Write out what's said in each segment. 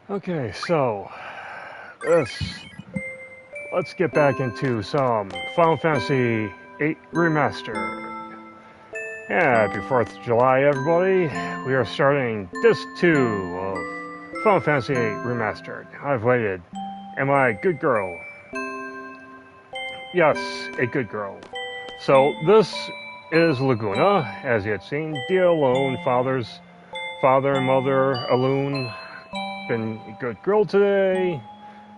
Okay, so let's get back into some Final Fantasy VIII Remastered. Happy 4th of July, everybody. We are starting Disc 2 of Final Fantasy VIII Remastered. I've waited. Am I a good girl? Yes, a good girl. So this is Laguna, as you had seen. The Alone father and mother Alone. Been a good girl today.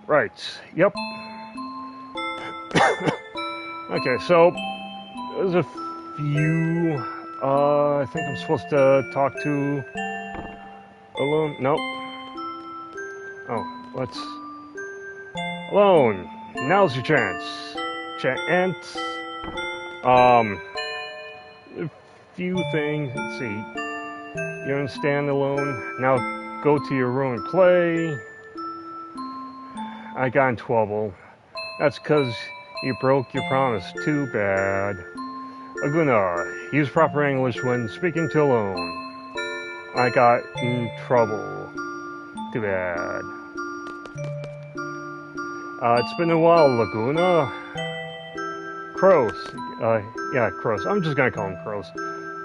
Right, yep. Okay, so there's a few. I think I'm supposed to talk to Alone. Nope. Oh, let's. Alone. Now's your chance. Chance. A few things. Let's see. You understand, Alone? Now go to your room and play. I got in trouble. That's because you broke your promise. Too bad. Laguna, use proper English when speaking to Alone. I got in trouble. Too bad. It's been a while, Laguna. Kroos. Yeah, Kroos. I'm just gonna call him Kroos.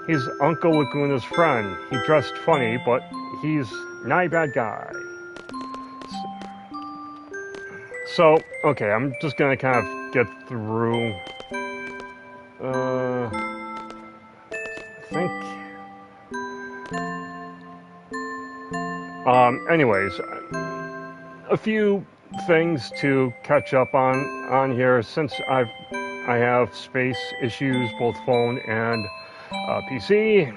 He's Uncle Laguna's friend. He dressed funny, but he's not a bad guy. So, okay, I'm just gonna kind of get through. I think. Anyways, a few things to catch up on here since I have space issues, both phone and PC.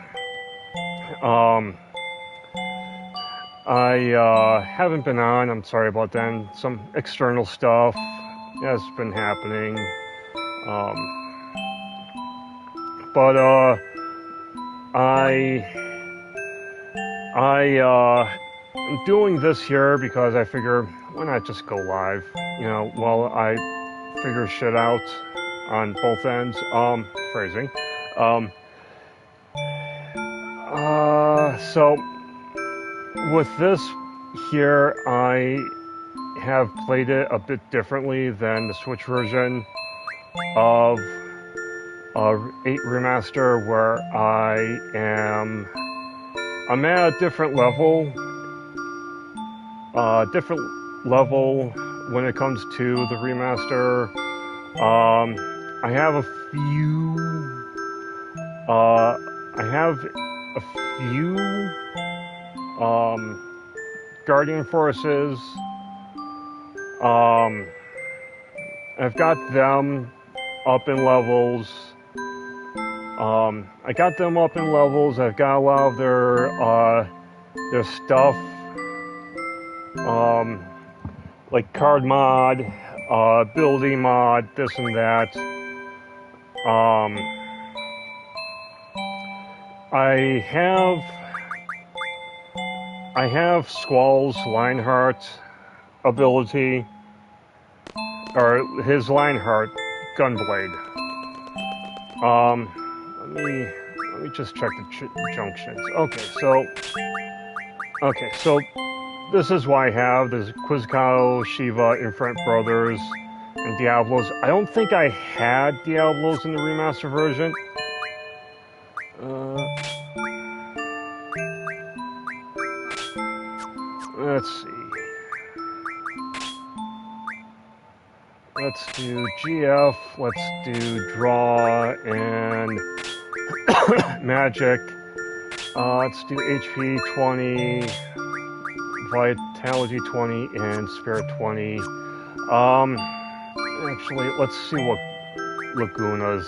I haven't been on. I'm sorry about that. Some external stuff has been happening. But I'm doing this here because I figure why not just go live, while I figure shit out on both ends. Phrasing. So with this here, I have played it a bit differently than the Switch version of 8 Remaster, where I'm at a different level when it comes to the remaster. I have a few Guardian Forces. I've got them up in levels. I got them up in levels. I've got a lot of their stuff, like card mod, building mod, this and that. I have Squall's Lionheart ability, or his Lionheart Gunblade. Let me just check the junctions. Okay, so this is what I have. There's Quizzicato, Shiva, Infinite Brothers, and Diablos. I don't think I had Diablos in the remaster version. Let's see. Let's do GF, let's do Draw and Magic. Let's do HP 20, Vitality 20, and Spirit 20. Actually, let's see what Laguna's.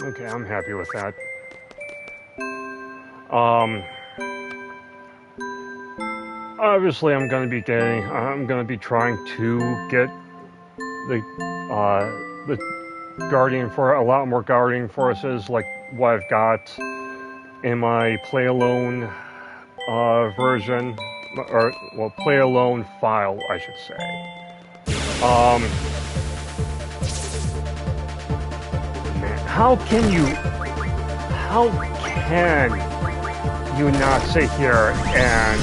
Okay, I'm happy with that. Obviously, I'm going to be trying to get the Guardian for a lot more Guardian Forces, like what I've got in my Play Alone version, or well, Play Alone file, I should say. how can you not sit here and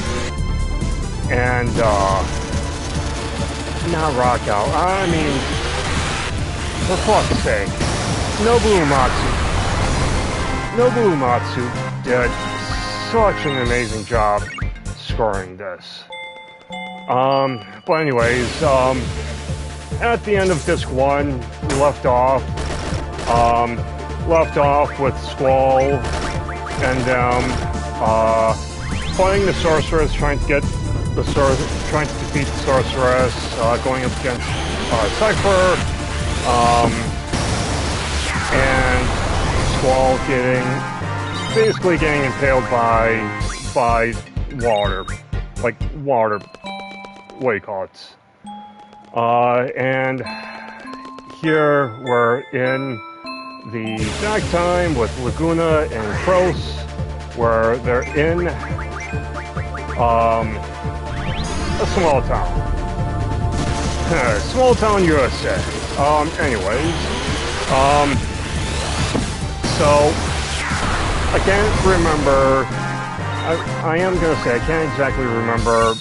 not rock out? I mean, for fuck's sake, Nobu Uematsu did such an amazing job scoring this. But anyways, at the end of disc 1, we left off with Squall and playing the sorceress, trying to defeat the sorceress, going up against Cypher, and Squall basically getting impaled by water, like water. What do you call it? And here we're in the nighttime with Laguna and Kroos, where they're in a small town. Small town USA. Anyways, so I can't remember. I am gonna say I can't exactly remember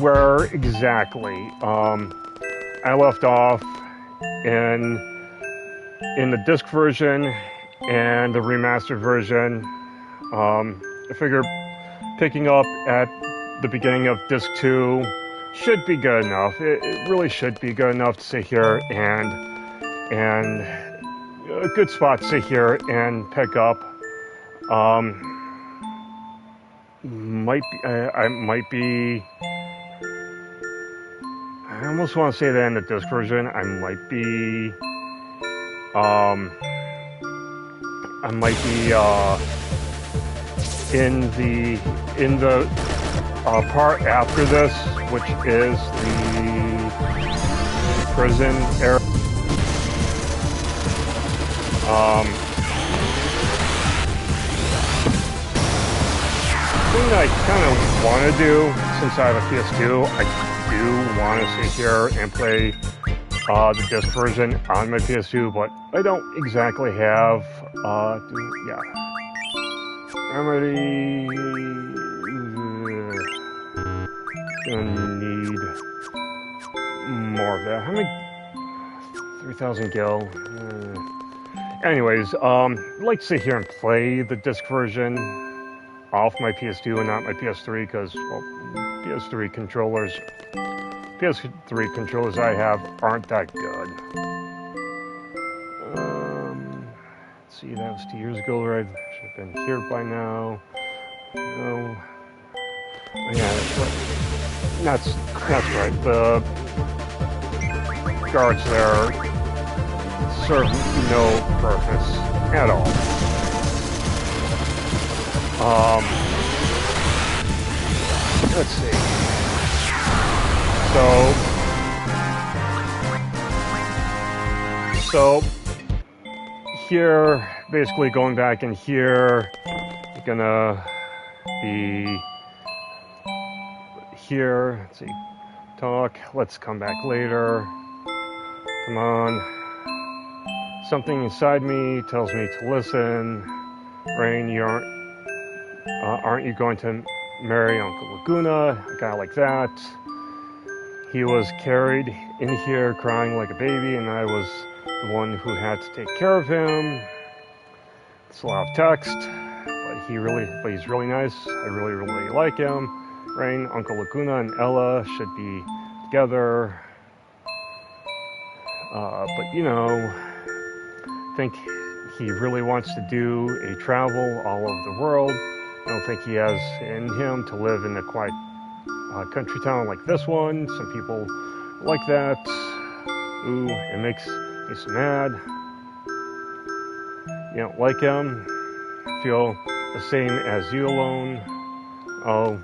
where exactly I left off in the disc version and the remastered version. I figure picking up at the beginning of disc 2 should be good enough. It really should be good enough to sit here and a good spot to sit here and pick up. I almost want to say that in the disc version, I might be in the part after this, which is the prison area. Thing that I kind of want to do, since I have a PS2, I do want to sit here and play the disc version on my PS2, but I don't exactly have, remedy, gonna need more of that. How many, 3,000 gil? Anyways, I'd like to sit here and play the disc version off my PS2 and not my PS3, because, well, PS3 controllers I have aren't that good. Let's see, that was 2 years ago, right? Should have been here by now. No. Yeah, that's right. The guards there serve no purpose at all. Let's see. So here, basically going back in here, you're gonna be here. Let's see. Talk. Let's come back later. Come on. Something inside me tells me to listen. Rain, aren't you going to marry Uncle Laguna? A guy like that. He was carried in here crying like a baby, and I was the one who had to take care of him. It's a lot of text, but he's really nice. I really like him. Rain, Uncle Laguna, and Ella should be together. But you know, I think he really wants to do a travel all over the world. I don't think he has in him to live in a quiet country town like this one. Some people like that. Ooh, it makes me so mad. You don't like him. Feel the same as you alone. Oh.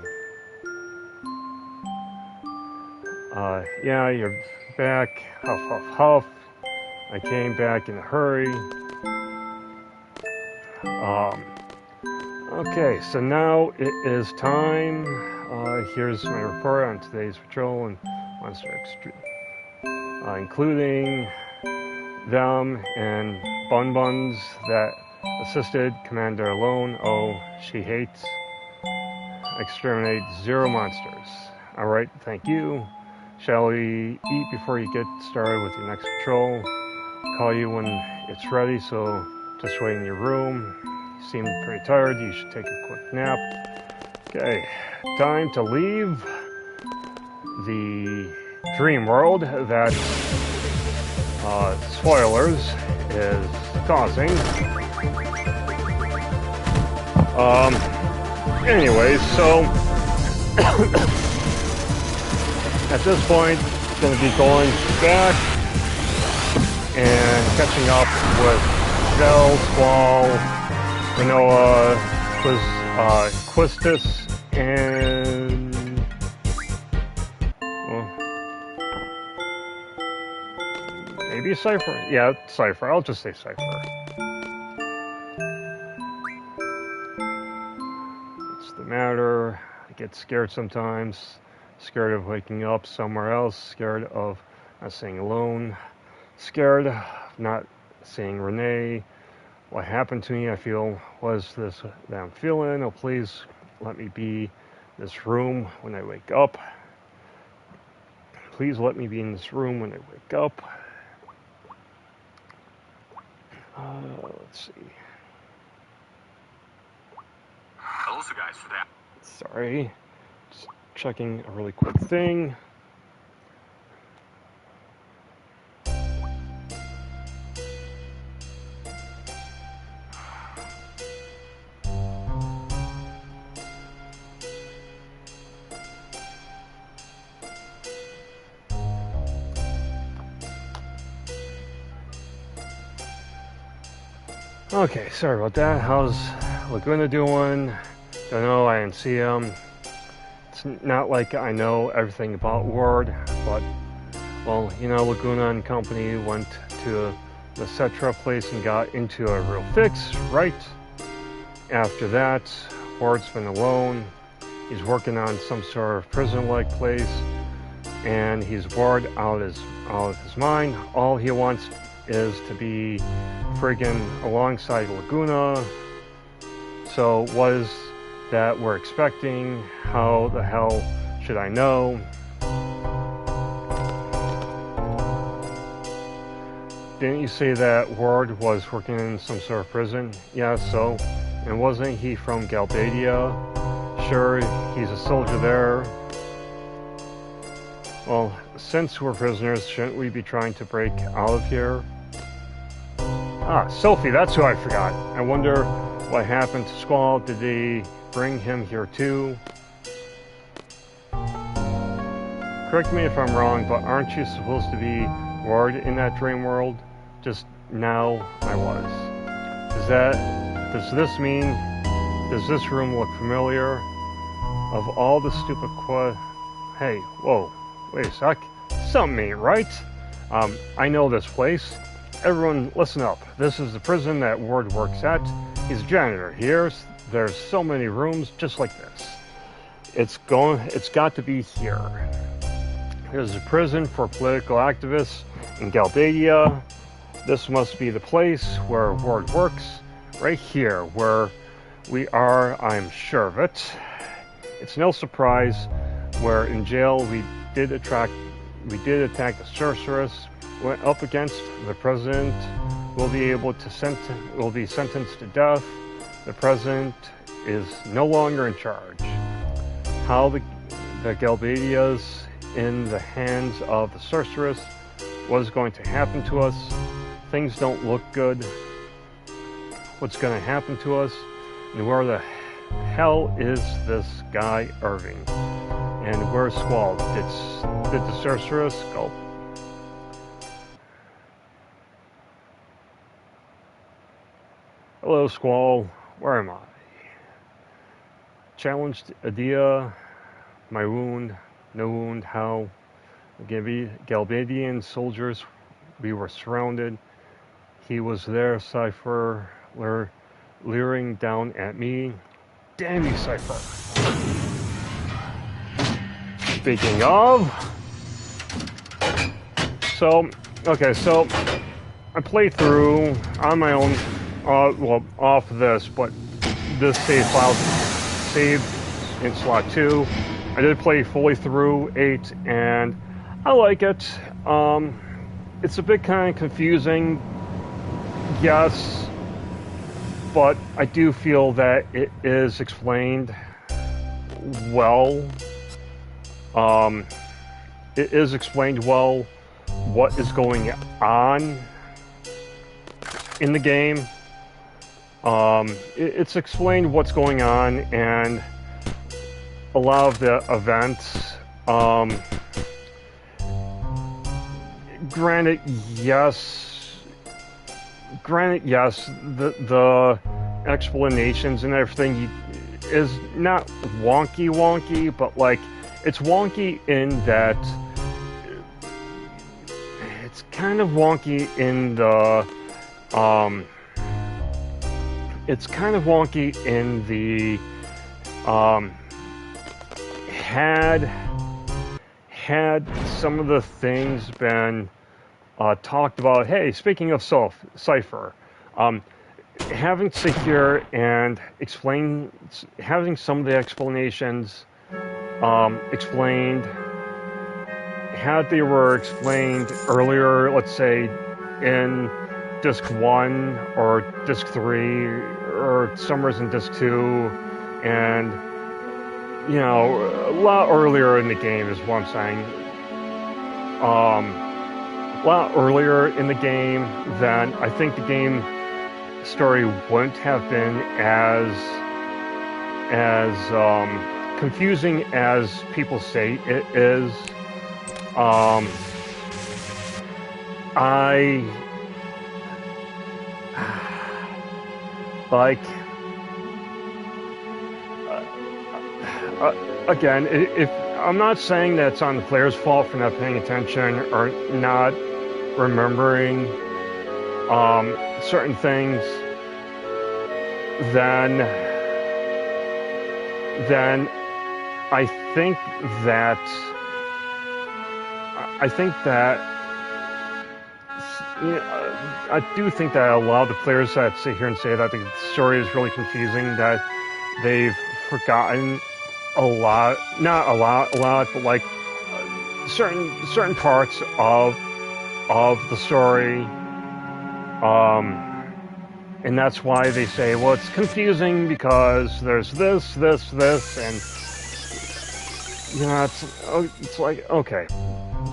Yeah, you're back. Huff, huff, huff. I came back in a hurry. Okay, so now it is time. Here's my report on today's patrol and monster including them and Bun Buns that assisted Commander Alone. Oh, she hates. Exterminate 0 monsters. Alright, thank you. Shall we eat before you get started with your next patrol? Call you when it's ready, so just wait in your room. You seem pretty tired, you should take a quick nap. Okay, time to leave the dream world that spoilers is causing. Anyways, so at this point, going to be going back and catching up with Gel, Squall, Manoa, Quistis, and maybe Cypher. Yeah, Cypher. I'll just say Cypher. What's the matter? I get scared sometimes. Scared of waking up somewhere else. Scared of not staying alone. Scared of not seeing Renee. What happened to me? I feel, what is this that I'm feeling? Oh, please let me be in this room when I wake up. Please let me be in this room when I wake up. Let's see. Also, guys, for that. Sorry. Just checking a really quick thing. Okay, sorry about that. How's Laguna doing? Don't know, I didn't see him. It's not like I know everything about Ward, but, well, you know, Laguna and company went to the Cetra place and got into a real fix, right? After that, Ward's been alone. He's working on some sort of prison-like place, and he's bored out of his mind. All he wants is to be friggin' alongside Laguna. So what is that we're expecting? How the hell should I know? Didn't you say that Ward was working in some sort of prison? Yeah, so. And wasn't he from Galbadia? Sure, he's a soldier there. Well, since we're prisoners, shouldn't we be trying to break out of here? Ah, Sophie, that's who I forgot. I wonder what happened to Squall. Did they bring him here too? Correct me if I'm wrong, but aren't you supposed to be Ward in that dream world? Just now I was. Does this mean, does this room look familiar? Of all the stupid hey, whoa, wait a sec. Something ain't right. I know this place. Everyone, listen up. This is the prison that Ward works at. He's a janitor here. There's so many rooms just like this. It's got to be here. There's a prison for political activists in Galbadia. This must be the place where Ward works. Right here, where we are, I'm sure of it. It's no surprise where in jail we did attack the sorceress. Went up against the president, will be sentenced to death. The president is no longer in charge. How the Galbadias in the hands of the sorceress, what is going to happen to us? Things don't look good. What's going to happen to us? And where the hell is this guy Irving? And where's Squall? Did the sorceress go? Hello, Squall. Where am I? Challenged Adia. My wound. No wound. How? Galbadian soldiers. We were surrounded. He was there, Cypher. Leering down at me. Damn you, Cypher. Speaking of. So, okay, so I played through on my own, well, off this, but this save file saved in slot 2. I did play fully through 8, and I like it. It's a bit kind of confusing, yes, but I do feel that it is explained well. It is explained well what is going on in the game. It's explained what's going on, and a lot of the events. Granted, yes. The explanations and everything is not wonky, but like it's wonky in that it's kind of wonky in the it's kind of wonky in the had some of the things been talked about. Hey, speaking of Cypher, having to sit here and explain, having some of the explanations explained, had they were explained earlier, let's say in disc 1 or disc 3 or somewhere in disc 2, and you know, a lot earlier in the game is what I'm saying. A lot earlier in the game, then I think the game story wouldn't have been as confusing as people say it is. I like. Again, if I'm not saying that it's on the player's fault for not paying attention or not remembering certain things, then I think that you know, I do think that a lot of the players that sit here and say that the story is really confusing, that they've forgotten a lot, not a lot, but like certain parts of the story, and that's why they say, well, it's confusing because there's this, and you know, it's like, okay,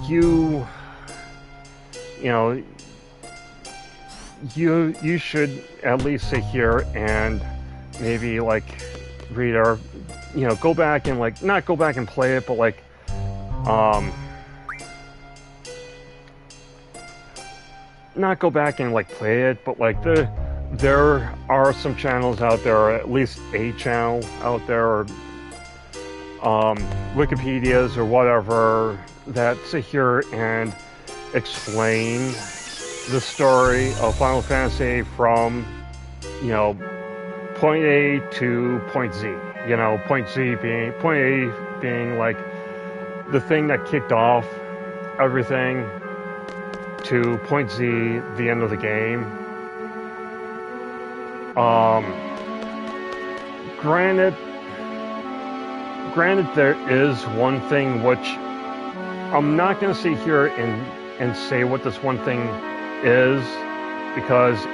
you know, you should at least sit here and maybe like read our, you know, go back and like, not go back and play it, but like not go back and like play it, but like there are some channels out there, or at least a channel out there, or Wikipedias or whatever, that sit here and explain the story of Final Fantasy from, you know, point A to point Z. You know, point A being like the thing that kicked off everything, to point Z, the end of the game. Granted, there is one thing which I'm not going to sit here and say what this one thing is, because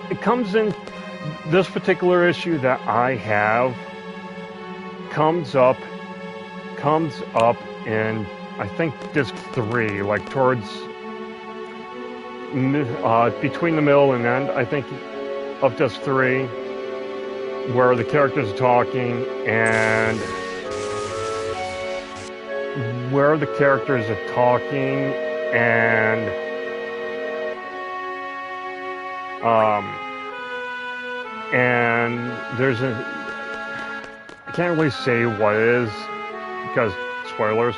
it comes in, this particular issue that I have comes up in, I think, disc 3, like towards between the middle and end, I think, of disc 3, where the characters are talking, and and there's I can't really say what it is because spoilers.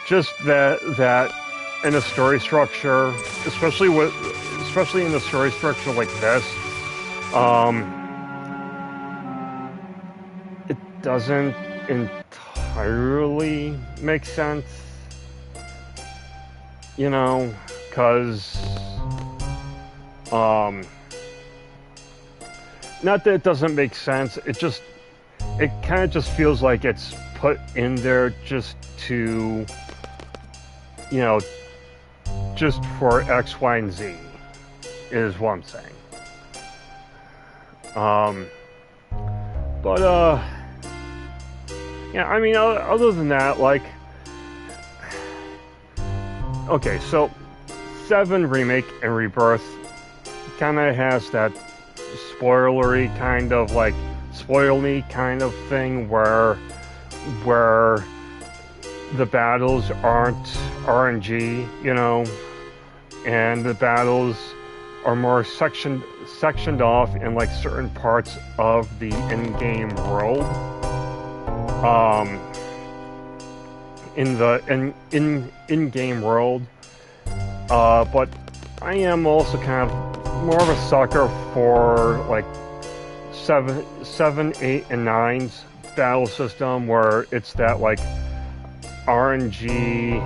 Just that in a story structure, especially in a story structure like this, it doesn't entirely make sense, you know, because not that it doesn't make sense, it kind of just feels like it's put in there just to, you know, just for X, Y, and Z is what I'm saying. But yeah, I mean, other than that, like, okay, so VII Remake and Rebirth kind of has that spoilery kind of, like, spoil me kind of thing where the battles aren't RNG, you know, and the battles are more sectioned off in like certain parts of the in-game world. In the in-game world, but I am also kind of more of a sucker for like 7, 8, and 9's battle system where it's that like RNG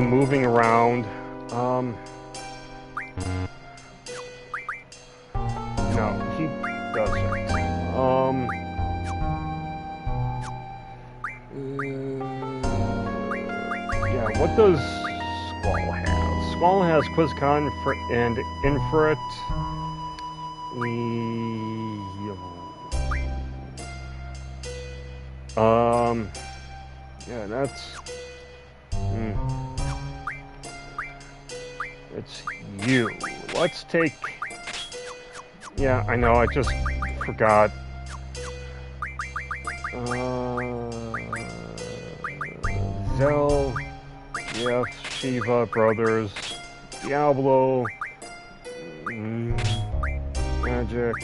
moving around. No, he doesn't. Yeah, what does Squall have? Squall has QuizCon and Infrit. Yeah, that's... It's you. Let's take... Yeah, I know, I just forgot. Zell, yes, Shiva, Brothers, Diablo, Magic.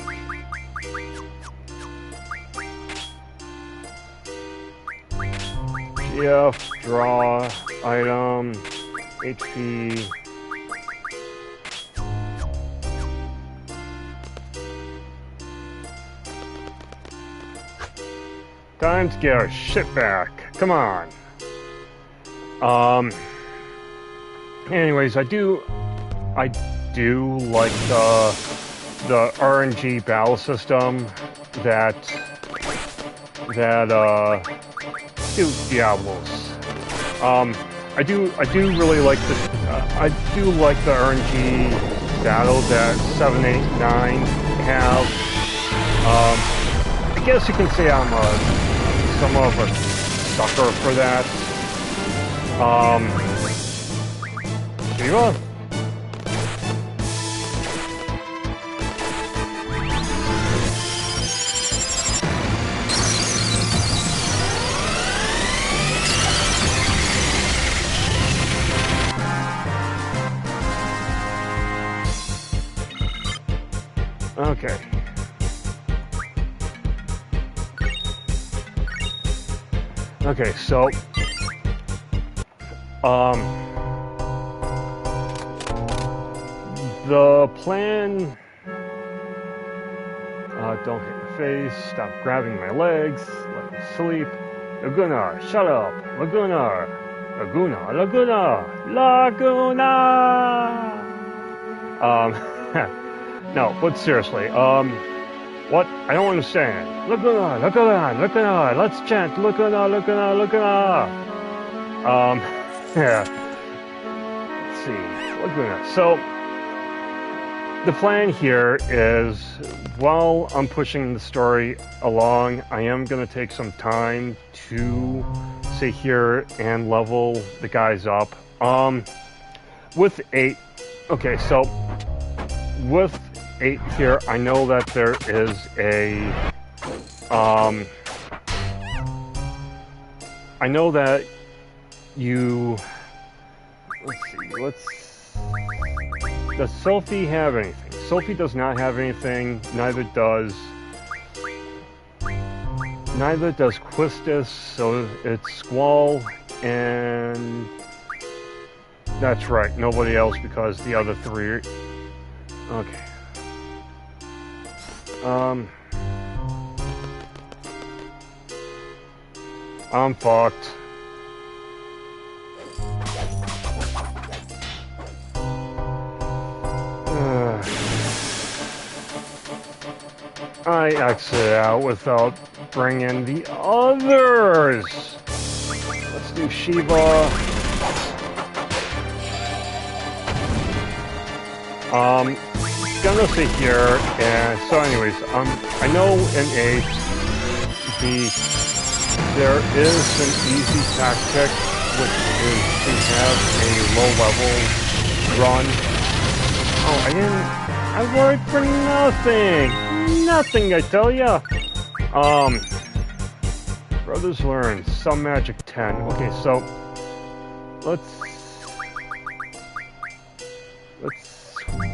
GF, Draw, Item, HP. Time to get our shit back. Come on. Anyways, I do like the RNG battle system that Diablos. I do really like the RNG battle that 7, 8, 9 have. I guess you can say I'm somewhat of a sucker for that. Shiva? Okay. Okay, so the plan, don't hit the face, stop grabbing my legs, let me sleep. Laguna, shut up. Laguna. No, but seriously, what? I don't understand. Laguna, let's chant Laguna. Yeah. Let's see, Laguna. So, the plan here is, while I'm pushing the story along, I am going to take some time to sit here and level the guys up. With 8, okay, so with 8 here, I know that there is a, I know that you, does Sophie have anything? Sophie does not have anything, neither does Quistis, so it's Squall, and that's right, nobody else because the other 3, okay. I'm fucked. I exit out without bringing the others. Let's do Shiva. Gonna sit here and so anyways, I know in 8 there is an easy tactic which is to have a low level run. Oh, I worried for nothing. Nothing, I tell ya. Brothers learn some magic 10. Okay, so let's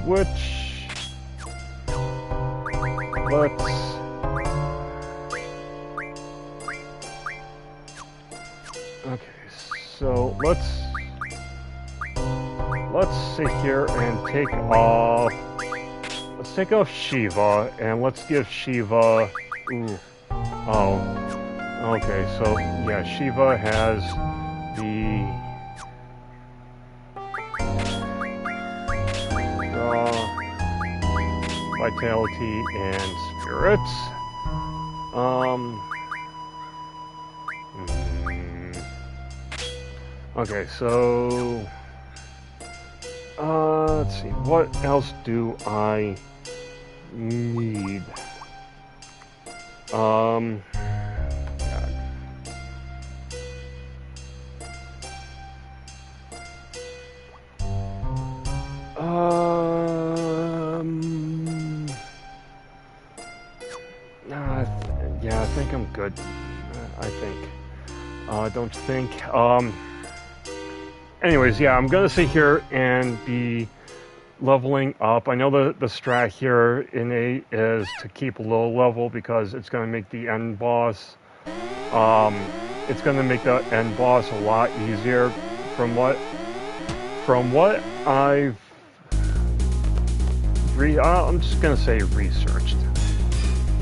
switch. Okay, so let's sit here and take off. Let's take off Shiva and let's give Shiva. Ooh. Oh. Okay, so yeah, Shiva has the vitality and spirits. Okay, so let's see, what else do I need? Yeah, I think I'm good. I think. Don't you think? Anyways, yeah, I'm gonna sit here and be leveling up. I know the strat here in 8 is to keep low level because it's gonna make the end boss. It's gonna make the end boss a lot easier. From what I've I'm just gonna say researched.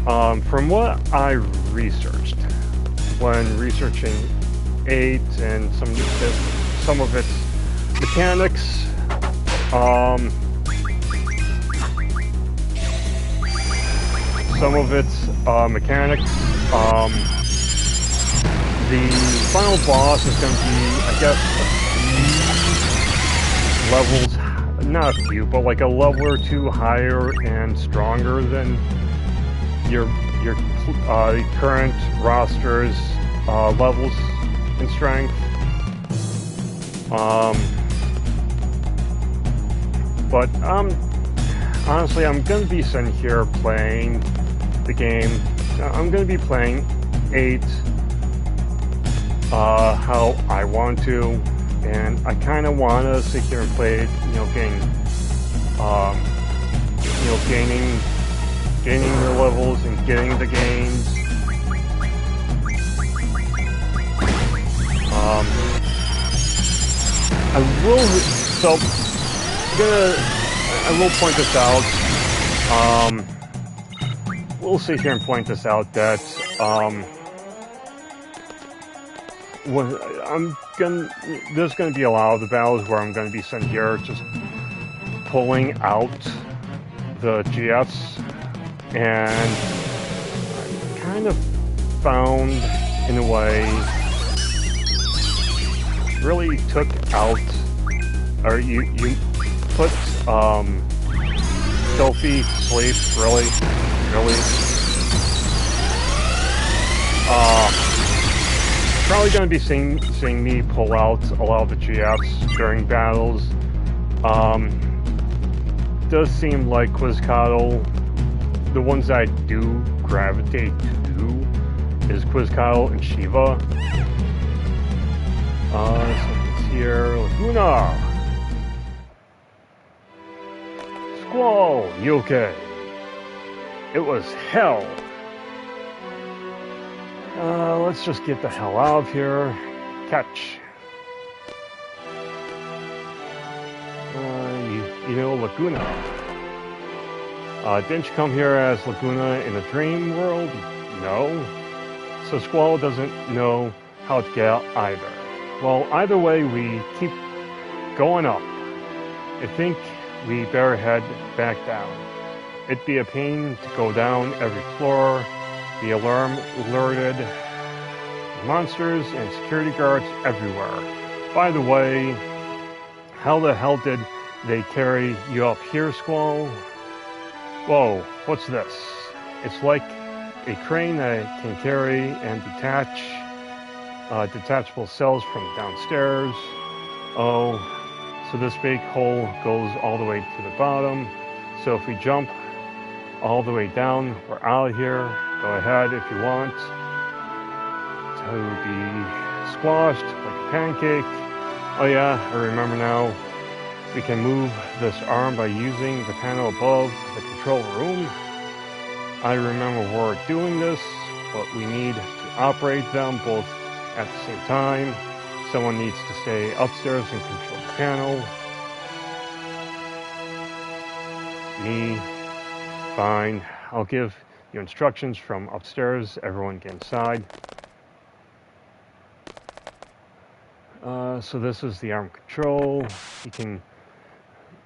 From what I researched when researching 8 and some of its mechanics, the final boss is going to be, I guess, levels, not a few, but like a level or 2 higher and stronger than your current roster's levels in strength. But honestly, I'm going to be sitting here playing the game. I'm going to be playing 8 how I want to, and I kind of want to sit here and play it, gaining the levels and getting the gains. I will point this out. We'll sit here and point this out that there's gonna be a lot of the battles where I'm gonna be sitting here just pulling out the GFs, and I kind of found in a way really took out, or you put Sophie to sleep, really. Probably going to be seeing me pull out a lot of the GFs during battles. Does seem like Quizcoddle, the ones that I do gravitate to is Quizcoddle and Shiva. So it's here, Laguna! Squall, you okay? It was hell. Let's just get the hell out of here. Catch. Laguna. Didn't you come here as Laguna in a dream world? No. So Squall doesn't know how to get out either. Well, either way, we keep going up. I think we better head back down. It'd be a pain to go down every floor. The alarm alerted monsters and security guards everywhere. By the way, how the hell did they carry you up here, Squall? Whoa, what's this? It's like a crane that can carry and detach detachable cells from downstairs. Oh, so this big hole goes all the way to the bottom. So if we jump all the way down, we're out of here. Go ahead if you want to be squashed like a pancake. Oh yeah, I remember now. We can move this arm by using the panel above the control room. I remember we're doing this, but we need to operate them both at the same time. Someone needs to stay upstairs and control the panel. Me. Fine. I'll give you instructions from upstairs. Everyone get inside. So this is the arm control. You can,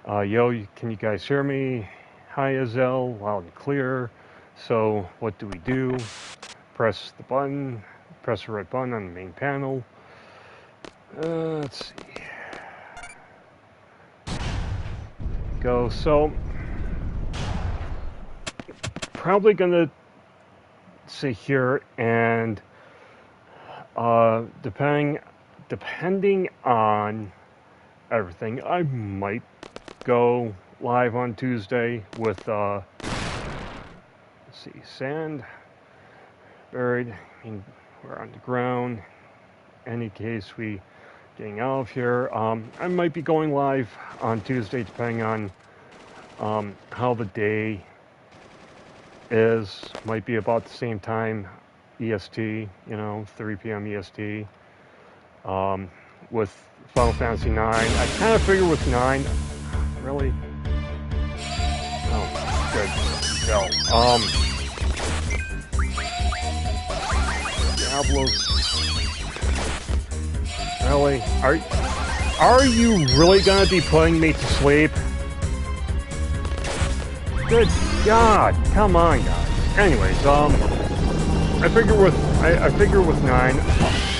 can you guys hear me? Hi, Azelle, loud and clear. So what do we do? Press the button. Press the right button on the main panel. Let's see. Go. So probably gonna sit here and depending on everything, I might go live on Tuesday with let's see, sand buried. I mean, we're on the ground. Any case we getting out of here. I might be going live on Tuesday depending on how the day is. Might be about the same time EST, 3 p.m. EST. With Final Fantasy 9. I kind of figure with 9, really? Oh, good. Go. Diablos. Really? Are you really gonna be putting me to sleep? Good God! Come on, guys. Anyways, I figure with 9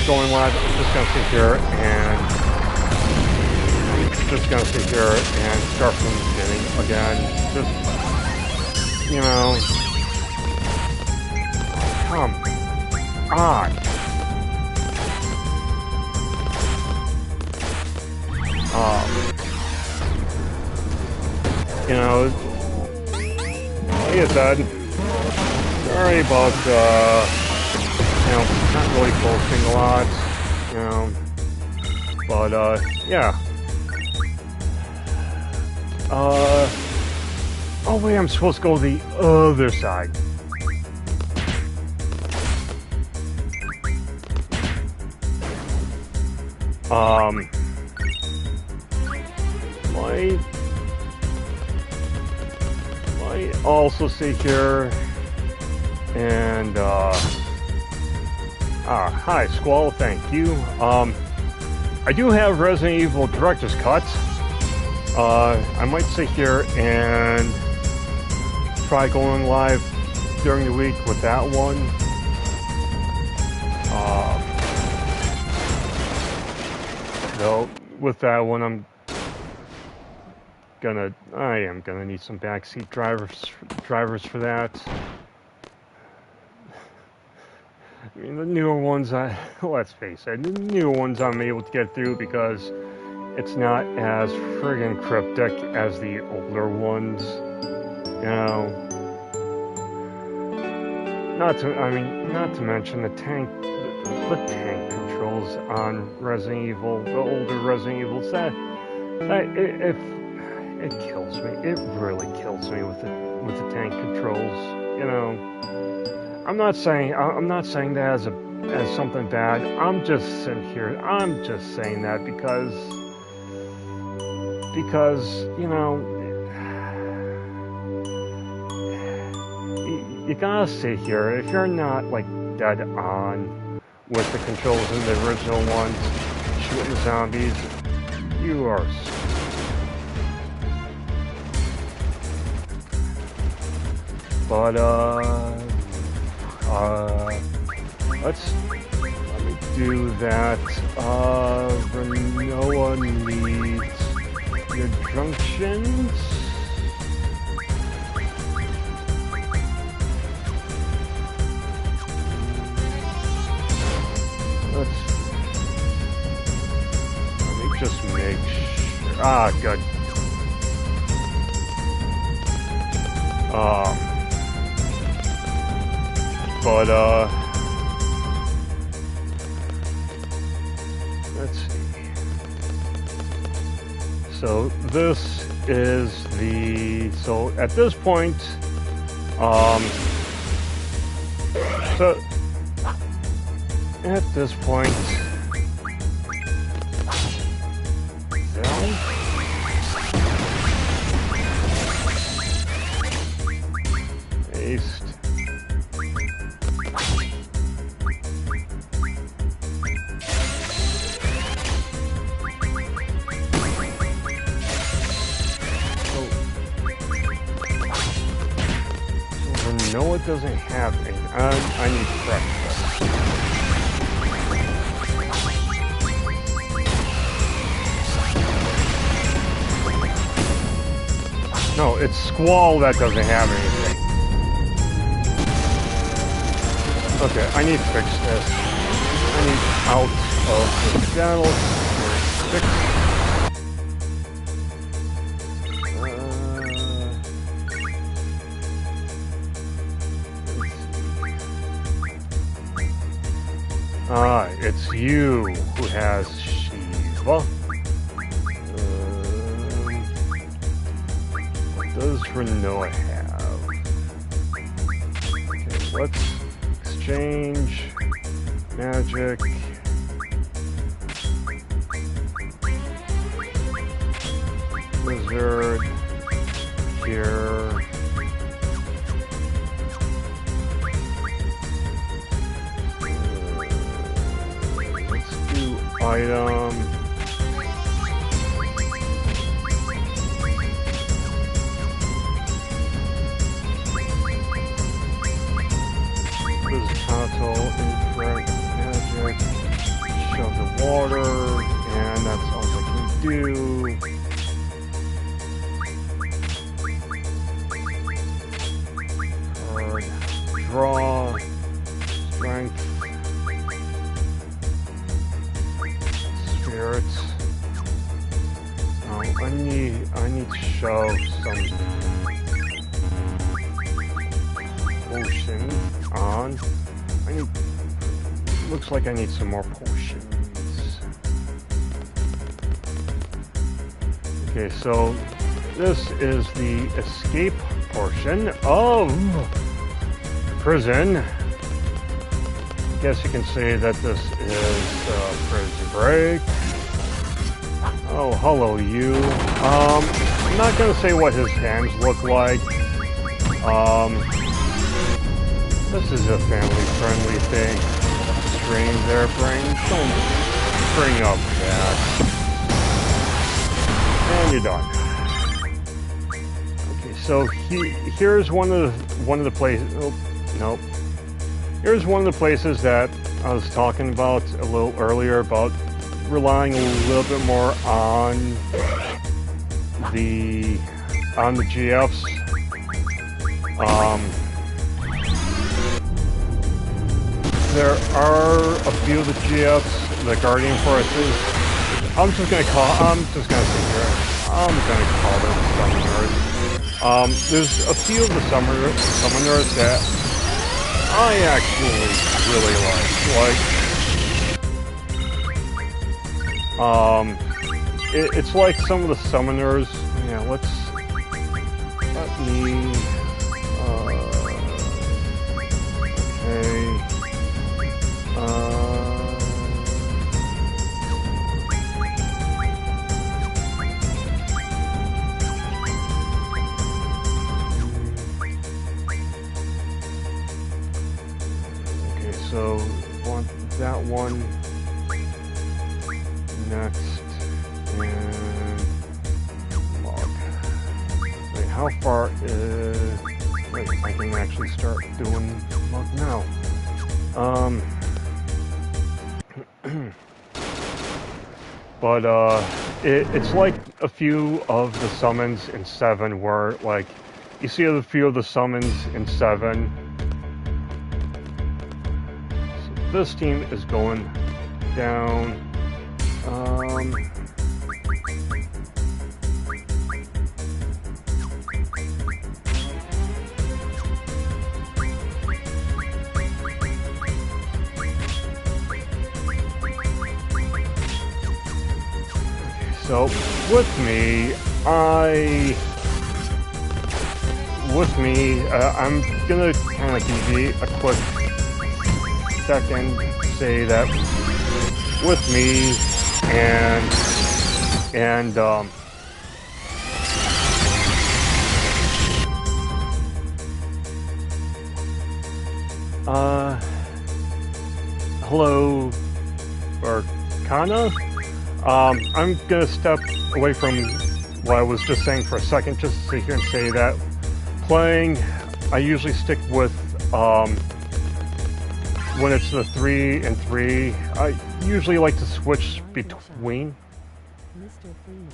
going live, I'm just gonna sit here and start from the beginning again. Just come on. Like I said, sorry about, not really posting a lot, but, yeah. Oh wait, I'm supposed to go the other side. Might also see here, and, hi, Squall, thank you. I do have Resident Evil Director's Cut. I might sit here and try going live during the week with that one. So with that one, I am gonna need some backseat drivers for that. I mean, the newer ones, let's face it, the newer ones I'm able to get through because it's not as friggin' cryptic as the older ones, Not to mention the tank controls on Resident Evil, the older Resident Evils. It kills me. It really kills me with the tank controls. I'm not saying that as something bad. I'm just saying that because you gotta sit here. If you're not like dead on with the controls in the original ones, shooting zombies, you are but let me do that. Renoa needs your junctions. Let me just make sure. Ah, good. But let's see. So this is so at this point, so at this point, paste. No, it doesn't have any. I need breakfast. No, it's Squall that doesn't have anything. Okay, I need to fix this. I need out of the channel. Fix. It's you who has Shiva. What does Renoa have? Okay, let's exchange magic. Wizard here. Item. This is console, infrared magic, shove the water, and that's all I can do. Card, draw, strength. I need to shove some potion on. Looks like I need some more potions. Okay, so this is the escape portion of prison. I guess you can say that this is prison break. Oh, hello, you. I'm not gonna say what his hands look like. This is a family-friendly thing. Strain their brain. Don't bring up that. And you're done. Okay, so here's one of the places. Oh, nope. Here's one of the places that I was talking about a little earlier about relying a little bit more on the GFs. There are a few of the GFs, the Guardian Forces. I'm just gonna sit here. I'm gonna call them summoners. There's a few of the summoners that I actually really like. It's like some of the summoners. Yeah, let me. Okay. Okay, so want that one next, and log. Wait, how far is... Wait, I can actually start doing log now. But it's like a few of the summons in 7 where, like, you see a few of the summons in 7. So this team is going down. So with me, I'm gonna kind of deviate a quick second, say that with me and hello, Arcana. I'm gonna step away from what I was just saying for a second, just to sit here and say that playing, I usually stick with, when it's the 3 and 3, I usually like to switch between. Mr. Freeman.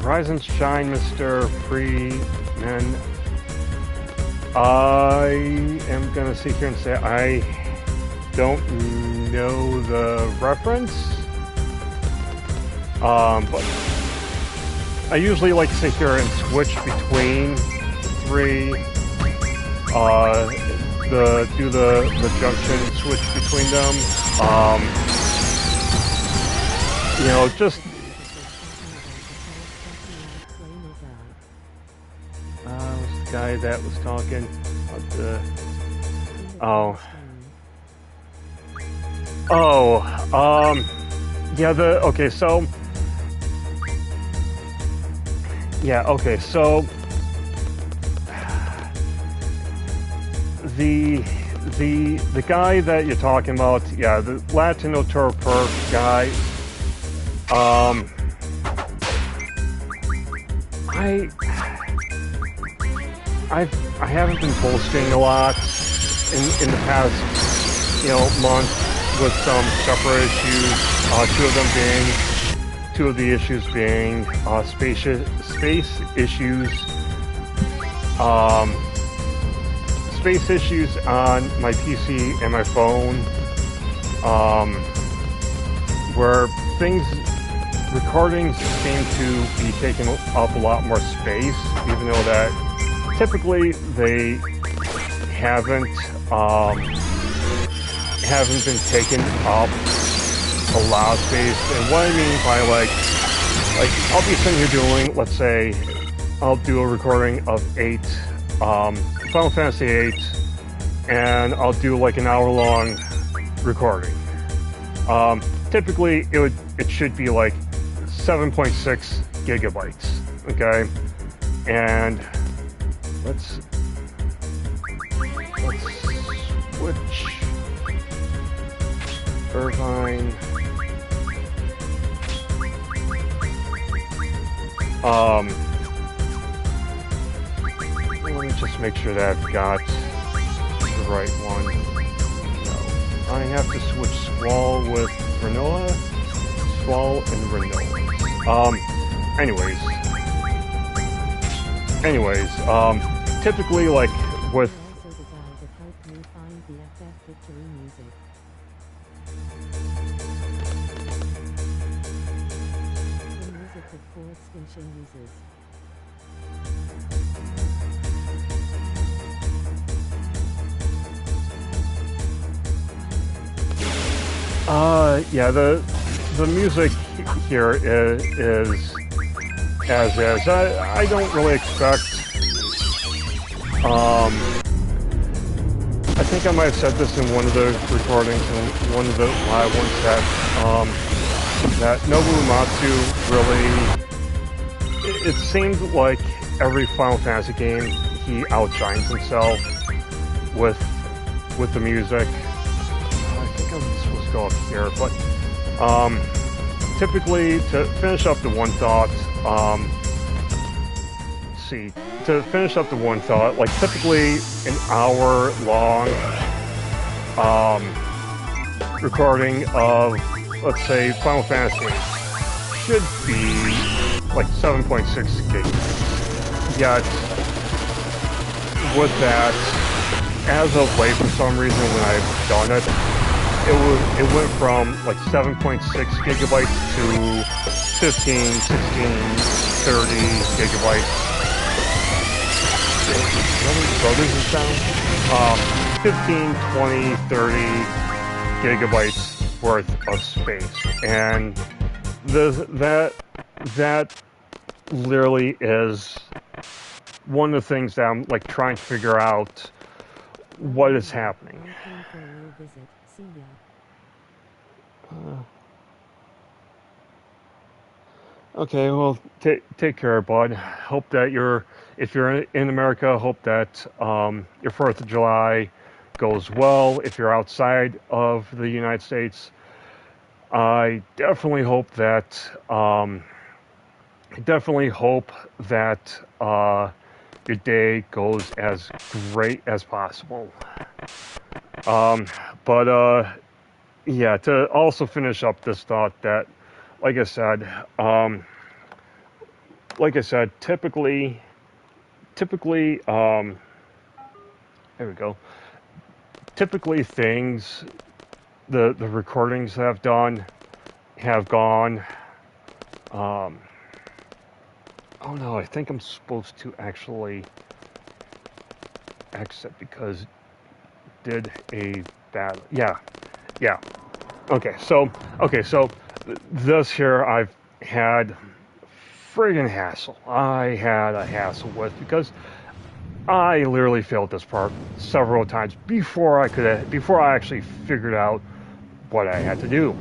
Rise and shine, Mr. Freeman. I am gonna sit here and say I don't know the reference, but I usually like to sit here and switch between 3, do the junction switch between them, you know, just what's the guy that was talking about the yeah, okay, so the guy that you're talking about, yeah, the Latino Tour Perk guy, I haven't been posting a lot in the past, you know, month with some separate issues. Two of the issues being space issues. Space issues on my PC and my phone, where recordings seem to be taking up a lot more space, even though that typically they haven't been taking up a lot of space. And what I mean by like I'll be sitting here doing, let's say, I'll do a recording of 8 Final Fantasy 8, and I'll do like an hour-long recording. Typically, it should be like 7.6 gigabytes. Okay, and let's switch Irvine. Let me just make sure that I've got the right one. No, I have to switch Squall with Renoa. Squall and Renoa. Anyways, typically, like with yeah, the music here is as is. I don't really expect. I think I might have said this in one of the recordings, and one of the live ones, that Nobuo Uematsu really. It seemed like every Final Fantasy game he outshines himself with the music. I think I'm supposed to go up here, but typically, to finish up the one thought, like typically an hour long recording of, let's say, Final Fantasy should be like 7.6 gigs. Yet, with that, as of late, for some reason, when I've done it, it went from like 7.6 gigabytes to 15, 16, 30 gigabytes. Brothers in sound? 15, 20, 30 gigabytes worth of space. And that literally is one of the things that I'm like trying to figure out what is happening. Okay, well, take care, bud. Hope that if you're in America, hope that your 4th of July goes well. If you're outside of the United States, I definitely hope that your day goes as great as possible. Yeah, to also finish up this thought that, like I said, typically, there we go. Typically, things, the recordings that I've done have gone. Oh no, I think I'm supposed to actually exit because did a bad. Yeah. Okay, so this here I've had friggin' hassle. I had a hassle with because I literally failed this part several times before I actually figured out what I had to do.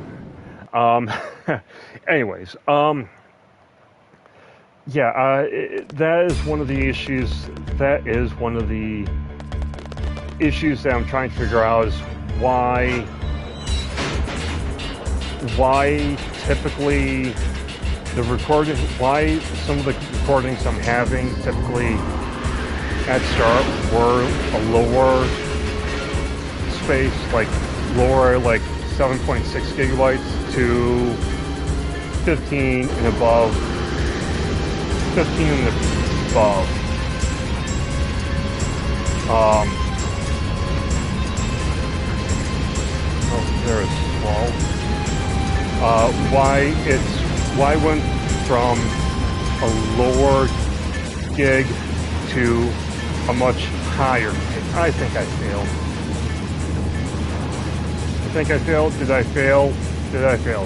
Anyways, that is one of the issues. That is one of the issues that I'm trying to figure out is why typically why some of the recordings I'm having typically at start were a lower space, like 7.6 gigabytes to 15 and above. 15 and above. There's 12. Why went from a lower gig to a much higher gig? I think I failed. Did I fail?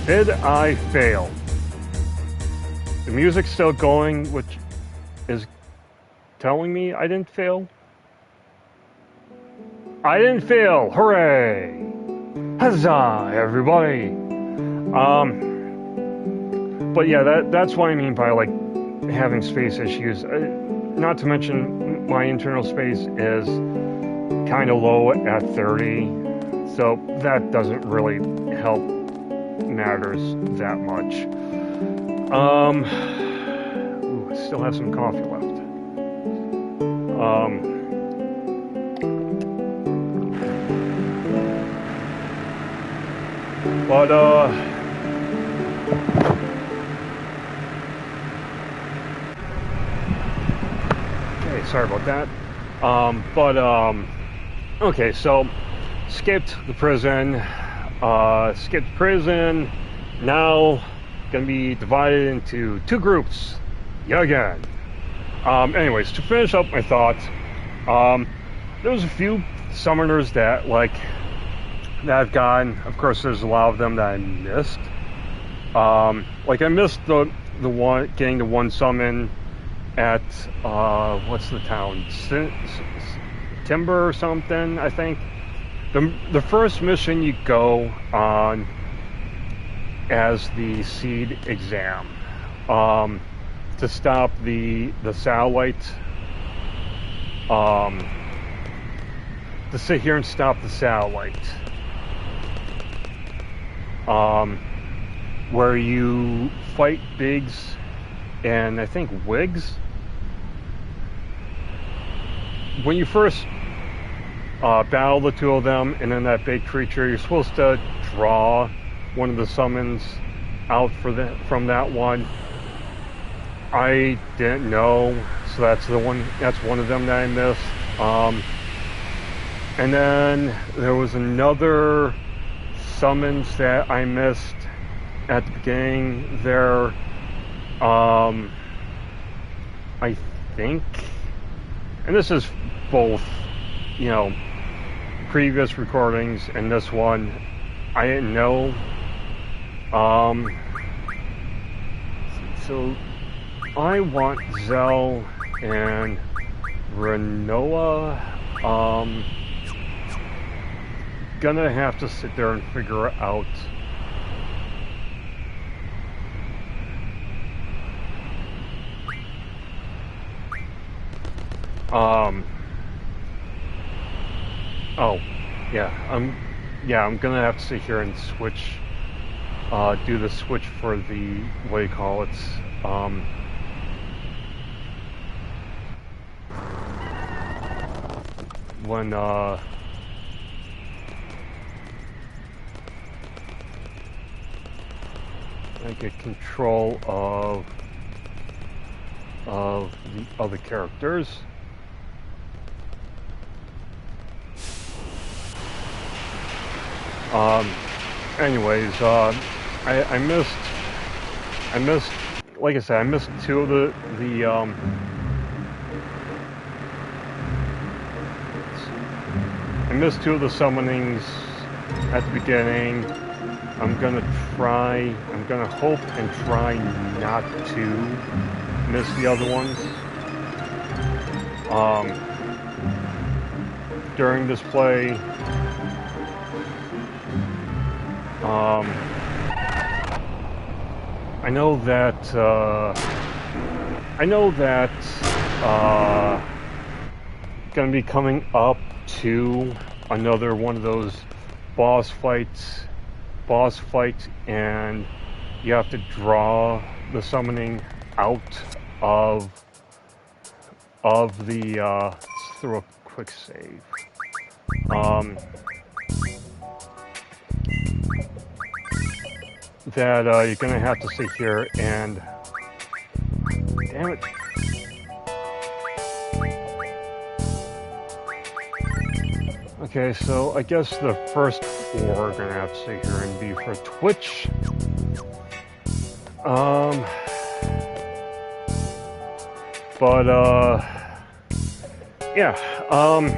Did I fail? The music's still going, which is telling me I didn't fail. I didn't fail! Hooray! Huzzah, everybody! But yeah, that's what I mean by like having space issues. Not to mention my internal space is kind of low at 30, so that doesn't really help matters that much. Still have some coffee left. Okay, sorry about that. Okay, so skipped prison. Now gonna be divided into two groups yet again. Anyways, to finish up my thoughts, there was a few summoners that I've gotten. Of course, there's a lot of them that I missed. I missed the one getting the one summon at what's the town? Timber or something, I think. The first mission you go on as the seed exam to stop the satellite to sit here and stop the satellite. Where you fight Biggs and I think Wiggs. When you first battle the two of them and then that big creature, you're supposed to draw one of the summons out from that one. I didn't know, so that's one of them that I missed. And then there was another summons that I missed at the beginning there. I think, and this is both, previous recordings and this one, I didn't know. So I want Zell and Renoa. Gonna have to sit there and figure it out. Oh, yeah, I'm gonna have to sit here and switch, do the switch for the, what do you call it, when, I get control of the other characters. Anyways, I missed, like I said, I missed two of I missed two of the summonings at the beginning. I'm gonna hope and try not to miss the other ones. During this play, I know that gonna be coming up to another one of those boss fights, and you have to draw the summoning out of the let's throw a quick save. That you're gonna have to sit here and, damn it. Okay, so I guess the first four are gonna have to sit here and be for Twitch. Yeah, I'm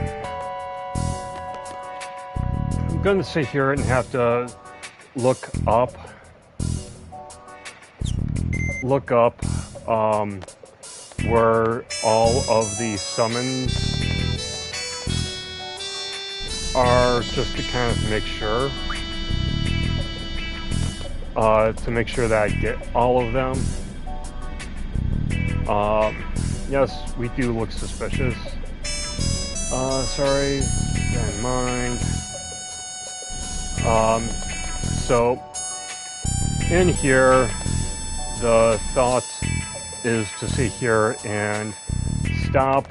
gonna sit here and have to look up where all of the summons are, just to kind of make sure, that I get all of them. Yes, we do look suspicious. Sorry, keep that in mind. So in here, the thought is to sit here and stop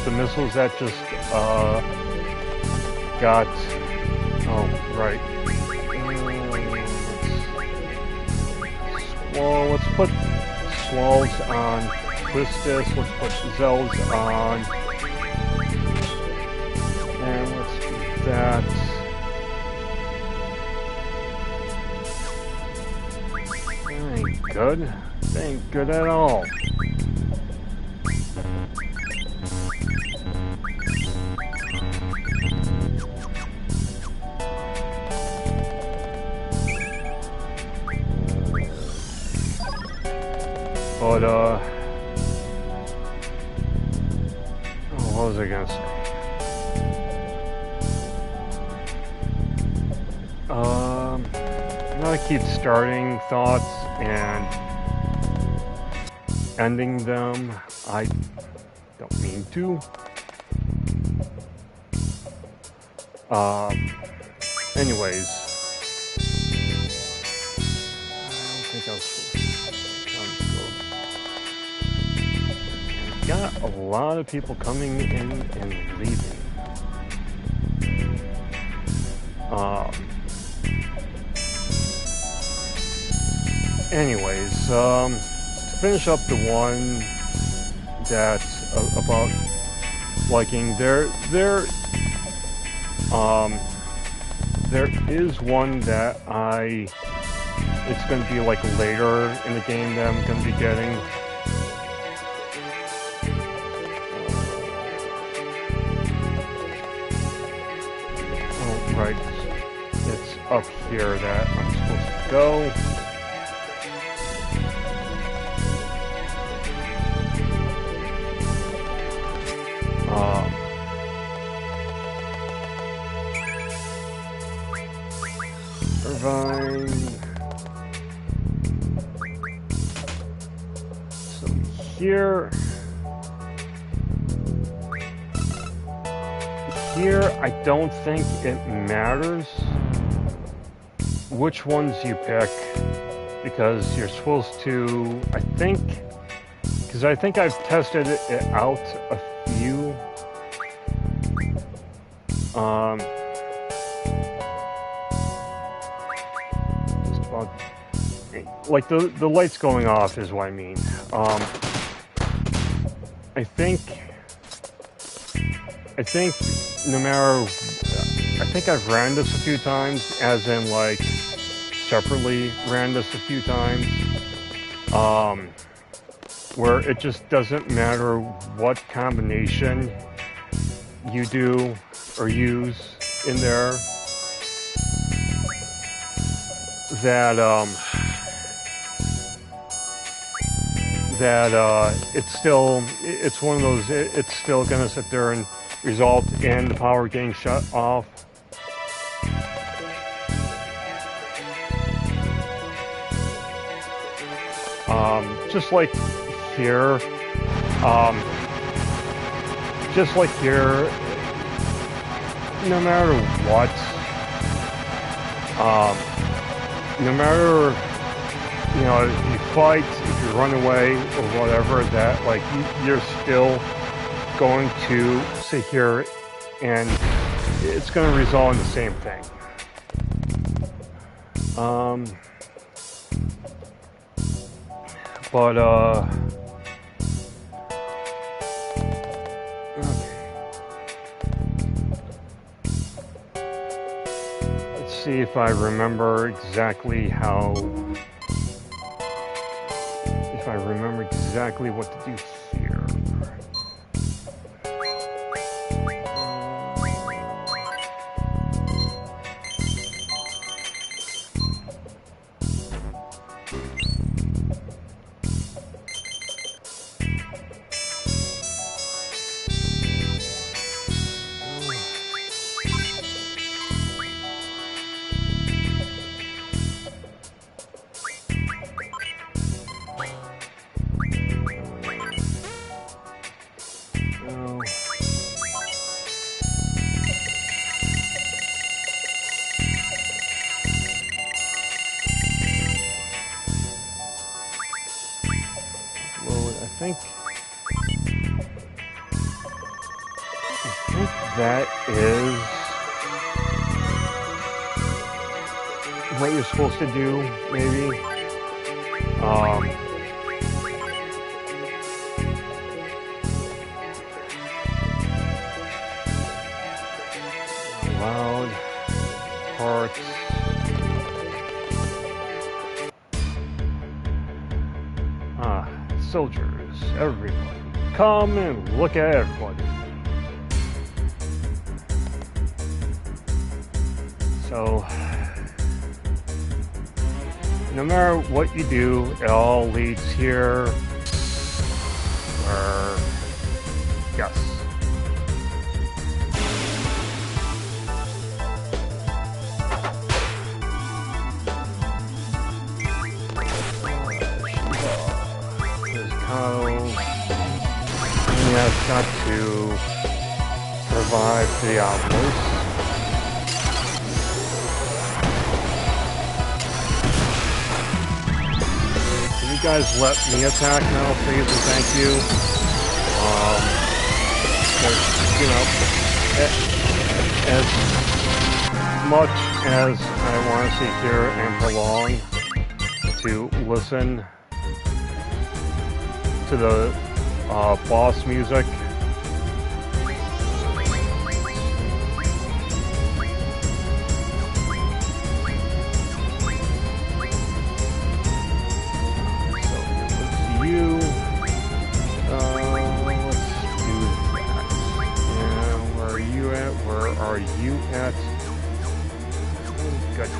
the missiles that just got. Oh, right. Well, let's put Swalls on. Twistus. Let's put Zells on. And let's do that. Ain't good. Ain't good at all. But, what was I gonna say? I keep starting thoughts and ending them. I don't mean to. Anyways, I don't think I was supposed to got a lot of people coming in and leaving. Anyways, to finish up the one that's about liking, there is one that it's going to be like later in the game that I'm going to be getting. Oh, right. It's up here that I'm supposed to go. Irvine. So here, I don't think it matters which ones you pick, because you're supposed to, I think I've tested it out a few. Just about, like the lights going off is what I mean. I think no matter, I think I've ran this a few times, as in like separately ran this a few times, where it just doesn't matter what combination you do or use in there, that it's one of those, it's still gonna sit there and result in the power getting shut off. Just like here, no matter what, no matter, you know, if you fight, if you run away or whatever, that like you're still going to sit here and it's going to result in the same thing. But let's see if I remember exactly what to do here. I think that is what you're supposed to do, maybe. Loud parts. Soldiers, everybody, come and look at everybody. So, no matter what you do, it all leads here, where, yes. And I've got to survive Diablos. Can you guys let me attack now, please, and thank you? You know, as much as I want to sit here and prolong to listen to the boss music, are you at? Good.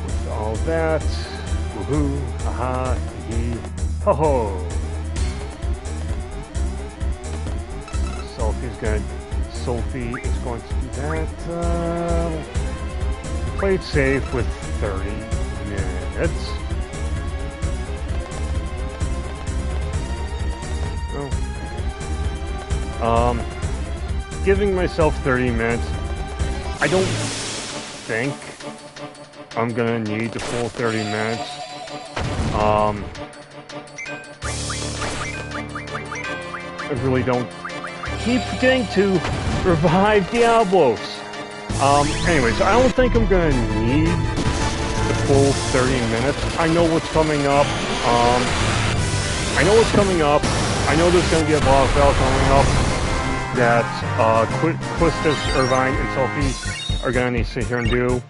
With all that, woohoo, haha, hee, ho ho. Sophie is going to do that. Play it safe with 30 minutes. Oh. Giving myself 30 minutes. I don't think I'm gonna need the full 30 minutes. I really don't. Keep forgetting to revive Diablos. Anyways, I don't think I'm gonna need the full 30 minutes. I know what's coming up. I know what's coming up. I know there's gonna be a boss battle coming up that Quistis, Irvine, and Sophie are gonna need to sit here and do.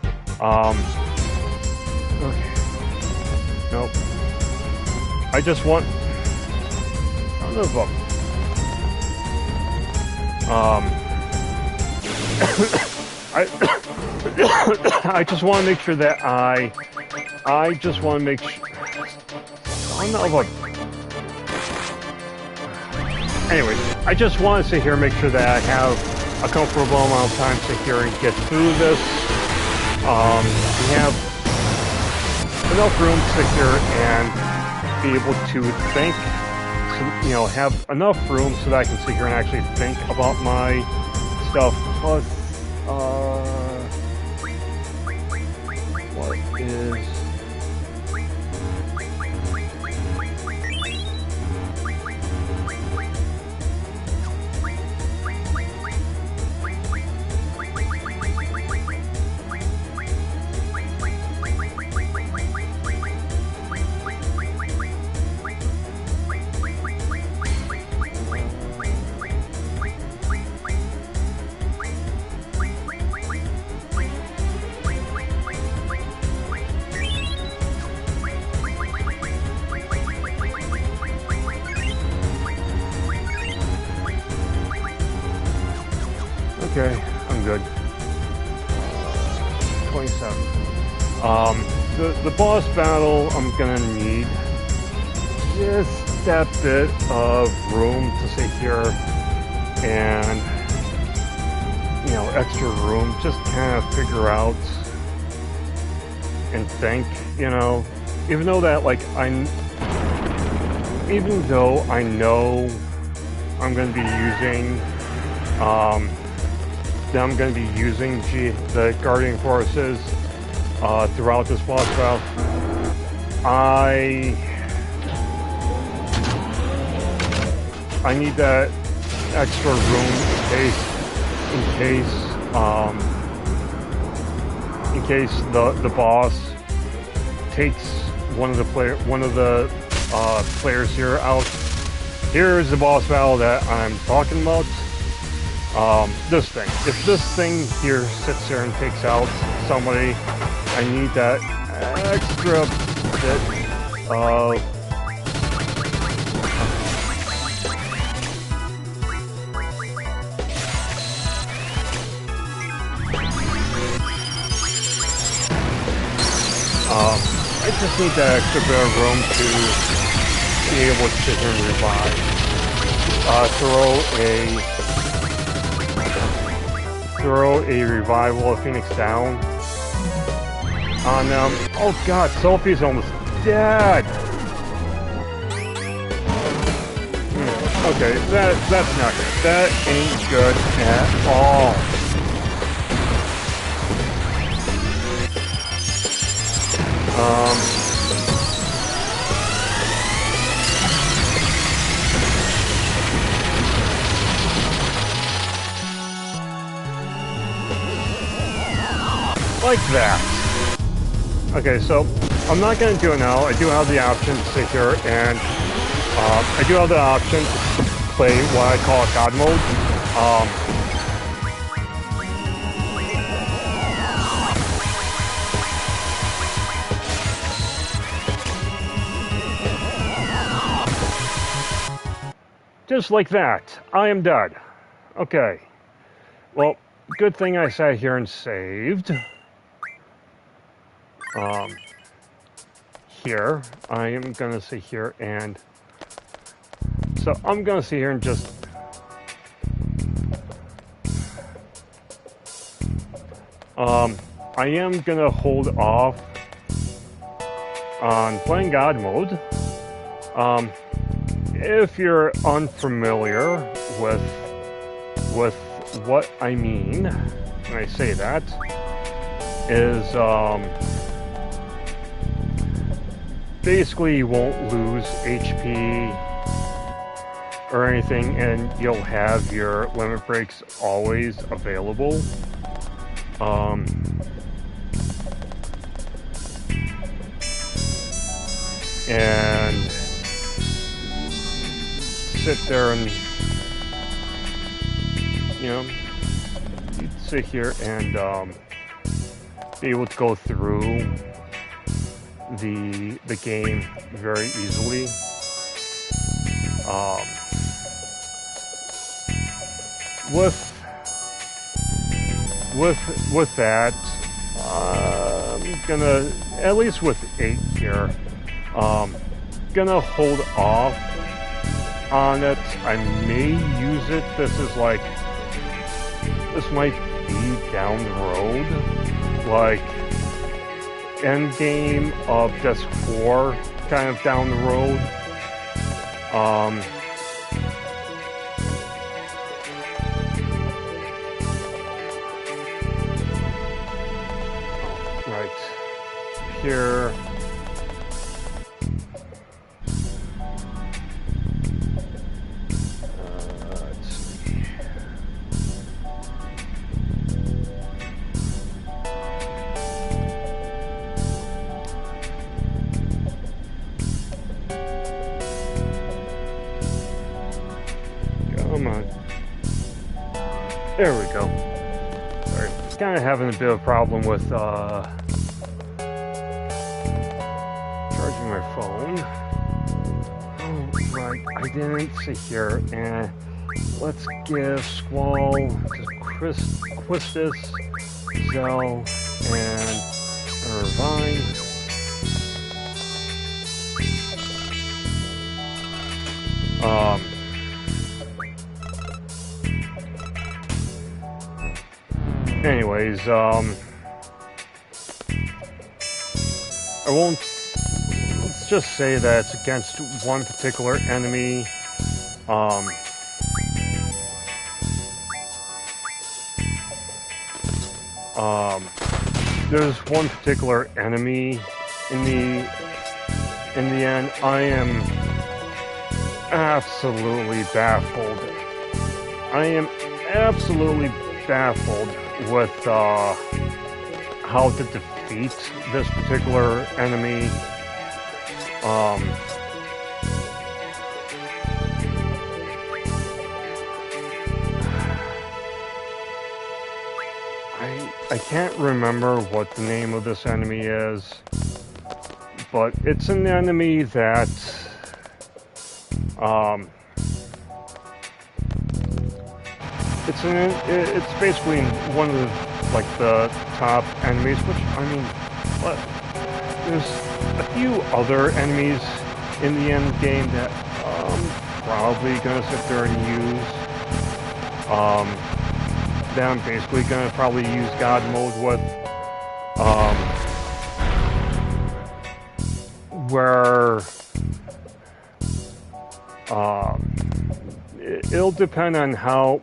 Okay. Nope. I just want. Son of a. I just want to make sure that I just want to make sure. Anyway, I just want to sit here and make sure that I have a comfortable amount of time to sit here and get through this. We have enough room to sit here and be able to think. You know, have enough room so that I can sit here and actually think about my stuff. Plus, what is... Okay, I'm good. 27. The boss battle, I'm gonna need just that bit of room to sit here and, you know, extra room, just kind of figure out and think, you know, even though that, like, even though I know I'm gonna be using, that I'm going to be using the Guardian Forces throughout this boss battle. I need that extra room in case the boss takes one of the players here out. Here's the boss battle that I'm talking about. This thing. If this thing here sits there and takes out somebody, I need that extra bit of... I just need that extra bit of room to be able to sit here and revive. Throw a revival of Phoenix down on them. Oh god, Sophie's almost dead. Okay, that's not good. That ain't good at all. Like that. Okay, so I'm not going to do it now. I do have the option to sit here and I do have the option to play what I call God mode. Just like that, I am dead. Okay. Well, good thing I sat here and saved. Here, I am gonna sit here and so I'm gonna sit here and just I am gonna hold off on playing God mode. If you're unfamiliar with what I mean when I say that, is basically you won't lose HP or anything, and you'll have your limit breaks always available. And sit there and, you know, you'd sit here and be able to go through the game very easily. With that, I'm gonna, at least with 8 here, gonna hold off on it. I may use it. This might be down the road, like end game of Disc 4, kind of down the road. Right here. Let's see. Come on. There we go. Sorry. Kind of having a bit of a problem with charging my phone. Oh, right. I didn't sit here and let's give Squall to Quistis, Zell, and Irvine. Anyways, I won't, let's just say that it's against one particular enemy. There's one particular enemy in the end. I am absolutely baffled. I am absolutely baffled with how to defeat this particular enemy. I can't remember what the name of this enemy is, but it's an enemy that it's basically one of the, like, the top enemies, which, I mean, there's a few other enemies in the end game that I'm probably gonna sit there and use. That I'm basically gonna probably use God mode with. Where it'll depend on how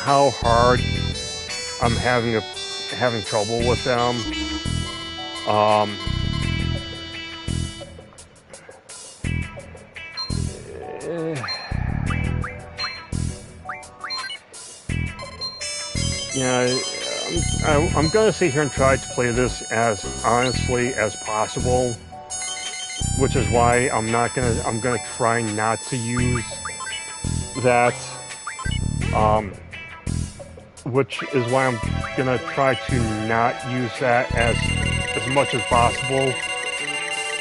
hard I'm having trouble with them. Yeah, I'm gonna sit here and try to play this as honestly as possible, which is why I'm gonna try not to use that. Which is why I'm gonna try to not use that as much as possible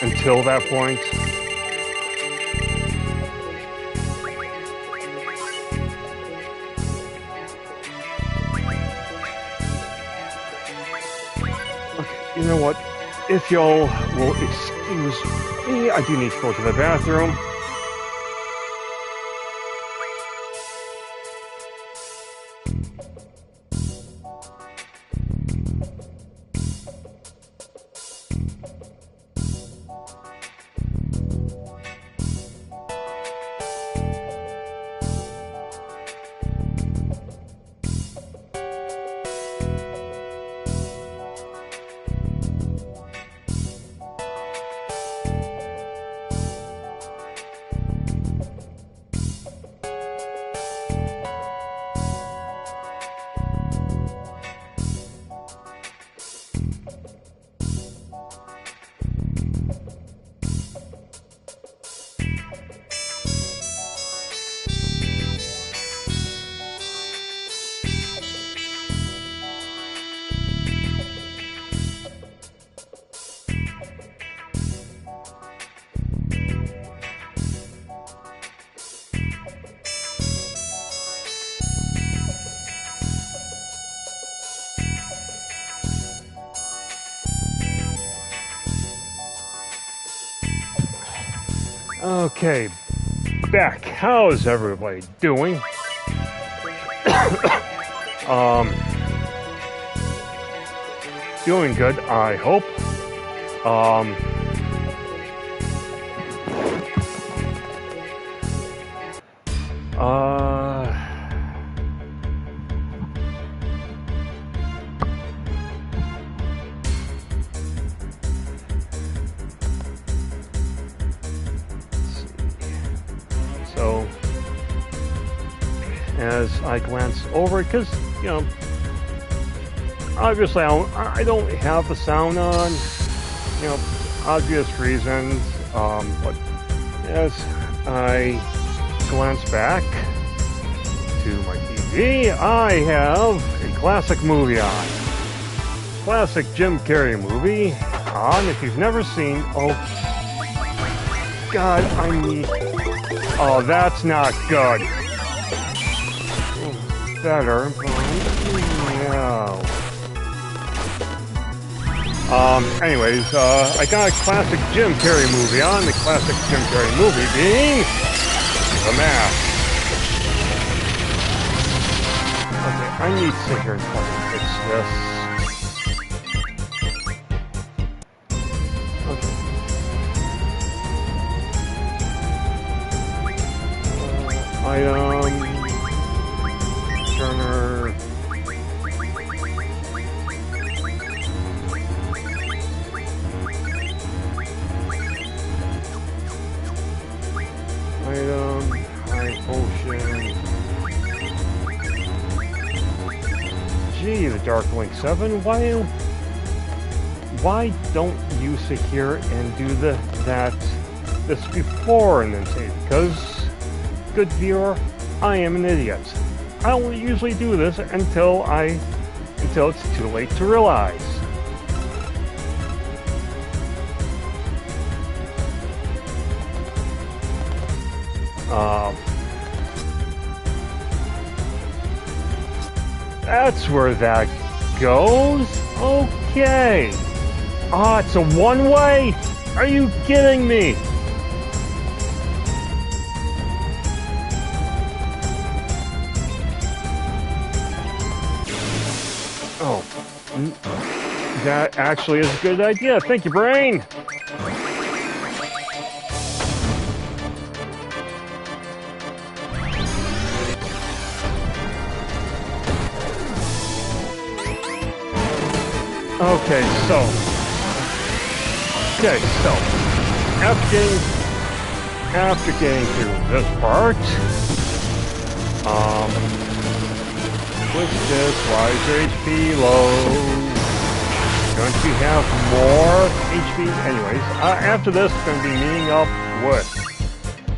until that point. Okay, you know what? If y'all will excuse me, I do need to go to the bathroom. Okay, back. How's everybody doing? Doing good, I hope. So, as I glance over it, because, you know, obviously I don't have the sound on, you know, obvious reasons, but as I glance back to my TV, I have a classic movie on. Classic Jim Carrey movie on. If you've never seen, oh, God, I need... Oh, that's not good. Better. No. Anyways, I got a classic Jim Carrey movie on. The classic Jim Carrey movie being The Mask. Okay, I need to sit here and fucking fix this. Item, Turner, item, high potion, gee, the Dark Link 7, why don't you sit here and do this before and then say, because good viewer, I am an idiot. I don't usually do this until it's too late to realize. That's where that goes. Okay. Ah, it's a one-way. Are you kidding me? Oh, that actually is a good idea. Thank you, brain. Okay, so after getting through this part, with this, why is your HP low? Don't you have more HP? Anyways, after this, it's going to be meeting up with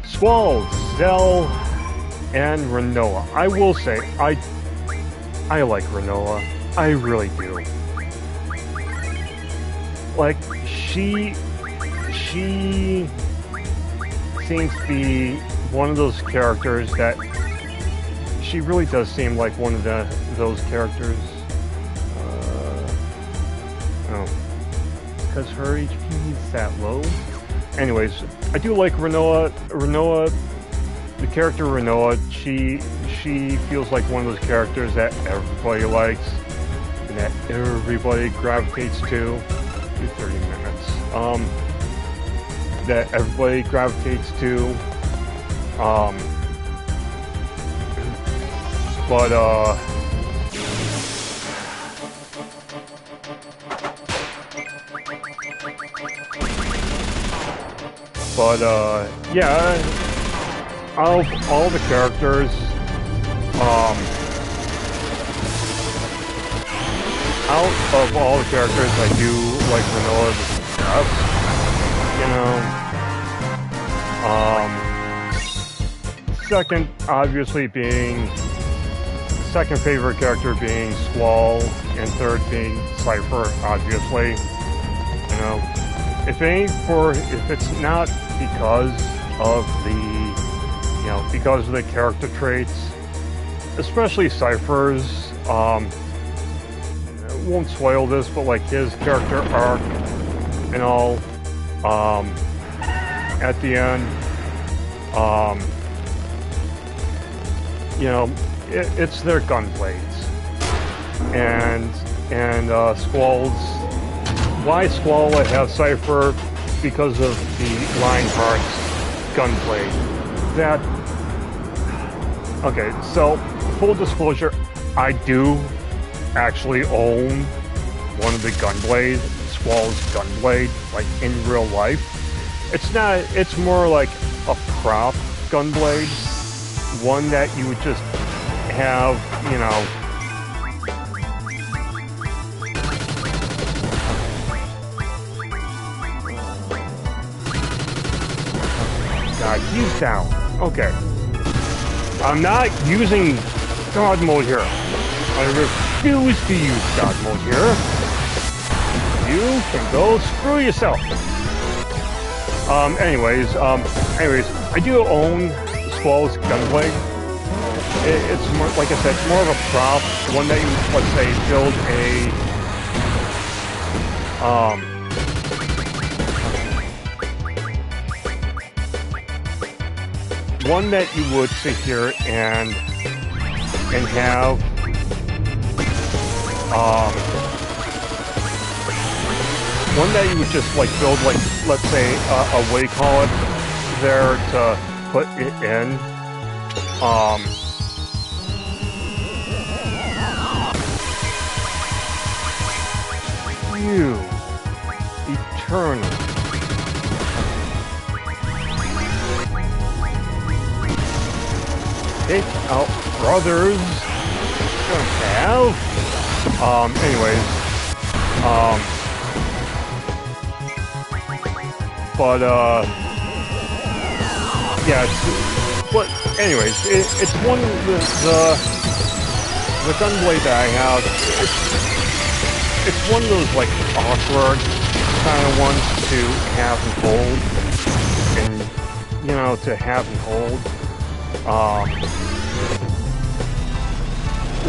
Squall, Zell, and Renoa. I will say, I like Renoa. I really do. Like, she seems to be one of those characters that she really does seem like one of those characters. Oh, because her HP is that low. Anyways, I do like Renoa. The character Renoa, she feels like one of those characters that everybody likes and that everybody gravitates to. 30 minutes. That everybody gravitates to. Yeah, out of all the characters, I do like Renoa the best. You know, second, obviously second favorite character being Squall, and third being Cypher, obviously. You know, if it's not because of the character traits, especially Cypher's, won't spoil this, but like his character arc and all, at the end, you know, it's their gunblades, and why Squall would have Cypher because of the Lionheart's gunblade. Okay, so full disclosure, I do actually own one of the gunblades, Squall's gunblade, like in real life. It's more like a prop gunblade, one that you would just have, you know, God, he's down. Okay. I'm not using God mode here. I refuse to use God mode here. You can go screw yourself. Anyways, I do own Squall's gunblade. It's more, like I said, it's more of a prop, one that you, let's say, build one that you would sit here and have one that you would just like build, like, let's say a what do you call it there to put it in. You eternal. Take out brothers. Don't have. Anyways. Yeah. It's one of the gunblade that I have. It's one of those like awkward kind of ones to have and hold, and you know, to have and hold.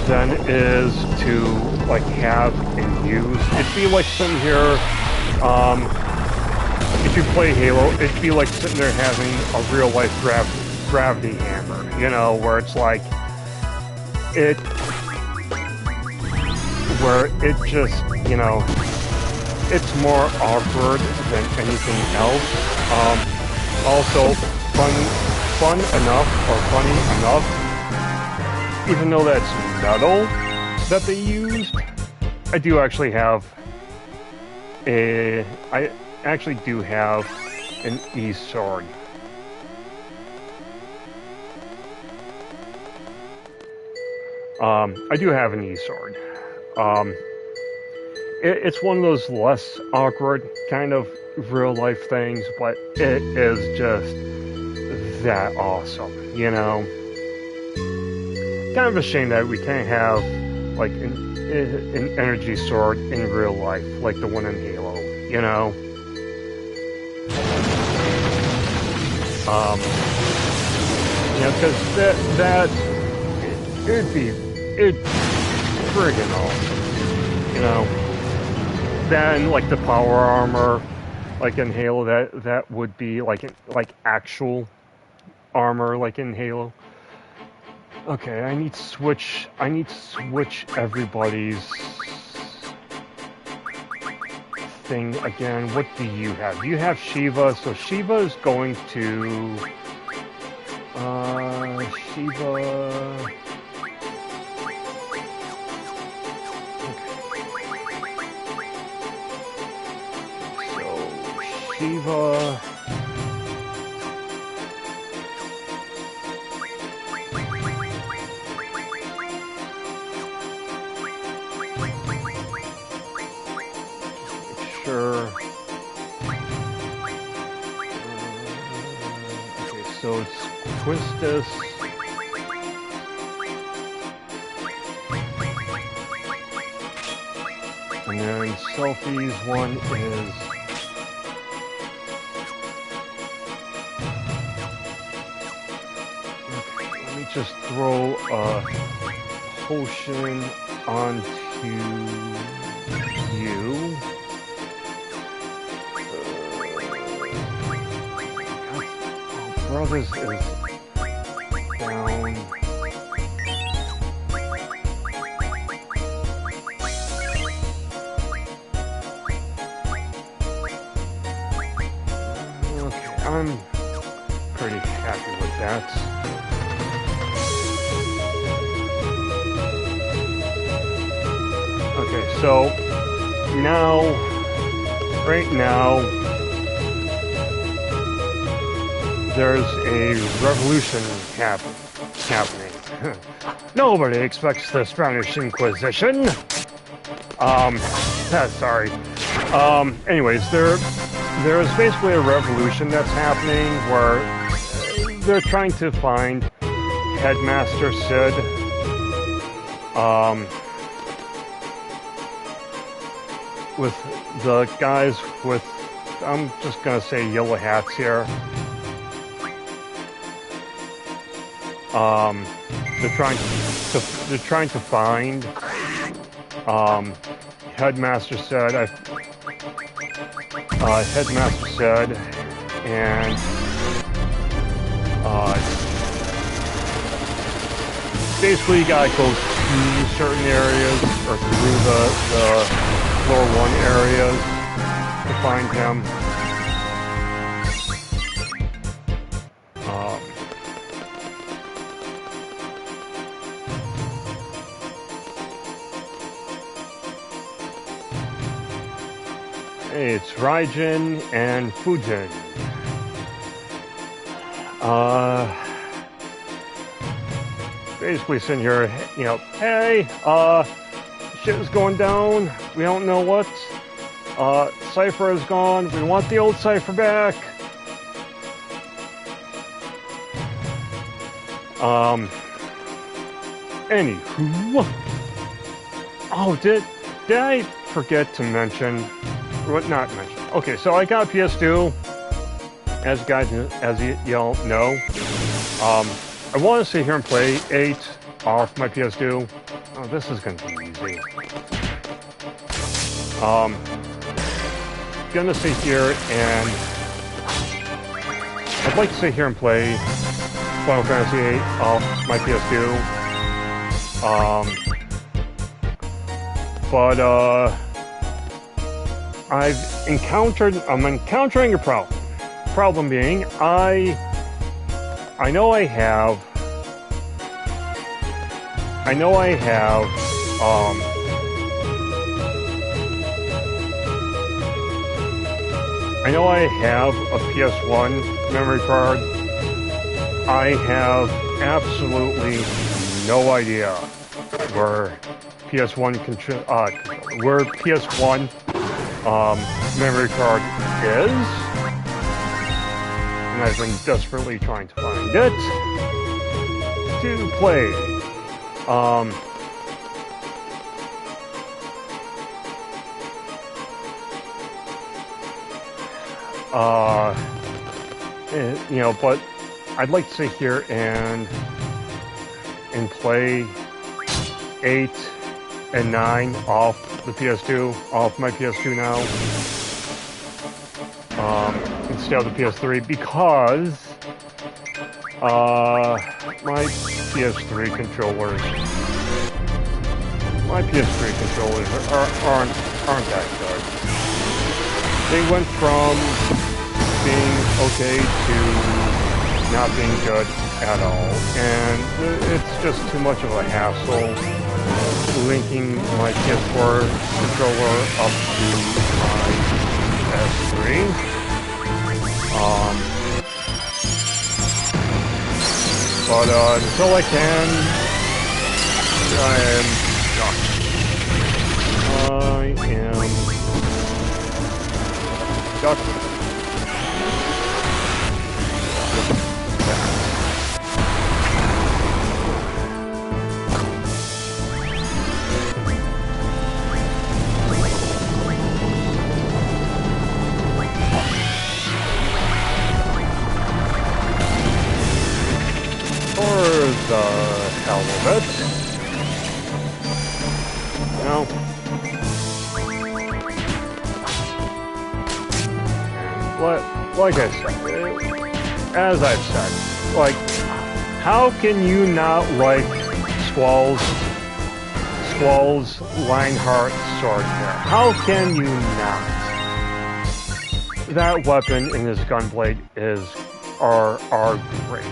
Than it is to like have and use. It'd be like sitting here. It'd you play Halo, it'd be like sitting there having a real life gravity hammer, you know, where it's like where it just, you know, it's more awkward than anything else. Also, fun enough or funny enough, even though that's metal that they used, I actually do have an E-sword. I do have an E-sword. It's one of those less awkward kind of real life things, but it is just that awesome, you know? Kind of a shame that we can't have like an energy sword in real life, like the one in Halo, you know? You know, because it'd friggin' awesome, you know? Then, like the power armor, like in Halo, that would be like actual armor, like in Halo. Okay, I need to switch everybody's thing again. What do you have? You have Shiva, so Shiva is going to Shiva. Shiva. Make sure. Okay, so it's Twistus. And then Selfie's one is. Just throw a potion onto you. Brothers is down. Okay, I'm pretty happy with that. Okay, so now, right now, there's a revolution happening. Nobody expects the Spanish Inquisition. Sorry. Anyways, there's basically a revolution that's happening where they're trying to find Headmaster Sid. With the guys with, I'm just gonna say yellow hats here. They're trying to find Headmaster Sid. Headmaster Sid, and basically you gotta go through certain areas or through the floor 1 areas to find him. It's Raijin and Fujin. Basically sitting here, you know, hey, shit is going down. We don't know what. Cypher is gone. We want the old Cypher back. Anywho. Oh, did I forget to mention? What not mention? Okay, so I got a PS2. As y'all know, I want to sit here and play 8 off my PS2. Oh, this is gonna be easy. Gonna sit here and I'd like to sit here and play Final Fantasy VIII off my PS2. But I'm encountering a problem. Problem being, I know I have a PS1 memory card. I have absolutely no idea where PS1 memory card is, and I've been desperately trying to find it to play. You know, but I'd like to sit here and play 8 and 9 off the PS2, off my PS2 now, instead of the PS3, because my PS3 controllers aren't that good. They went from being okay to not being good at all, and it's just too much of a hassle linking my PS4 controller up to my PS3. But until I can, I am stuck. For the hell of it. No. Like I said, as I've said, like, how can you not like Squall's Lionheart sword there? How can you not? That weapon and his gunblade are great.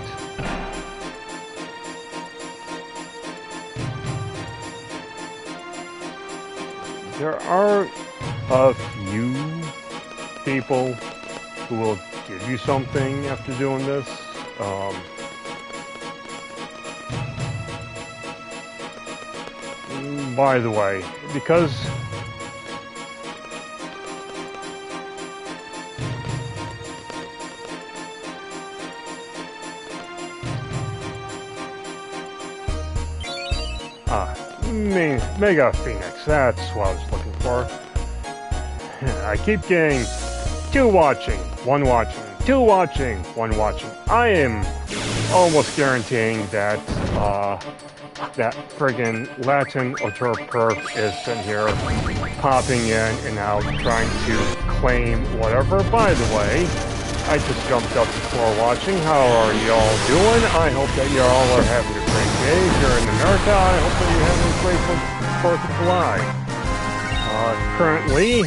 There are a few people who will give you something after doing this. By the way, because Mega Phoenix, that's what I was looking for. I keep getting 2 watching, 1 watching, 2 watching, 1 watching. I am almost guaranteeing that that friggin' Latin auteur perf is sitting here popping in and out trying to claim whatever. By the way, I just jumped up before watching. How are y'all doing? I hope that y'all are having a great day. If you're in America, I hope that you're having a great 4th of July. Currently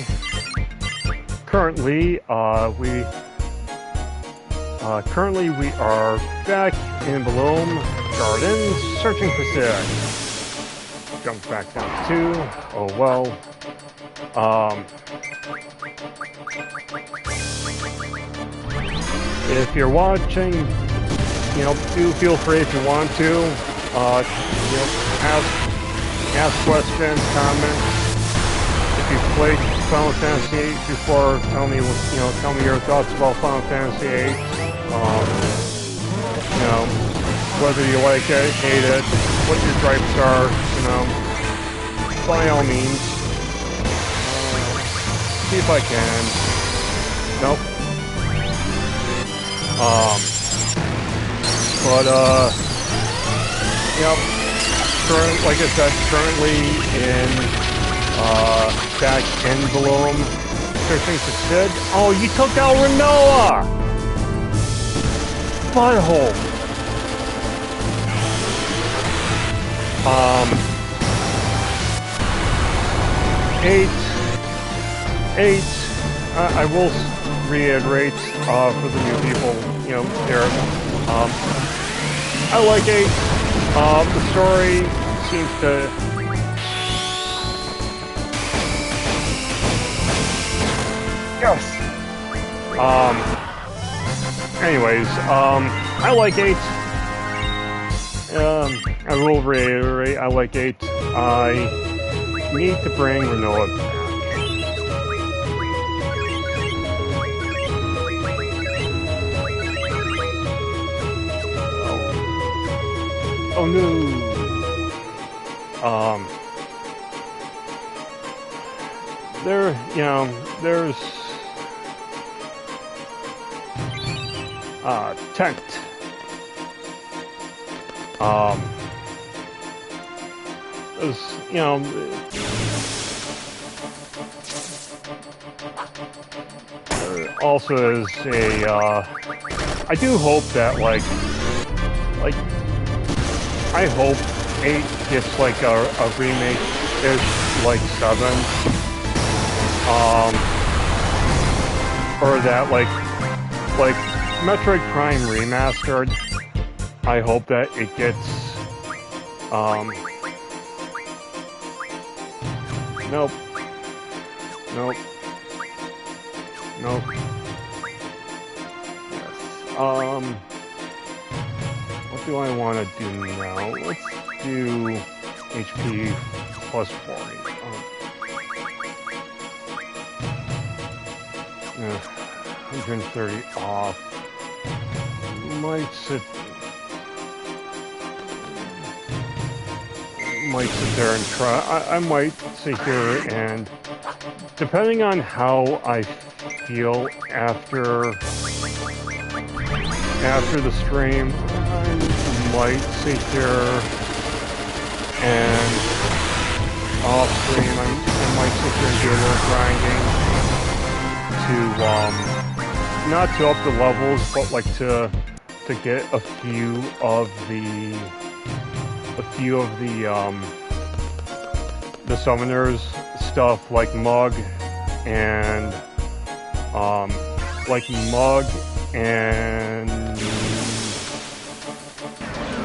we are back in Bloom Gardens searching for Sid. Jumped back down to 2. Oh well. If you're watching, you know, do feel free if you want to, you know, ask questions, comments. If you've played Final Fantasy VIII before, tell me your thoughts about Final Fantasy VIII. You know, whether you like it, hate it, what your gripes are, you know, by all means. See if I can. Nope. Yep. Like I said, currently in back in Bloom, searching for Sid. Oh, you took out Renoa! butthole. 8. I will reiterate for the new people, you know, there. I like 8. The story seems to. Yes. Anyways, I like 8. I will reiterate, I like 8. I need to bring Renoa back. Oh no. There, you know, there's tent. There's, you know, there also is a, I do hope that, like, I hope 8 gets, like, a remake-ish, like, 7. Or that, like, Metroid Prime Remastered, I hope that it gets, nope. Yes, what do I want to do now? Let's do HP plus 40. 130 off. Might sit there and try. I might sit here and, depending on how I feel after the stream, I might sit here and off stream. I might sit here and do a little grinding to not to up the levels, but like to get a few of the summoners stuff, like Mug and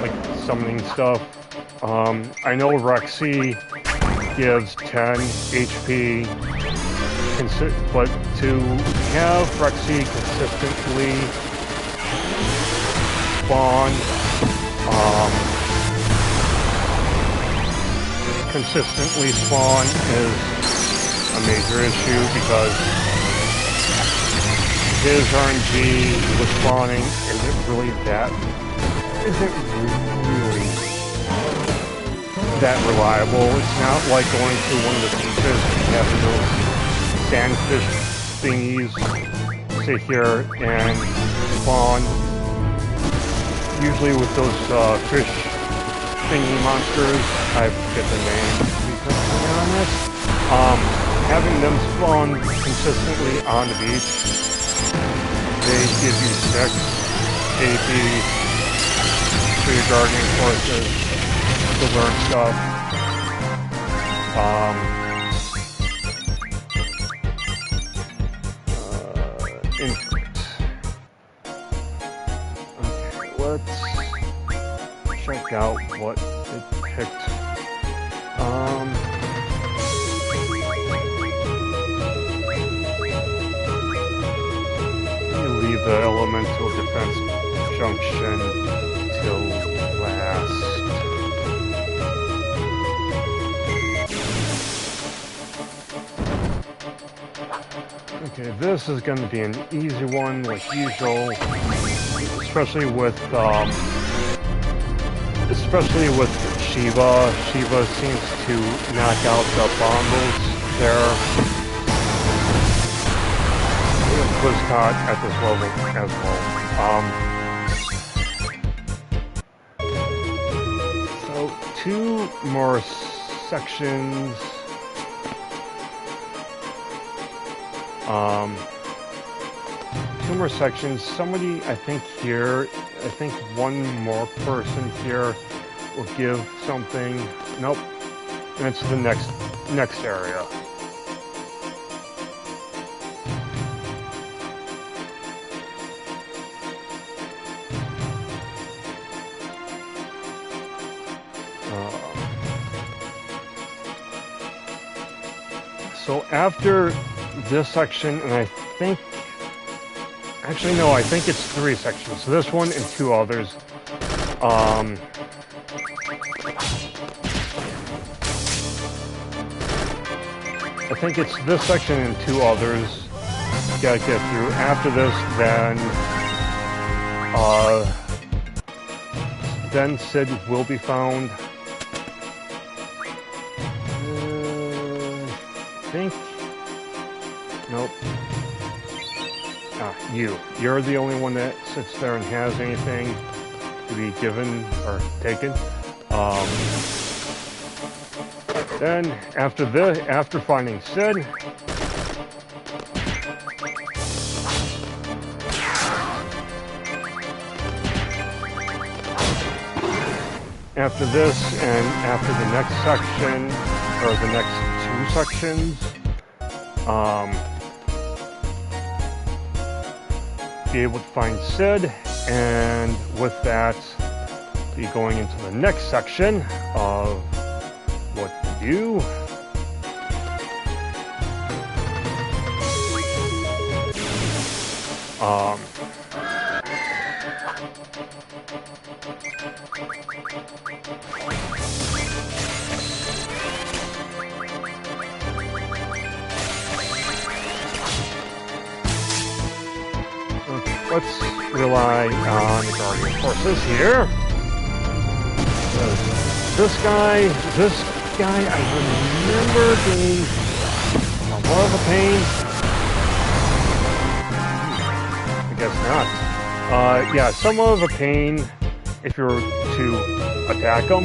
like summoning stuff. I know Rexy gives 10 HP, but to have Rexy consistently spawn, is a major issue, because his RNG with spawning isn't really that reliable. It's not like going to one of the beaches and having those sandfish thingies sit here and spawn. Usually with those fish thingy monsters, I forget the name to be perfectly honest. Having them spawn consistently on the beach, they give you 6 AP to your guardian forces to learn stuff. Infinite. Okay, let's check out what it picked. Leave the elemental defense junction till last. Okay, this is going to be an easy one, like usual, especially with Shiva. Shiva seems to knock out the bombos there. Was caught at this level as well. So 2 more sections. 2 2 more sections. Somebody, I think here, I think one more person here will give something. Nope. And it's the next area. So after this section, and I think, actually no, I think it's 3 sections. So this one and 2 others. I think it's this section and 2 others. Gotta get through. After this, then Sid will be found. I think. Nope. You're the only one that sits there and has anything to be given or taken. Then after finding Sid, after this and after the next section or the next 2 sections, be able to find Sid, and with that, be going into the next section of what to do. Let's rely on the Guardian Forces here. This guy, I remember being more of a pain. I guess not. Yeah, somewhat of a pain if you were to attack him,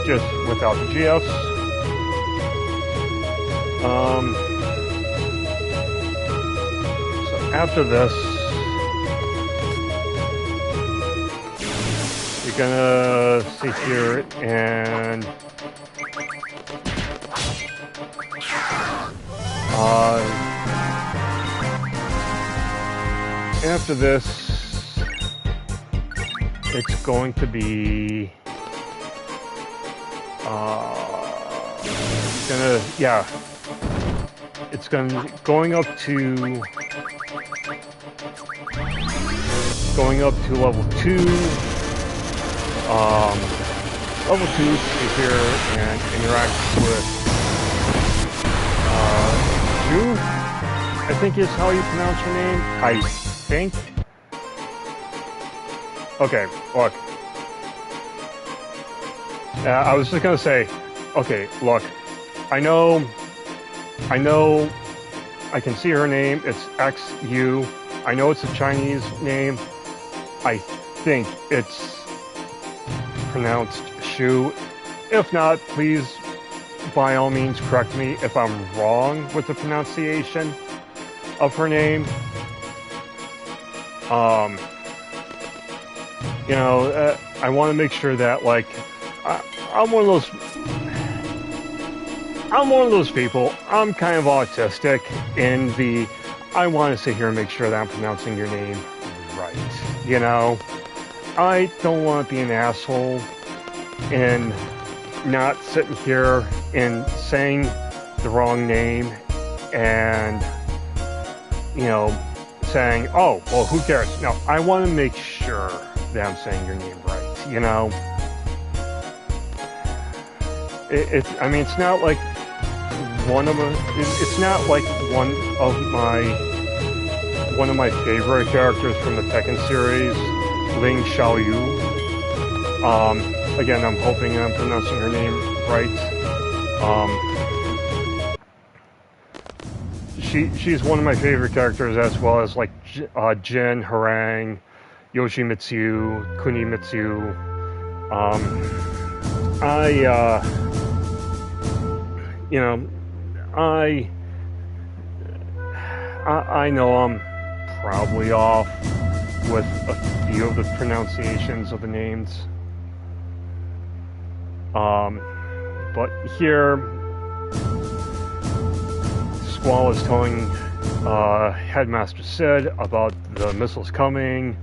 just without the GFs. So after this, you're gonna sit here and after this, it's going to be it's going up to level 2. Level 2 to sit here and interact with Shu, I think is how you pronounce your name. I think. Okay, look. I was just gonna say, okay, look. I know, I can see her name. It's XU. I know it's a Chinese name. I think it's pronounced Shu. If not, please, by all means, correct me if I'm wrong with the pronunciation of her name. You know, I want to make sure that, like, I'm one of those people. I'm kind of autistic in the, I want to sit here and make sure that I'm pronouncing your name right. You know, I don't want to be an asshole and not sitting here and saying the wrong name and, you know, saying, oh, well, who cares? No, I want to make sure that I'm saying your name right, you know? I mean, it's not like it's not like one of my favorite characters from the Tekken series, Ling Xiaoyu. Again, I'm hoping I'm pronouncing her name right. She's one of my favorite characters, as well as like Jin, Harang, Yoshimitsu, Kunimitsu. You know, I know I'm probably off with a few of the pronunciations of the names. But here, Squall is telling Headmaster Sid about the missiles coming,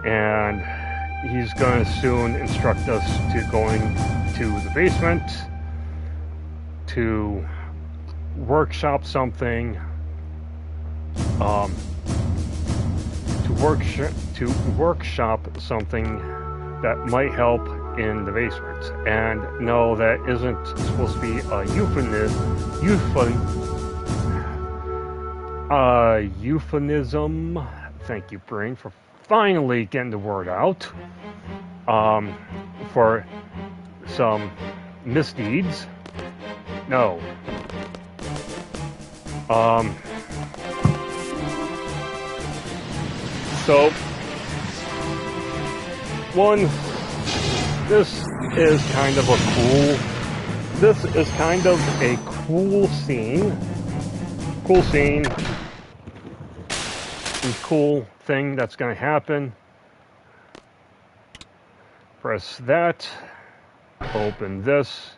and he's going to soon instruct us to going to the basement to workshop something, to workshop something that might help in the basement. And no, that isn't supposed to be a euphemism. Thank you, brain, for finally getting the word out. For some misdeeds. No. So, one, this is kind of a cool scene. Cool scene. And cool thing that's going to happen. Press that. Open this.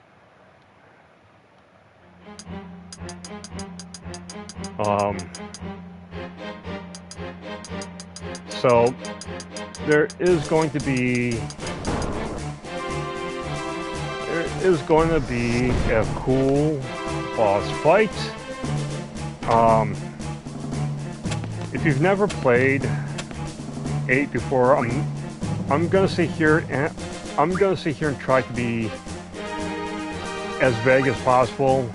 So there is going to be a cool boss fight. If you've never played 8 before, I'm gonna sit here and try to be as vague as possible.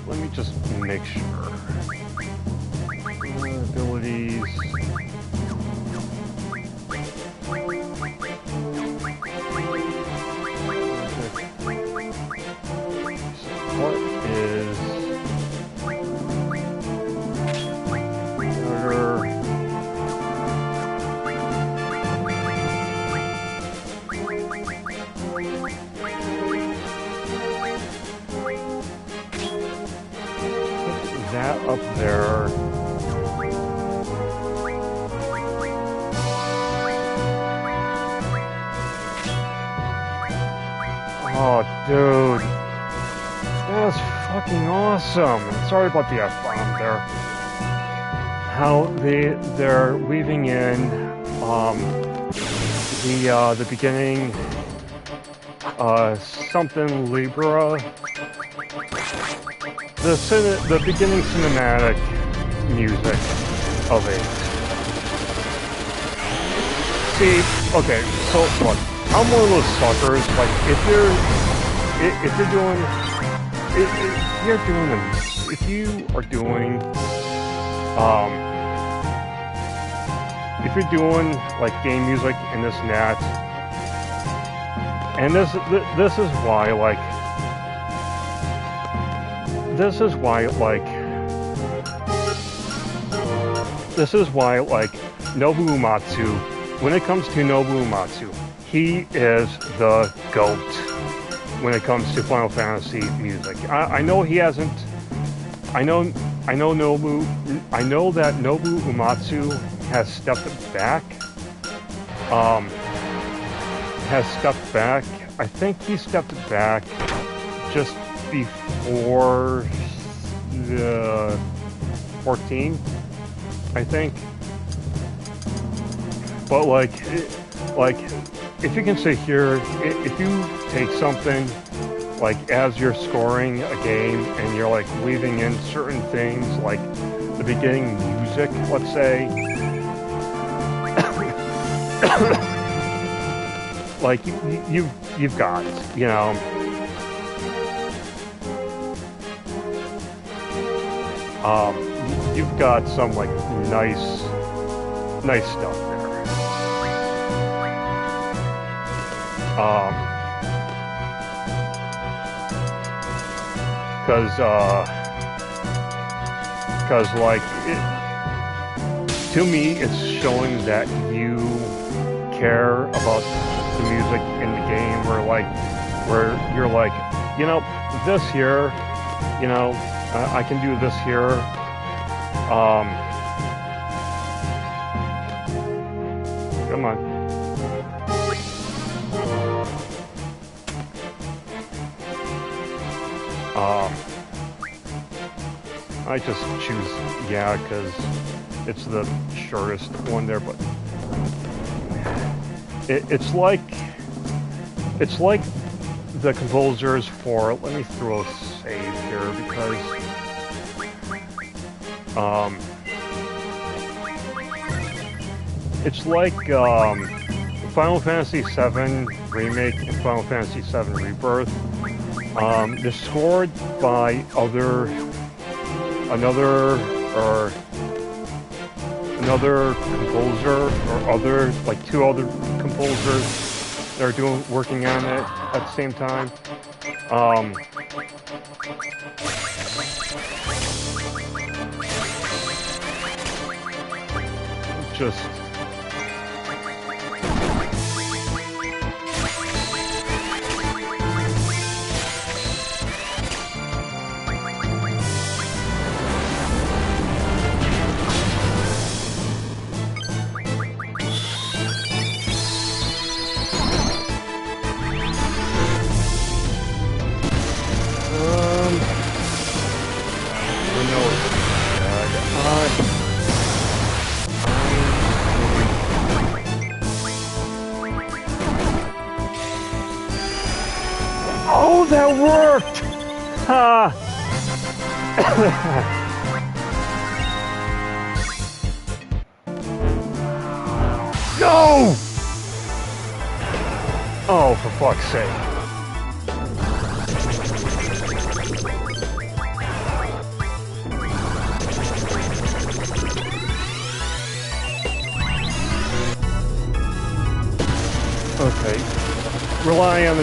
Let me just make sure. Abilities. What is order? Put that up there. Oh, dude. That's fucking awesome. Sorry about the F-bomb there. How they're weaving in the beginning something Libra. The beginning cinematic music of it. See, okay, so look, I'm one of those suckers. Like if you are doing like game music and this and that, and this is why Nobuo Uematsu, when it comes to Nobuo Uematsu, he is the GOAT when it comes to Final Fantasy music. I know he hasn't. I know that Nobuo Uematsu has stepped back. I think he stepped back just before the 14, I think. But like if you can sit here, if you take something like as you're scoring a game and you're like weaving in certain things like the beginning music, let's say, like you've got, you know, you've got some like nice stuff there. Cause like to me it's showing that you care about the music in the game, where you're like, you know, this here, you know, I can do this here. Come on. I just choose yeah, because it's the shortest one there, but it's like the composers for, let me throw a save here because it's like Final Fantasy VII Remake and Final Fantasy VII Rebirth. They're scored by another composer, or other, like two other composers that are working on it at the same time. Just oh, that worked! Ha! No! Oh, for fuck's sake. Okay. Rely on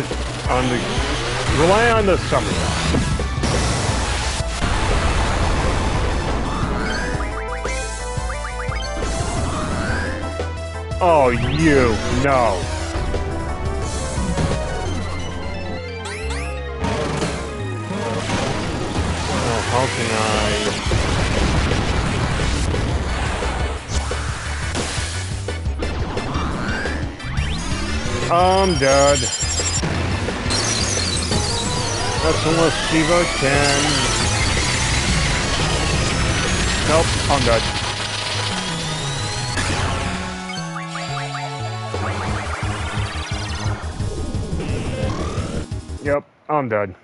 the summer. Oh, you, no. Oh, how can I'm dead. That's unless Shiva can... Nope, I'm dead. Yep, I'm dead.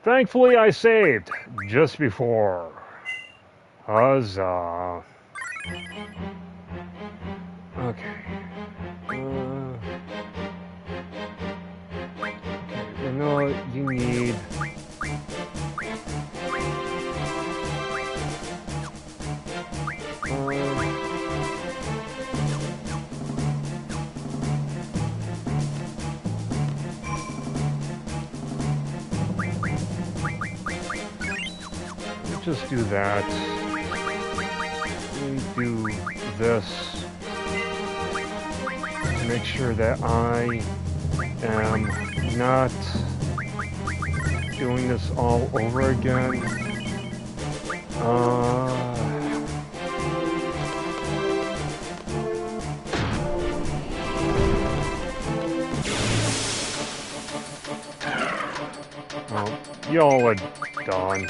Thankfully, I saved just before. Huzzah. Okay. You know what you need? Just do that. Let me do this to make sure that I am not doing this all over again. Well, y'all are done.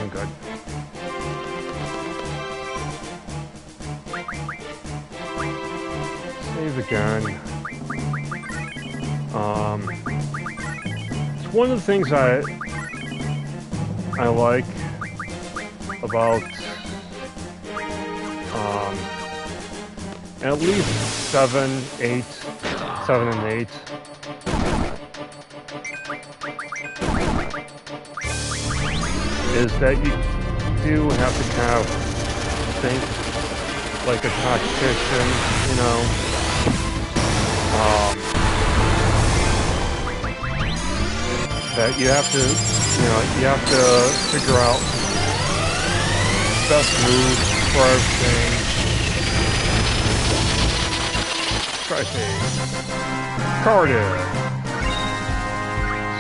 I'm good. Save again. It's one of the things I like about at least 7, 8, 7 and 8. Is that you do have to kind of think like a tactician, you know. That you have to, you have to figure out best move for everything. Try things. Carded.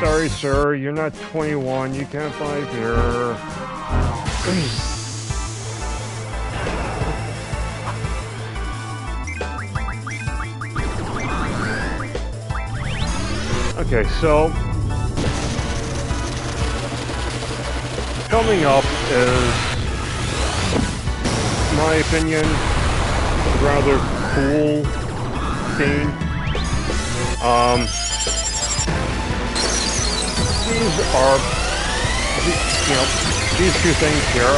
Sorry, sir, you're not 21. You can't buy beer. Okay, so coming up is, in my opinion, a rather cool scene. These are, these two things here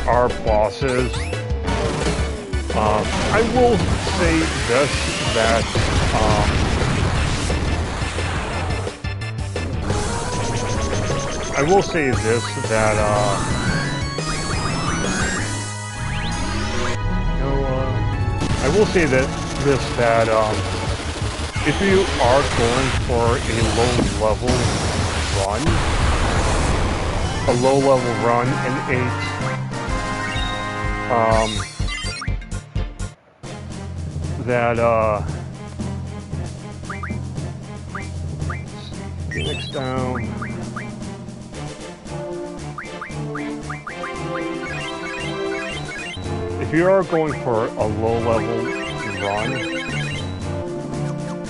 are bosses. I will say this, that I will say this, that I will say that if you are going for a low level run in 8, that Phoenix down. If you are going for a low level run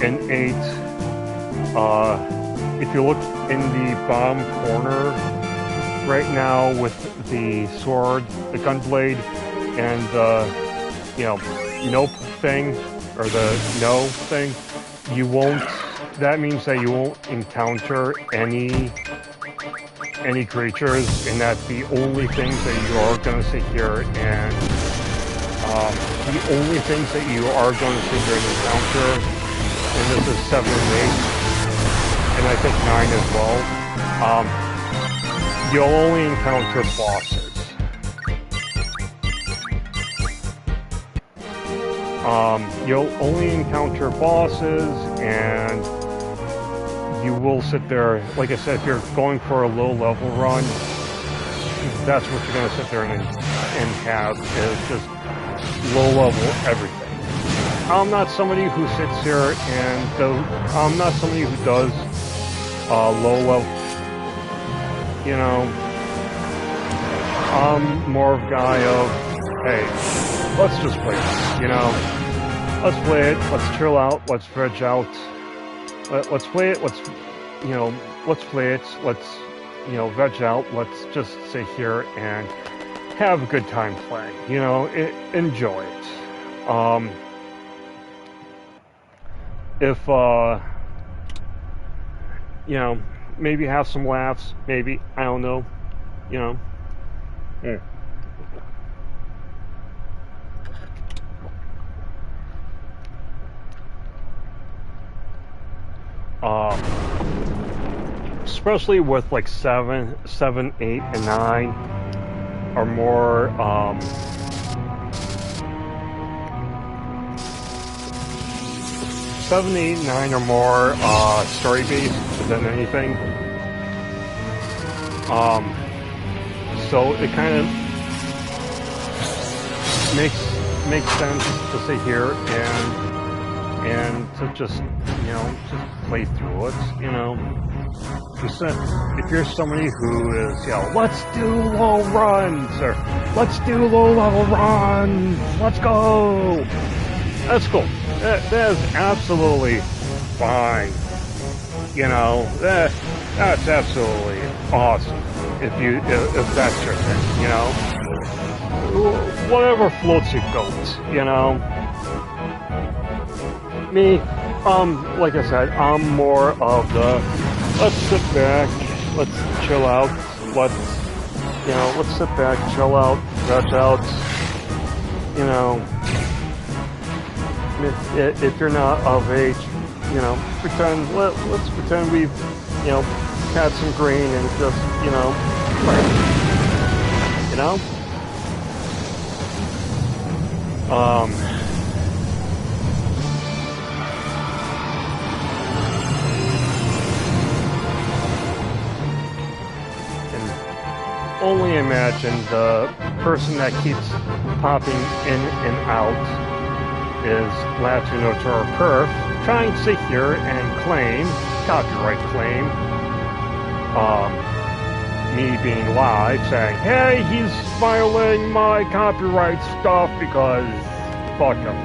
in 8, if you look in the bottom corner right now with the sword, the gunblade, and the nope thing, or the no thing, you won't, that means that you won't encounter any creatures, and that the only things that you are going to sit here and the only things that you are going to sit here and encounter, and this is 7 and 8, and I think 9 as well, you'll only encounter bosses. You'll only encounter bosses, and you will sit there, like I said, if you're going for a low level run, that's what you're going to sit there and have, is just low level everything. I'm not somebody who sits here and I'm not somebody who does low level, I'm more of a guy of, hey, let's just play this, let's play it, let's chill out, let's veg out, let's play it, let's play it, let's, veg out, let's just sit here and have a good time playing, enjoy it. If, maybe have some laughs, maybe, I don't know, especially with like 7, 8, and 9 are more, 7, 8, 9 are more story-based than anything. So it kind of makes sense to sit here and to just just play through it. If you're somebody who is let's do low runs, or let's do low level runs, let's go. That's cool. That is absolutely fine. You know, that's absolutely awesome. If that's your thing, you know, whatever floats your boat, you know. Me, like I said, I'm more of the let's sit back, let's chill out, let's sit back, chill out, stretch out, you know. If you're not of age, you know, let's pretend we've, you know, had some green and just, you know, you know. And only imagine the person that keeps popping in and out is latching onto our perf, trying to sit here and claim, copyright claim, me being live, saying, hey, he's violating my copyright stuff because fuck him.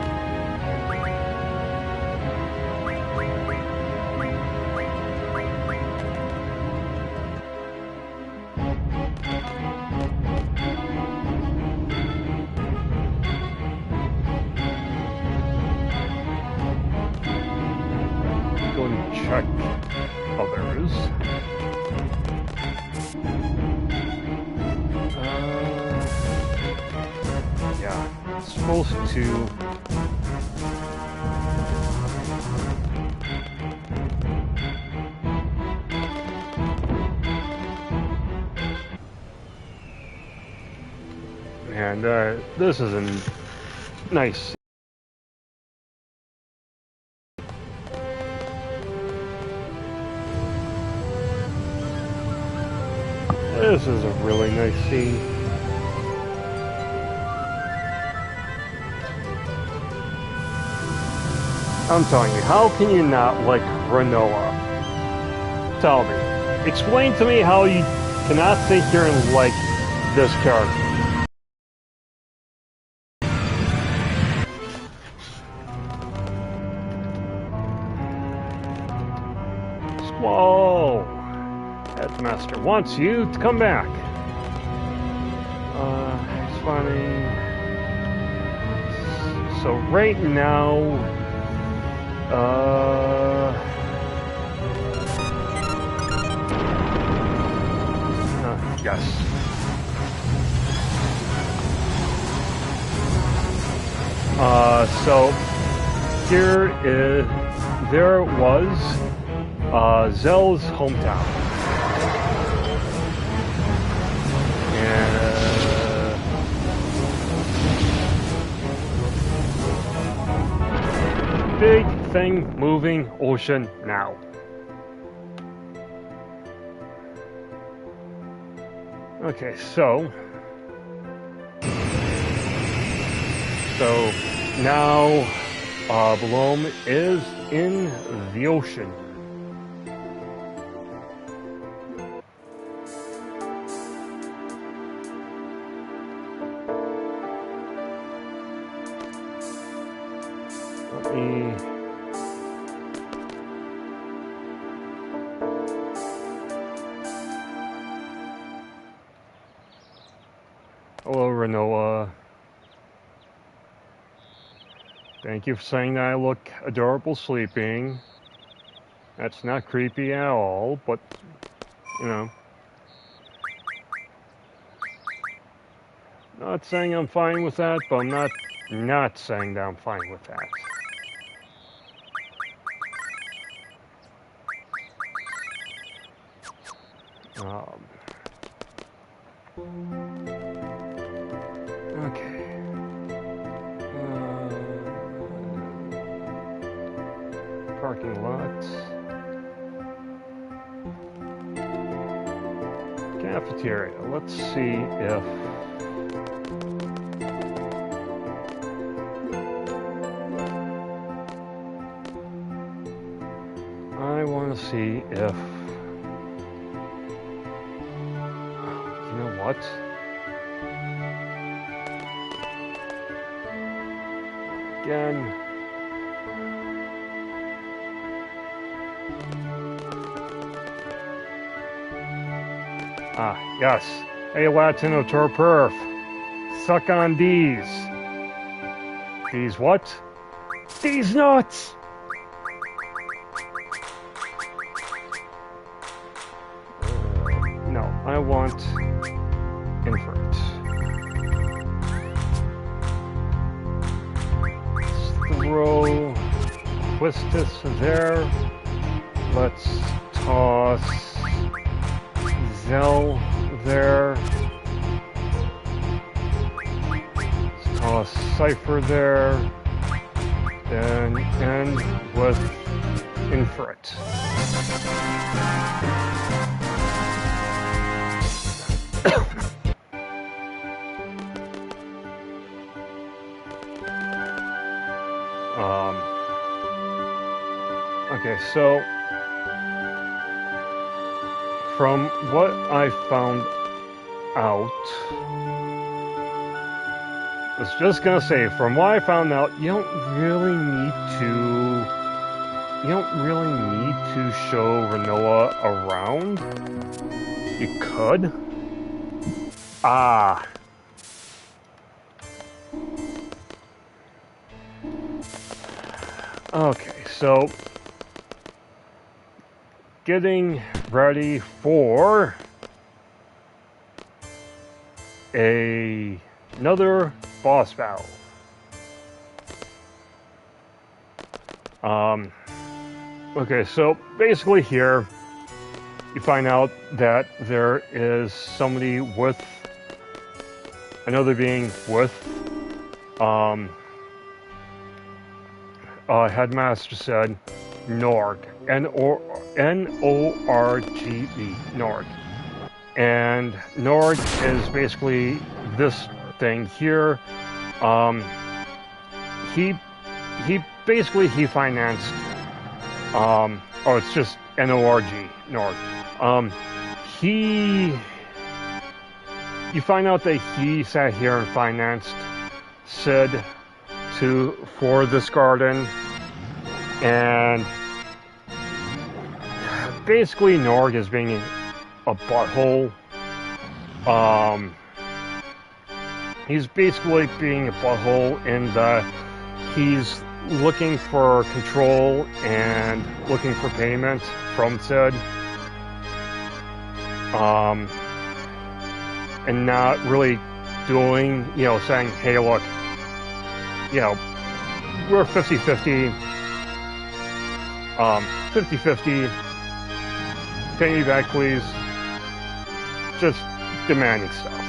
Go and check others. Yeah, it's supposed to. And this is a nice. This is a really nice scene. I'm telling you, how can you not like Renoa? Tell me. Explain to me how you cannot sit here and like this character. Squall! Headmaster wants you to come back. It's funny. So right now, yes. So there was Zell's hometown. Big thing moving ocean now. Okay, so now Bloom is in the ocean. Let me hello, Renoa. Thank you for saying that I look adorable sleeping. That's not creepy at all, but, you know. Not saying I'm fine with that, but I'm not saying that I'm fine with that. Okay. Parking lot. Cafeteria. Let's see if I want to see if you know what? Again. Ah, yes. A Latino to perf. Suck on these. These what? These nuts! No, I want invert. Throw twist this there. Let's toss Zell there. Let's toss Cipher there. Then end with invert. Okay, so from what I found out, I was just gonna say, from what I found out, you don't really need to show Renoa around. You could. Ah. Okay, so getting ready for another boss battle. Okay, so basically here you find out that there is somebody with another being with Headmaster said Norg, N-O-R-G-E, Norg. And Norg is basically this thing here. He financed, it's just N-O-R-G, Norg. You find out that he sat here and financed Sid for this garden, and basically Norg is being a butthole. He's basically being a butthole in that he's looking for control and looking for payment from Sid. And not really doing, saying, hey, look, we're 50-50, 50-50, pay me back, please. Just demanding stuff.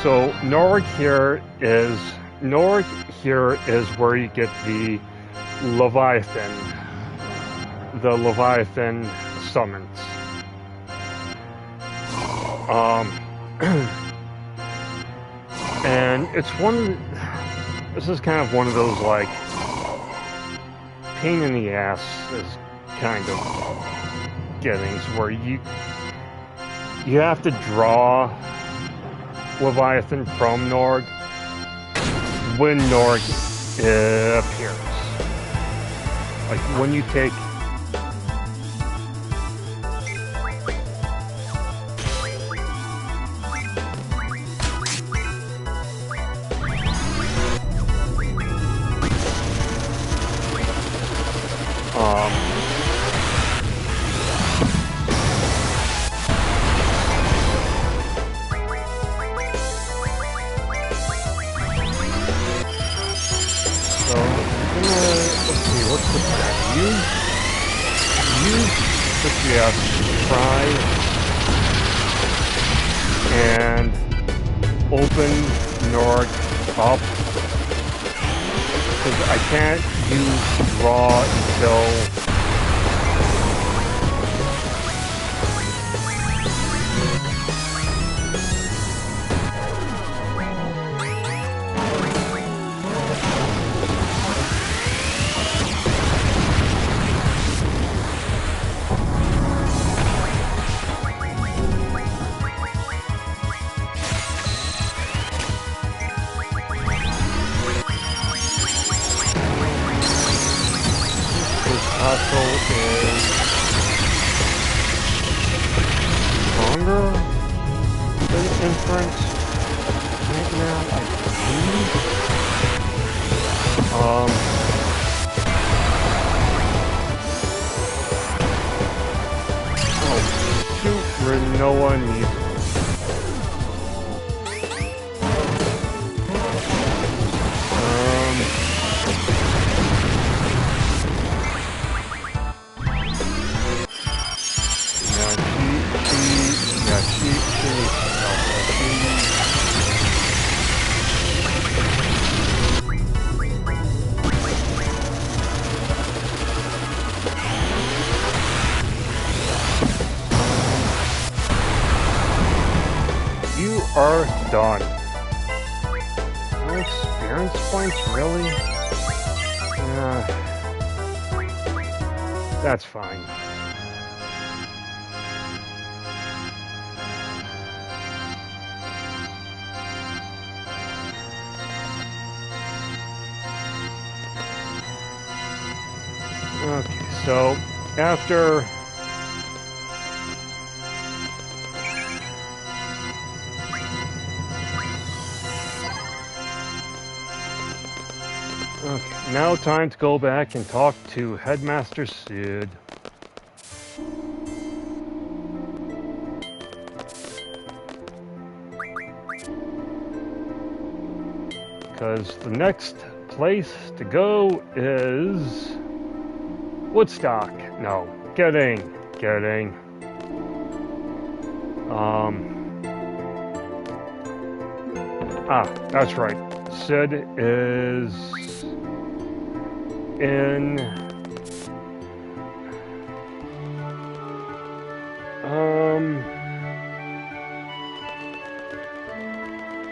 So Norg here is where you get the Leviathan summons. And this is kind of one of those like pain in the ass is kind of gettings where you have to draw Leviathan from Norg when Norg appears. Like when you take try and open Norg up because I can't use draw until Hustle is longer the inference right now, I believe. Oh, shoot, Renoa needs. She needs some help. You are done. No experience points, really? That's fine. Okay, so after okay, now time to go back and talk to Headmaster Sid. Because the next place to go is Woodstock. No, kidding. That's right. Sid is in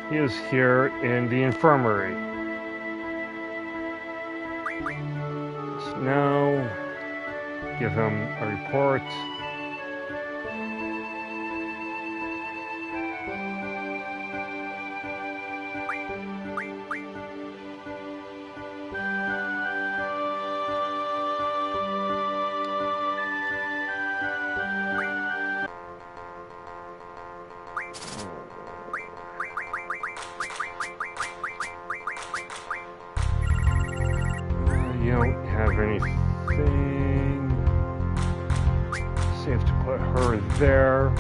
he is here in the infirmary. So now give him a report. You don't have anything. Safe to put her there.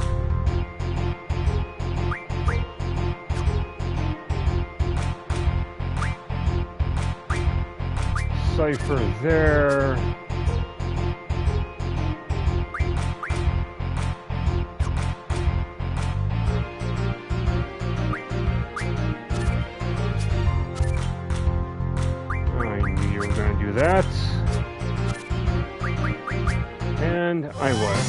Cypher there. I knew you were going to do that. And I was.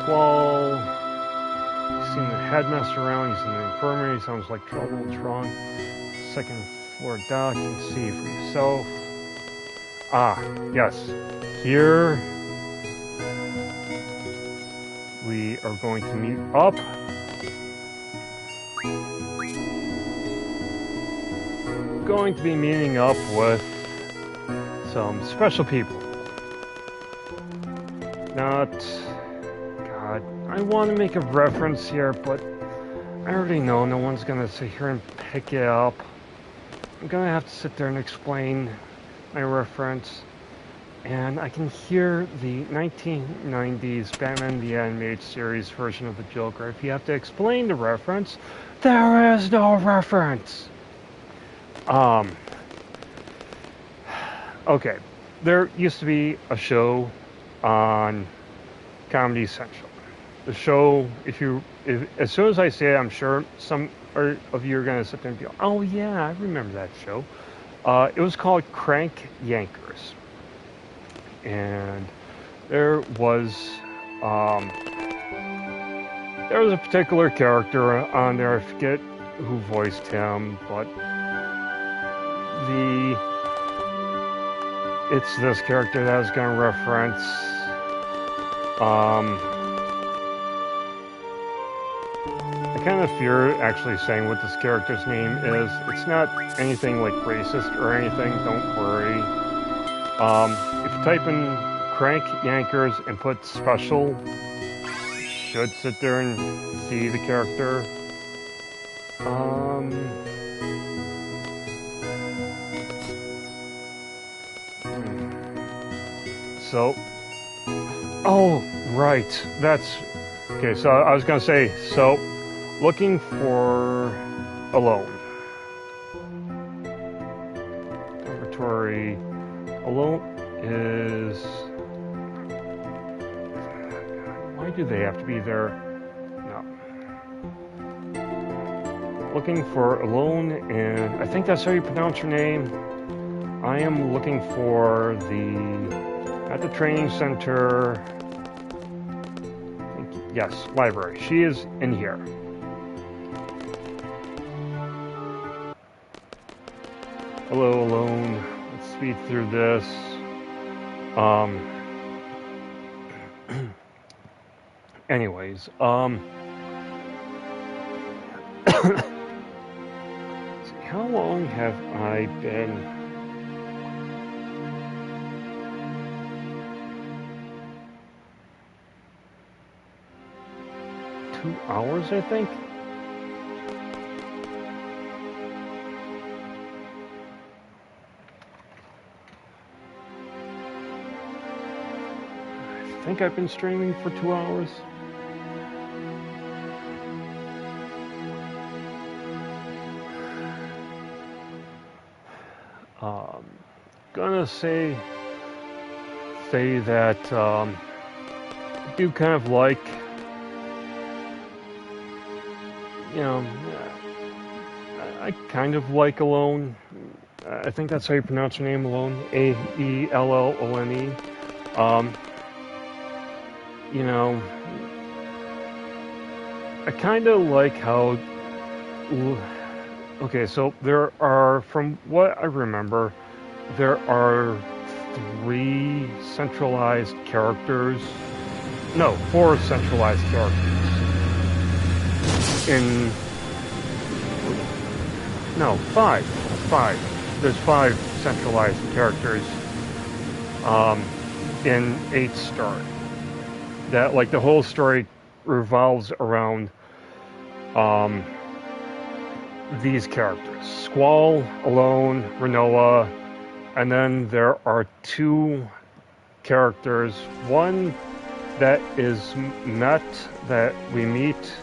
Squall. Seen the headmaster around. He's in the infirmary. Sounds like trouble. What's wrong? Second floor dock. You can see for yourself. Ah, yes. Here we are going to meet up. Going to be meeting up with some special people. Not, God, I want to make a reference here, but I already know no one's going to sit here and pick it up. I'm going to have to sit there and explain my reference. And I can hear the 1990s Batman the Animated Series version of the Joker. If you have to explain the reference, there is no reference. Okay, there used to be a show on Comedy Central. The show, as soon as I say it, I'm sure some of you are going to sit there and be like, oh yeah, I remember that show. It was called Crank Yankers. And there was a particular character on there, I forget who voiced him, but it's this character that I was going to reference. kind of fear actually saying what this character's name is. It's not anything like racist or anything, don't worry. If you type in Crank Yankers and put special, you should sit there and see the character. So, oh, right, that's, okay, so I was gonna say, so, looking for Alone. Dormitory Alone is, why do they have to be there? No. Looking for Alone, and I think that's how you pronounce her name. I am looking for at the training center, yes, library. She is in here. Hello, Alone. Let's speed through this. Anyways, see, how long have I been? Two hours, I think. I think I've been streaming for 2 hours. Gonna say that I do kind of like, you know, I kind of like Alone. I think that's how you pronounce her name, Alone. Aellone. You know, I kind of like how. Okay, so there are, from what I remember, there are 3 centralized characters. No, 4 centralized characters. No, 5. 5. There's 5 centralized characters in 8th story. That, like, the whole story revolves around these characters. Squall, Alone, Renoa, and then there are 2 characters. One that is that we meet,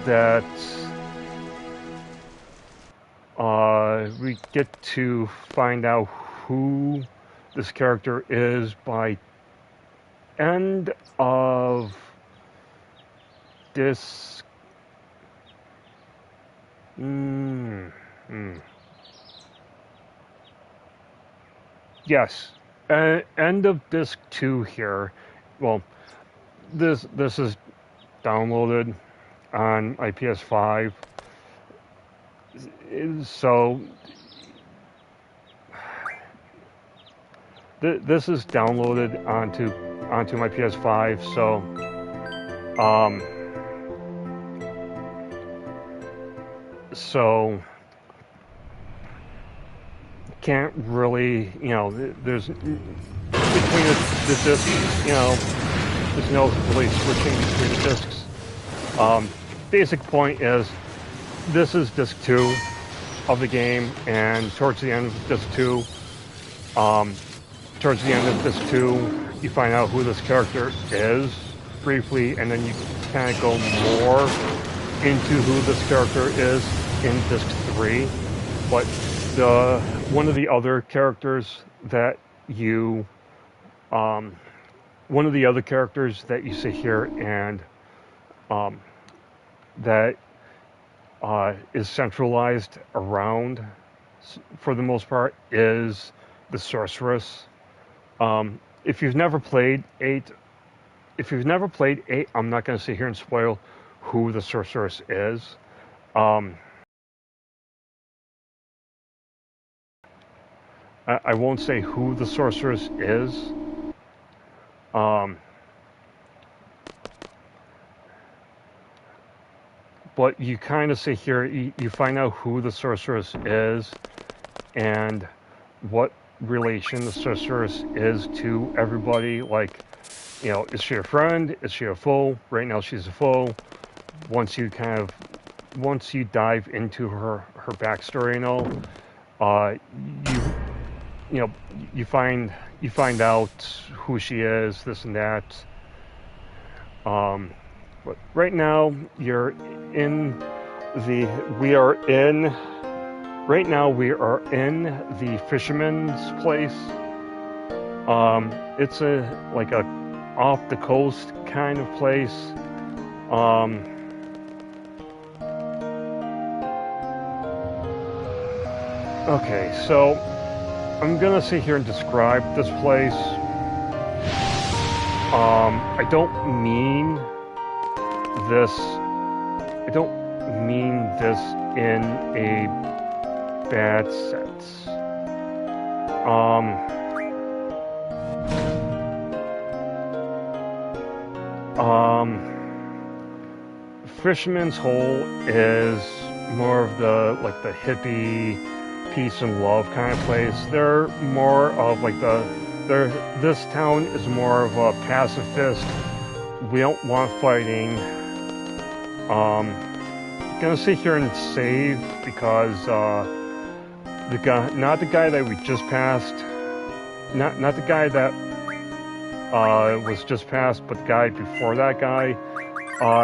that we get to find out who this character is by end of this. Yes, end of disc 2 here. Well, this is downloaded on my PS5, so this is downloaded onto my PS5. So can't really, there's between the discs, there's no really switching between the discs. Basic point is, this is disc 2 of the game, and towards the end of disc 2, you find out who this character is briefly, and then you kind of go more into who this character is in disc 3. But one of the other characters that you see here, and that is centralized around, for the most part, is the sorceress. If you've never played 8, I'm not going to sit here and spoil who the sorceress is. I won't say who the sorceress is. but you kind of sit here, you find out who the sorceress is and what relation the sorceress is to everybody. Like, you know, is she a friend? Is she a foe? Right now she's a foe. Once you dive into her backstory and all, you know, you find out who she is, this and that. But right now we are in the fisherman's place. It's like a off the coast kind of place. Okay, so I'm gonna sit here and describe this place. I don't mean this in a bad sense. Fisherman's Hole is more of the hippie peace and love kind of place. They're more of this town is more of a pacifist. We don't want fighting. Gonna sit here and save because not the guy that we just passed, not the guy that was just passed, but the guy before that guy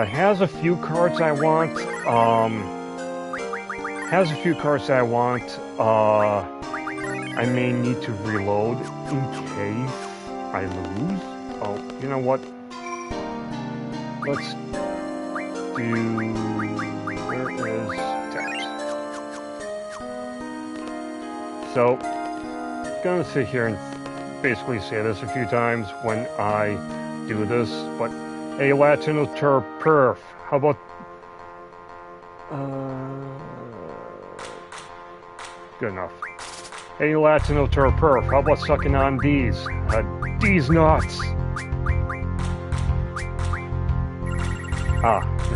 has a few cards I want. I may need to reload in case I lose. Oh, you know what? Let's do... Where is text? So, gonna sit here and basically say this a few times when I do this, but hey, Latino perf, how about... Good enough. Hey, Latino perf, how about sucking on these? These nuts!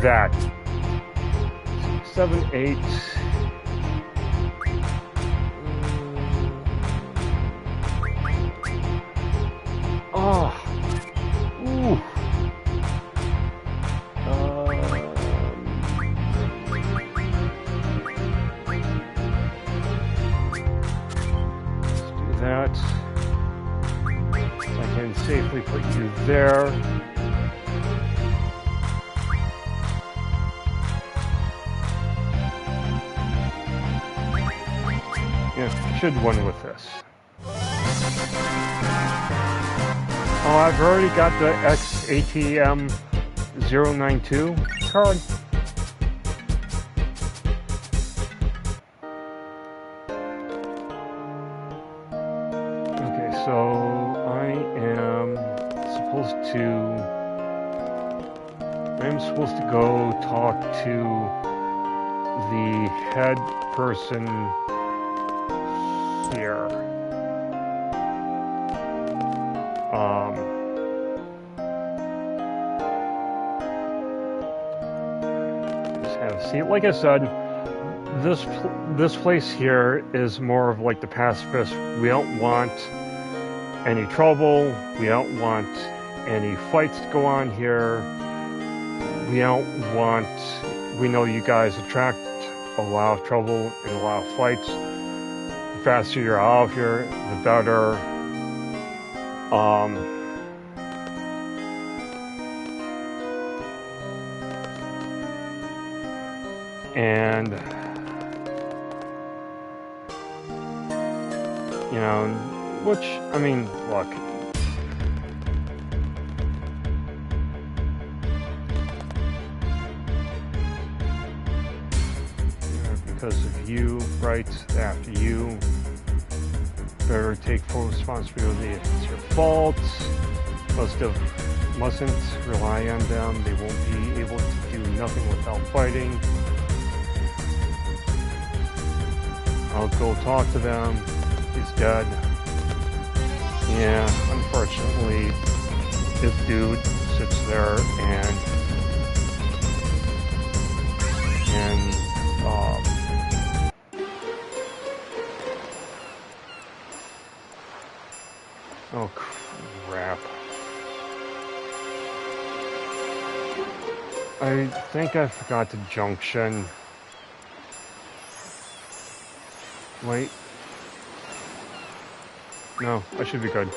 That. 7, 8... Ooh. Let's do that. I can safely put you there. Yeah, should win with this. Oh, I've already got the XATM 092 card. Okay, so I am supposed to go talk to the head person here. Just have a seat. Like I said, this place here is more of like the pacifist. We don't want any trouble. We don't want any fights to go on here. We know you guys attract a lot of trouble and a lot of fights. The faster you're out of here, the better. And you know, which, I mean, look, because of you, right after you, better take full responsibility if it's your fault. Mustn't rely on them. They won't be able to do nothing without fighting. I'll go talk to them. He's dead. Yeah, unfortunately, this dude sits there and think I forgot the junction. Wait. No, I should be good.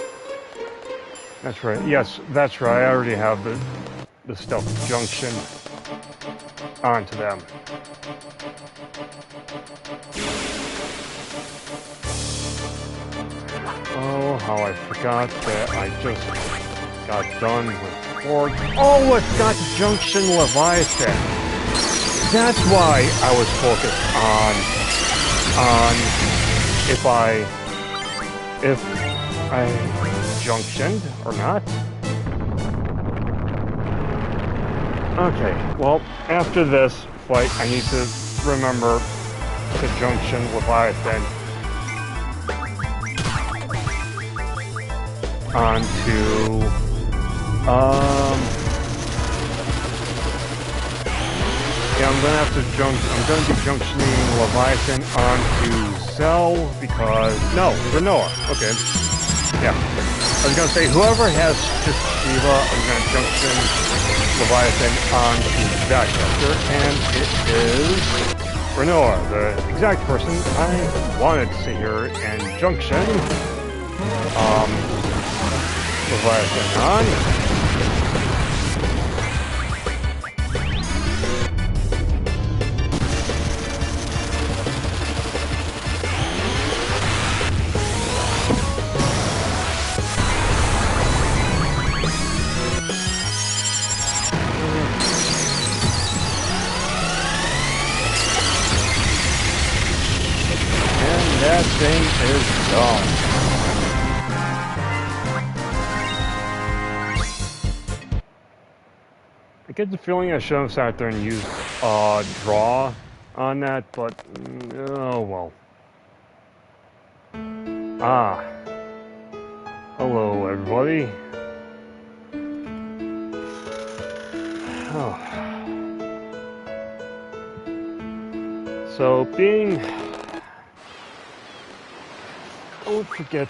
That's right. Yes, that's right. I already have the stealth junction onto them. Oh, how I forgot that I just got done with Org. Oh, I forgot the junction Leviathan. That's why I was focused on if I junctioned or not. Okay, well, after this fight, I need to remember the junction Leviathan onto, yeah, I'm gonna be junctioning Leviathan onto Cell because, no, Renoa, okay, yeah. I was gonna say, whoever has just Shiva, I'm gonna junction Leviathan onto that character, and it is Renoa, the exact person I wanted to sit here and junction Leviathan on. That thing is gone. I get the feeling I should have sat there and used draw on that, but oh well. Ah. Hello everybody. Oh. So being don't forget,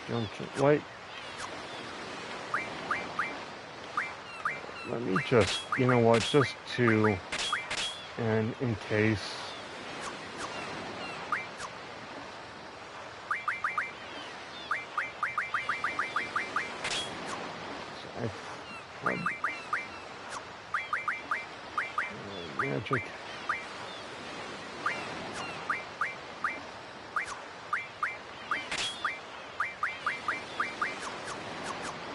junction. Wait. Let me just, you know what, just to, and in case. Magic.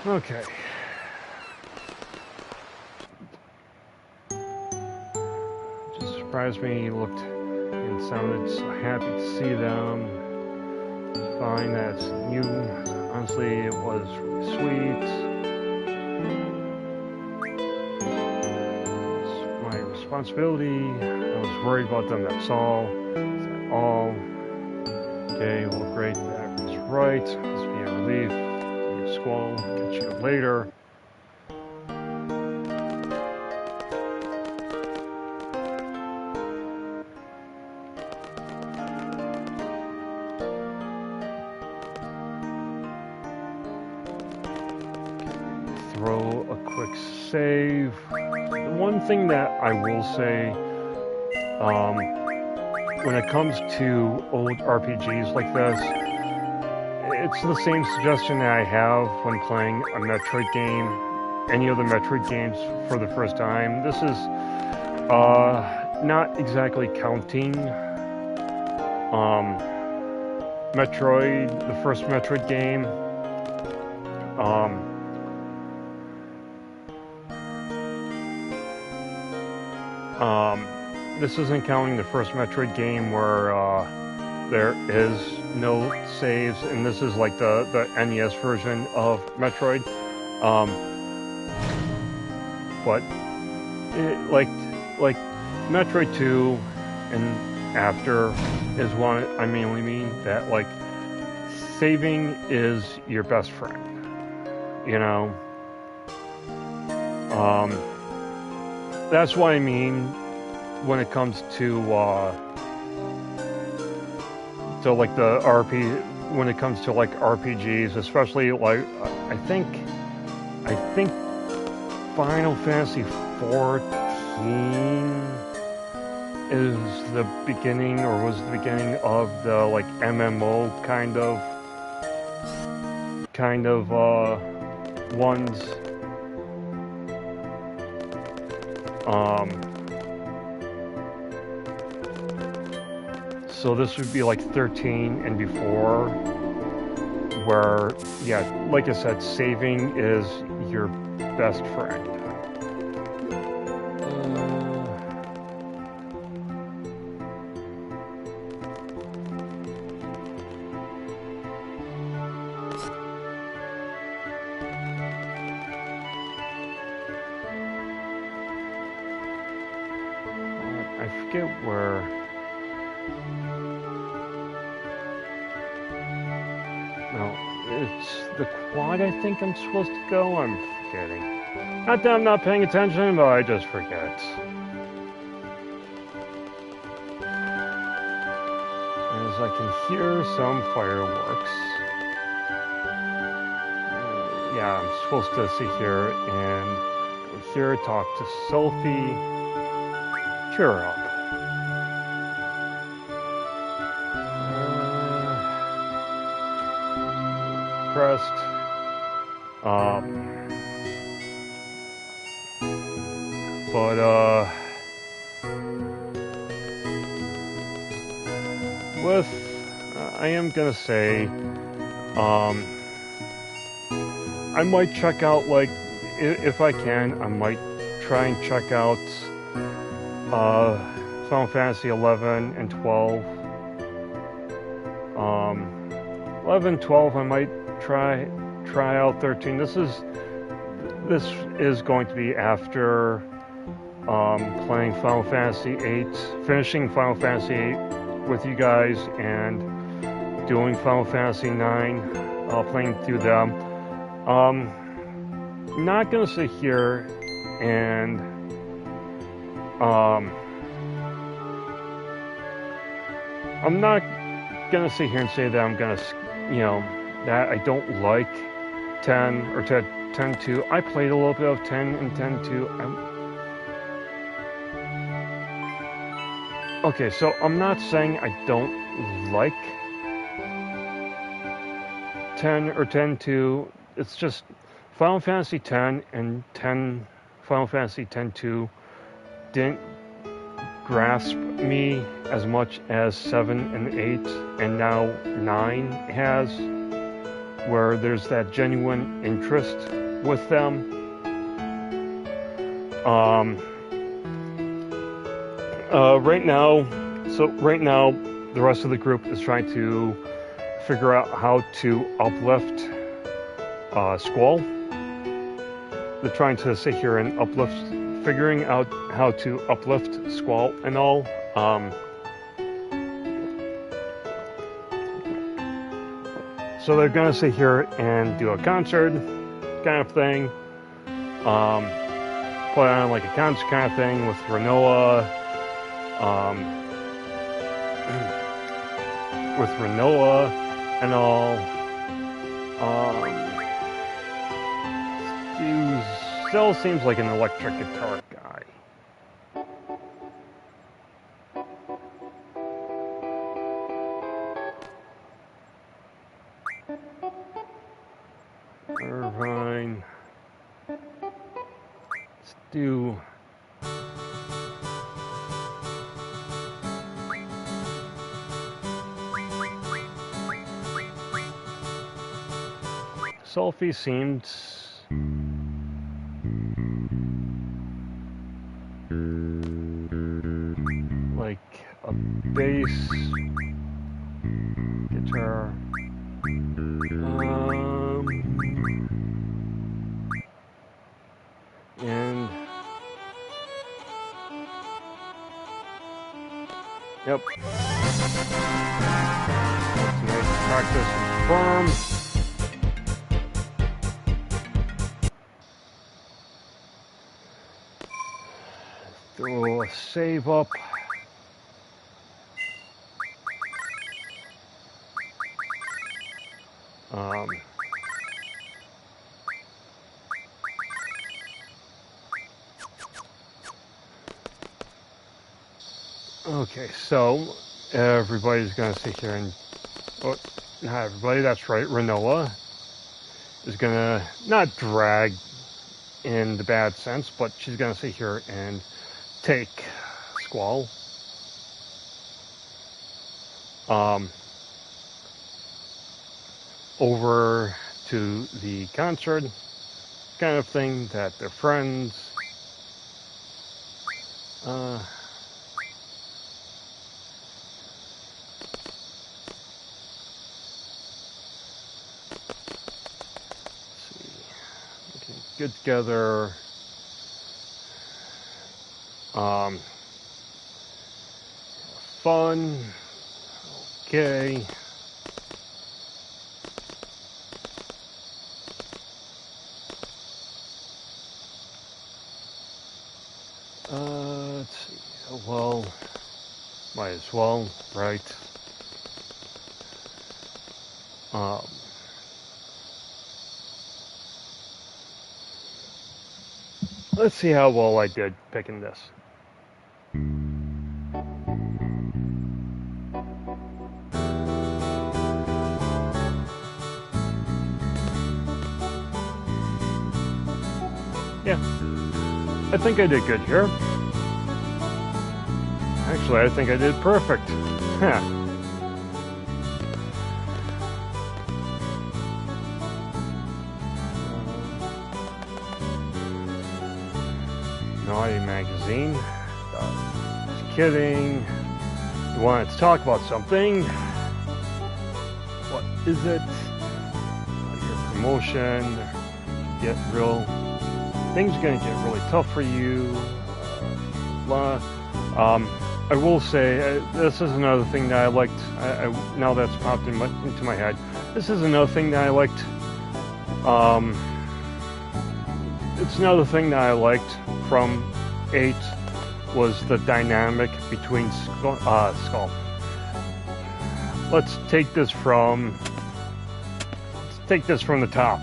Okay. Just surprised me. He looked and sounded so happy to see them. It's fine. That's new. Honestly, it was really sweet. It's my responsibility. I was worried about them. That's all. That's all. Okay. Well, great. That was right. Must be a relief. Squall, catch you later. Throw a quick save. The one thing that I will say, when it comes to old RPGs like this, it's the same suggestion that I have when playing a Metroid game, any of the Metroid games for the first time. This is not exactly counting Metroid, the first Metroid game. This isn't counting the first Metroid game where there is no saves, and this is like the NES version of Metroid. But it, like Metroid 2 and after is one I mainly mean that like saving is your best friend, you know. That's what I mean when it comes to like the when it comes to like RPGs, especially like I think I think Final Fantasy 14 is the beginning, or was the beginning of the like MMO kind of ones. So this would be like 13 and before, where, yeah, like I said, saving is your best friend. I forget where. No, it's the quad I think I'm supposed to go. I'm forgetting. Not that I'm not paying attention, but I just forget. As I can hear some fireworks. Yeah, I'm supposed to sit here and go here, talk to Sophie. Cheer her up. Crest. But with I am gonna say, I might check out, like, if I can, I might try and check out Final Fantasy 11 and 12. 11, 12, I might try out 13. This is going to be after playing Final Fantasy 8, finishing Final Fantasy 8 with you guys, and doing Final Fantasy 9, playing through them. Not gonna sit here and I'm not gonna sit here and say that I'm gonna, that I don't like 10 or 10-2. I played a little bit of 10 and 10-2. Okay, so I'm not saying I don't like 10 or 10-2. It's just Final Fantasy 10 and Final Fantasy 10-2 didn't grasp me as much as 7 and 8 and now 9 has, where there's that genuine interest with them. Right now, the rest of the group is trying to figure out how to uplift Squall. They're trying to sit here and figuring out how to uplift Squall and all. So they're gonna sit here and do a concert kind of thing. Put on like a concert kind of thing with Renoa. With Renoa and all. Still seems like an electric guitar guy. Irvine. Let's do. Sophie seemed like a bass guitar. And yep. That's nice practice and firm. Throw a save up. Okay, so everybody's gonna sit here and, oh, not everybody, that's right, Renoa is gonna not drag in the bad sense, but she's gonna sit here and take Squall. Over to the concert kind of thing that they're friends. Let's see. Okay, get together. Fun. Okay. Let's see. Well, might as well, right? Let's see how well I did picking this. Yeah, I think I did good here. Actually, I think I did perfect. Naughty magazine. Just kidding. You wanted to talk about something. What is it? Your promotion. Get real. Things are gonna get really tough for you. I will say this is another thing that I liked. Now that's popped into my head. This is another thing that I liked. It's another thing that I liked from 8 was the dynamic between Skull. Let's take this from the top.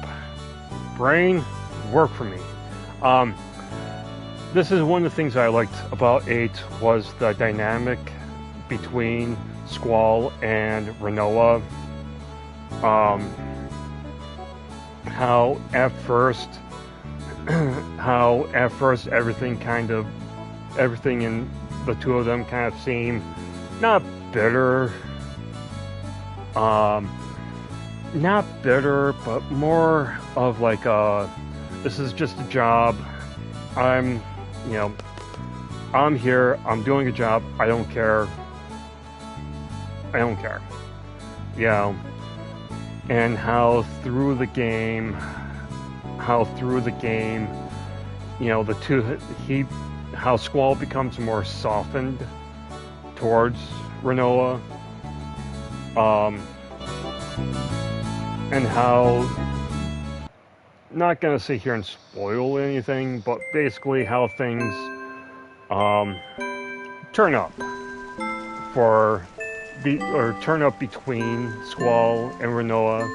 Brain, work for me. This is one of the things I liked about 8 was the dynamic between Squall and Renoa. How at first everything in the two of them kind of seemed not bitter, but more of like this is just a job. I'm here, I'm doing a job, I don't care. And how through the game, how Squall becomes more softened towards Renoa, and how, not gonna sit here and spoil anything, but basically how things turn up between Squall and Renoa.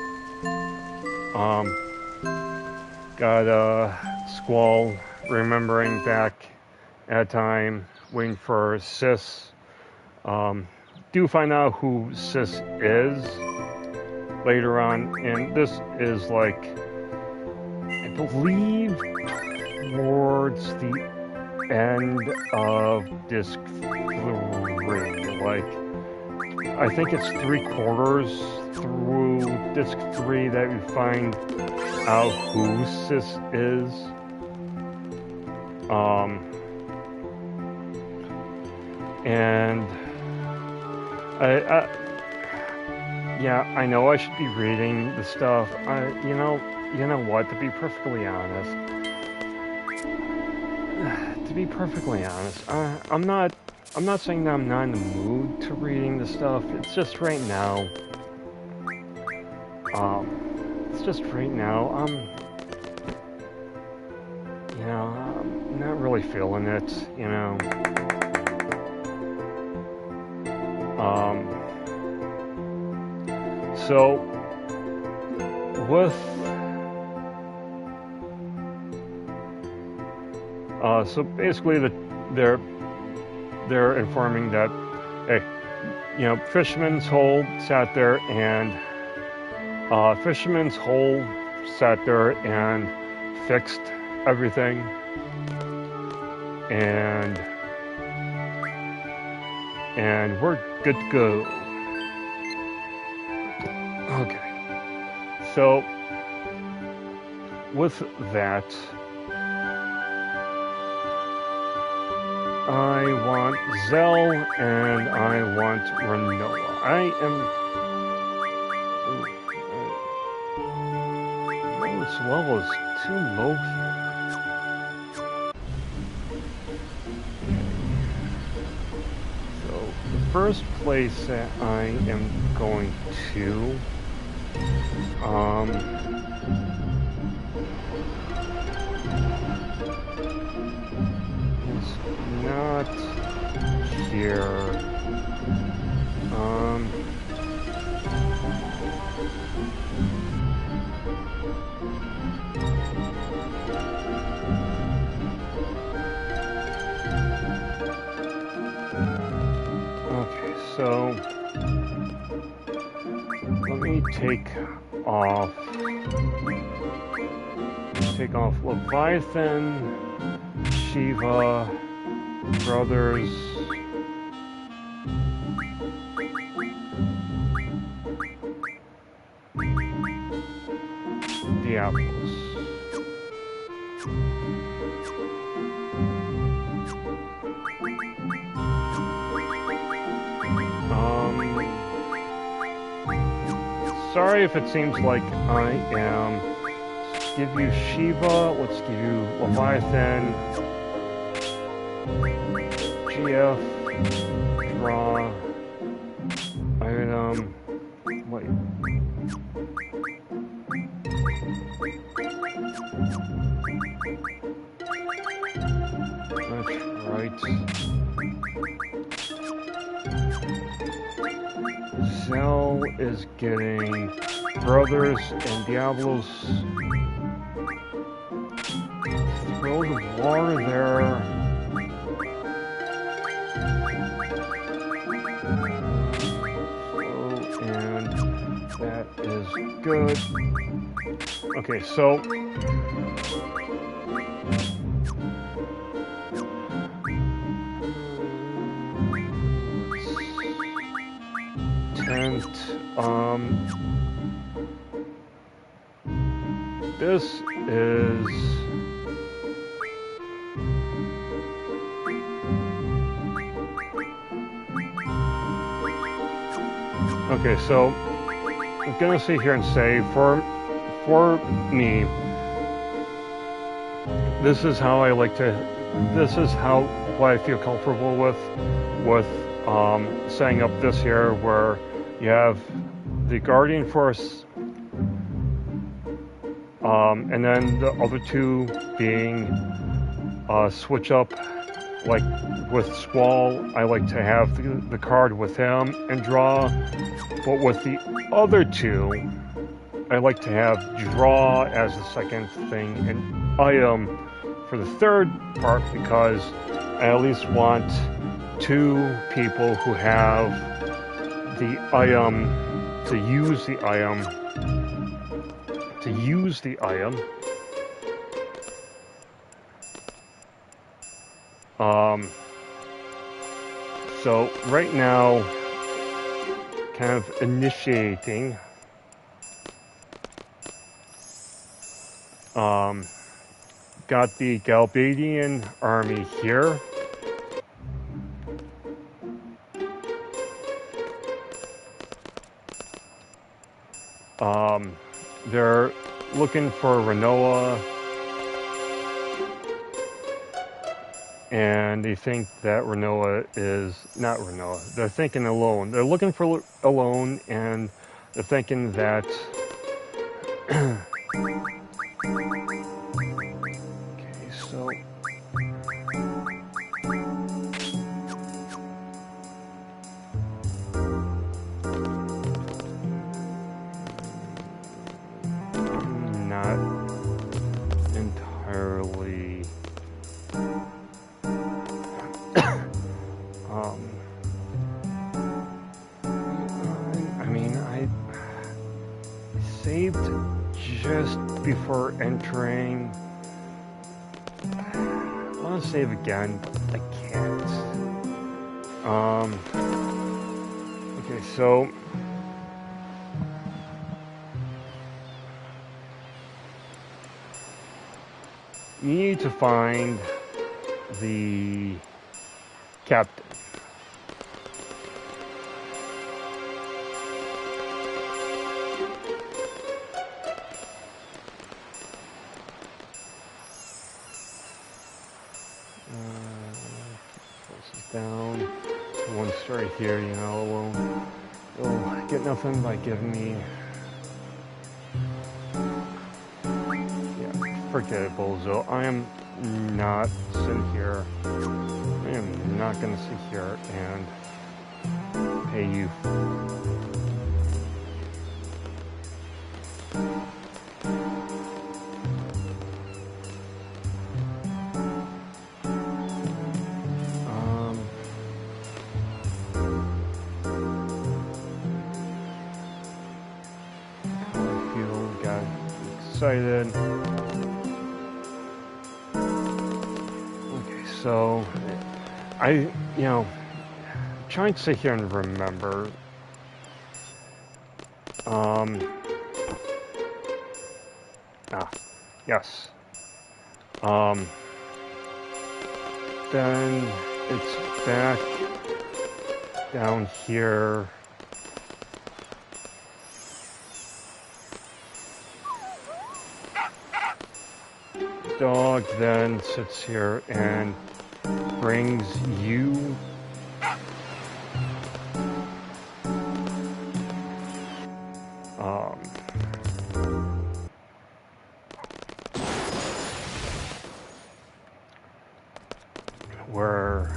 Got Squall remembering back at a time waiting for Sis. Do find out who Sis is later on, and this is like, I believe, towards the end of disc 3. Like, I think it's 3/4 through disc 3 that we find out who Sis is. And I know I should be reading the stuff. You know what? To be perfectly honest, I'm not saying that I'm not in the mood to reading the stuff. It's just right now. I'm not really feeling it. So basically they're informing that, hey, Fisherman's Hole sat there and fixed everything, and we're good to go. Okay, so with that, I want Zell and I want Renoa. This level is too low here. So the first place that I am going to is not here. Okay, so let me take off Leviathan, Shiva, Brothers, Diablos. Sorry if it seems like I am. Let's give you Shiva. Let's give you Leviathan. GF. Draw. Item. Wait. That's right. Zell is getting Brothers and Diablos. Throw the water there. And that is good. Okay, so this is okay, so I'm gonna sit here and say for me, this is how I like to, what I feel comfortable with setting up this here, where you have the Guardian Force, and then the other two being switch up. Like with Squall, I like to have the card with him and draw, but with the other two, I like to have draw as the second thing and item for the third part, because I at least want two people who have the item to use the item. So right now, kind of initiating. Got the Galbadian army here. They're looking for Renoa, and they think that Renoa is not Renoa. They're thinking alone. They're looking for alone, and they're thinking that okay, so not entirely before entering. I want to save again. I can't. Okay, so you need to find the captain. Down. One story here, you know, will get nothing by giving me. Yeah, forget it, Bozo. I am not sitting here. I am not gonna sit here and pay you. Excited. Okay, so trying to sit here and remember. Yes. Then it's back down here. Dog then sits here and brings you where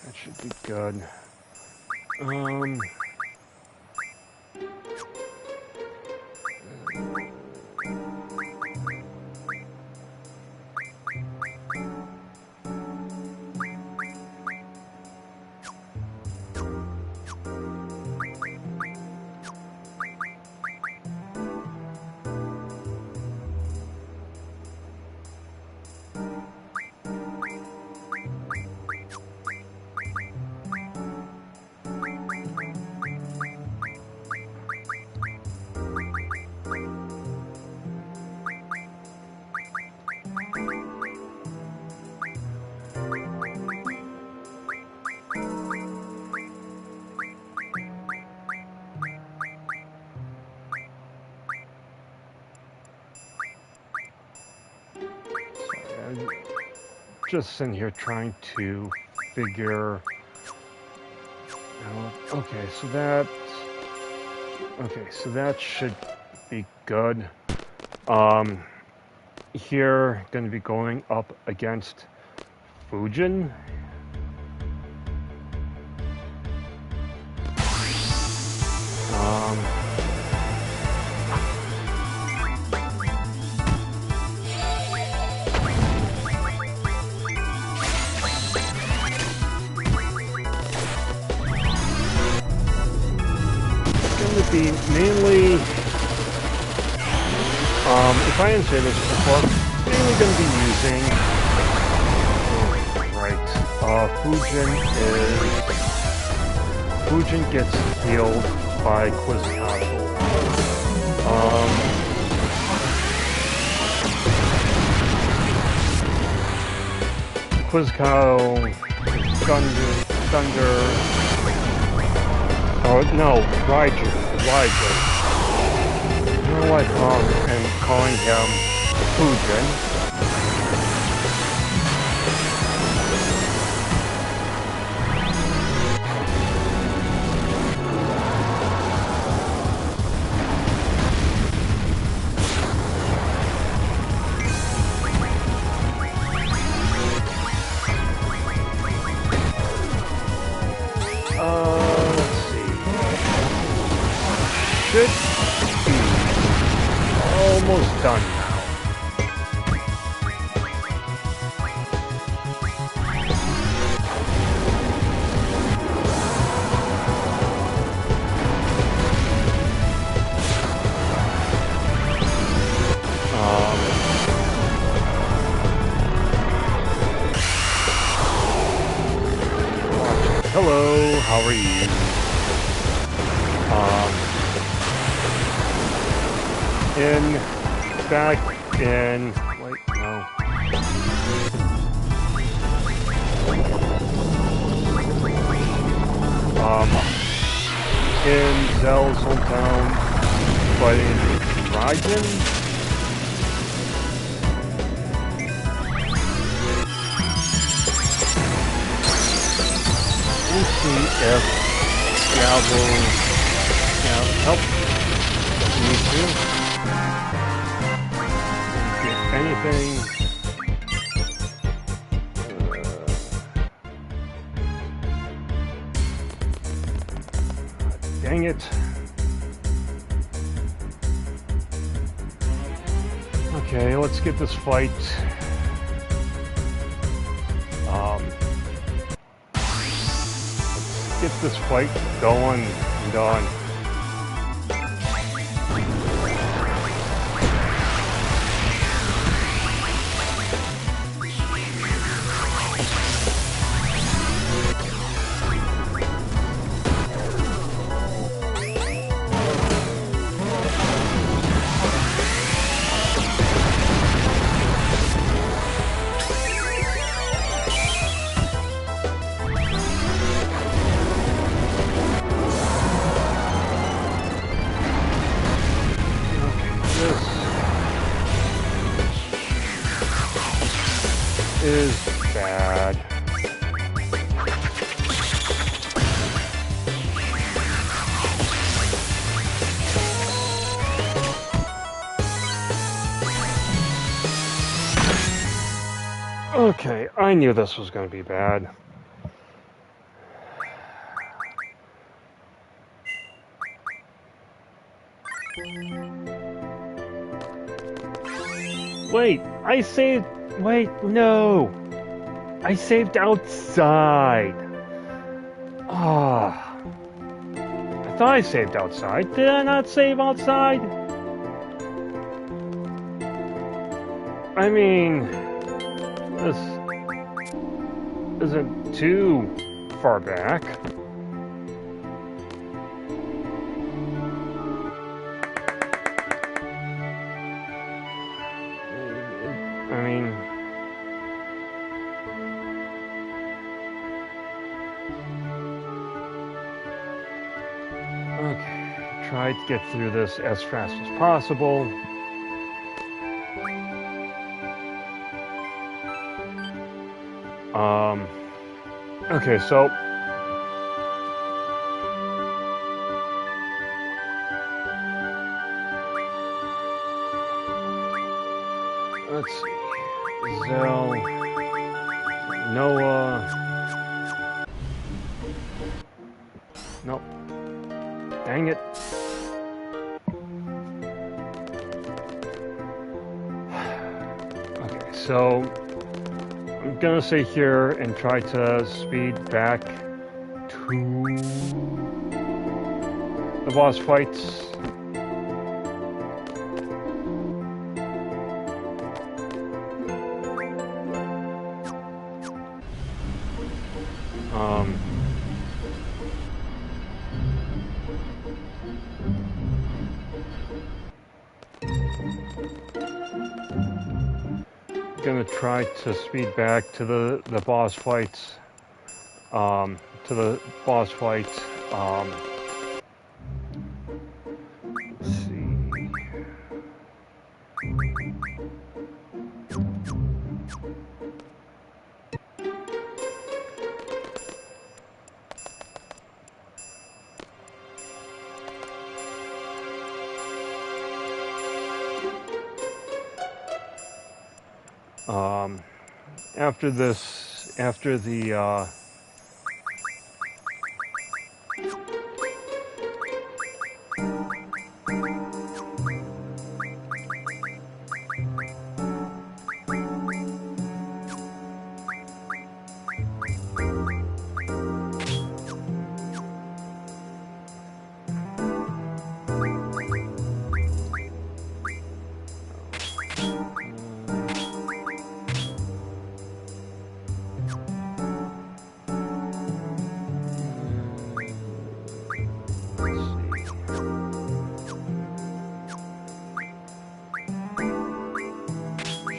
that should be good. Just sitting here trying to figure out. Okay, so that should be good. Here, going to be going up against Fujin. Be mainly, if I didn't say this before, mainly going to be using, Fujin gets healed by Quizcato. Quizcato, Thunder, oh no, Raiju. don't know why I'm calling him Fujin. Let's see. Should be almost done now. Hello, how are you? Back in, wait, no. In Zell's hometown, fighting Raijin. We'll see if Gal will help me too. Get anything. Dang it. Okay, let's get this fight. Let's get this fight going and done. Is bad. Okay, I knew this was going to be bad. Wait, I saved... Wait, no! I saved outside! Ah. I thought I saved outside. Did I not save outside? I mean... This isn't too far back. I mean... Okay, try to get through this as fast as possible. Okay, so... Let's see. Zell... Noah... Nope. Dang it. Okay, so... I'm gonna stay here and try to speed back to the boss fights. Gonna try to speed back to the boss fights. Let's see. After this, after the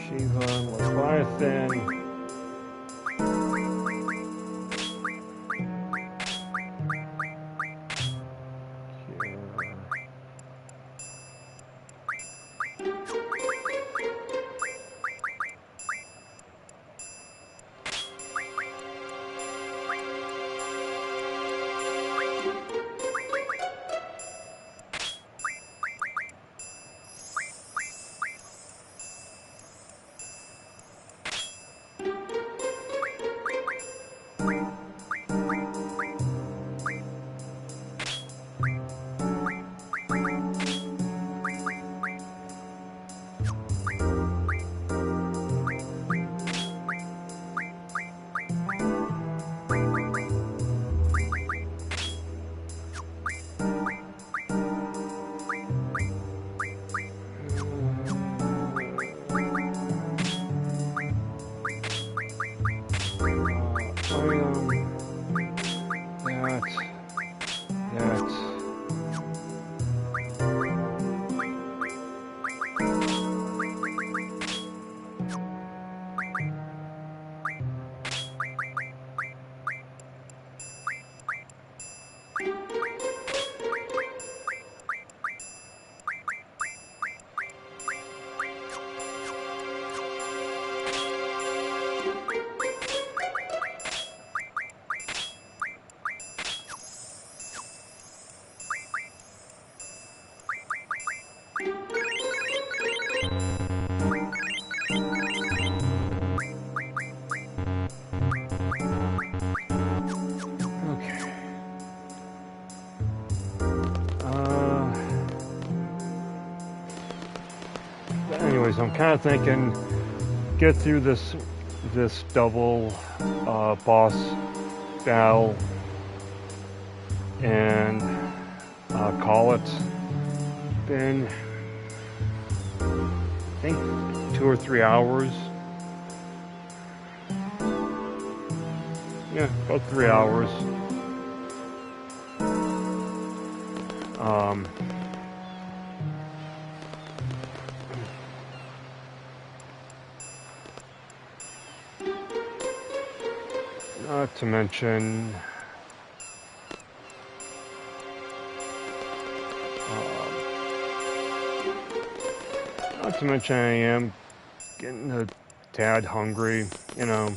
Shiva, Leviathan. Anyways, I'm kind of thinking get through this double boss battle and call it. Been I think 2 or 3 hours. Yeah, about 3 hours. Not to mention I am getting a tad hungry, you know.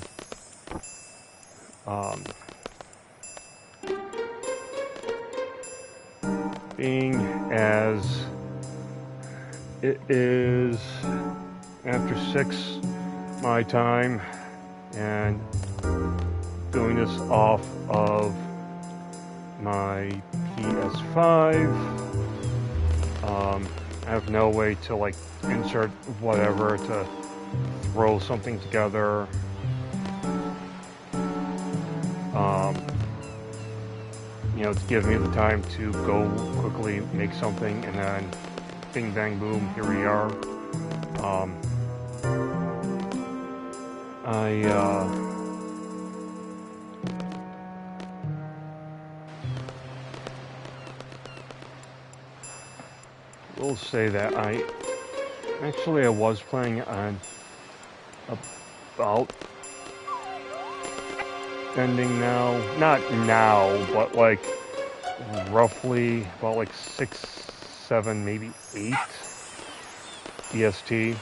Being as it is after 6 my time and doing this off of my PS5. I have no way to like insert whatever to throw something together. You know, to give me the time to go quickly make something, and then bing bang boom, here we are. Will say that I was playing on about ending now, not now, but like roughly about like 6, 7, maybe 8 EST.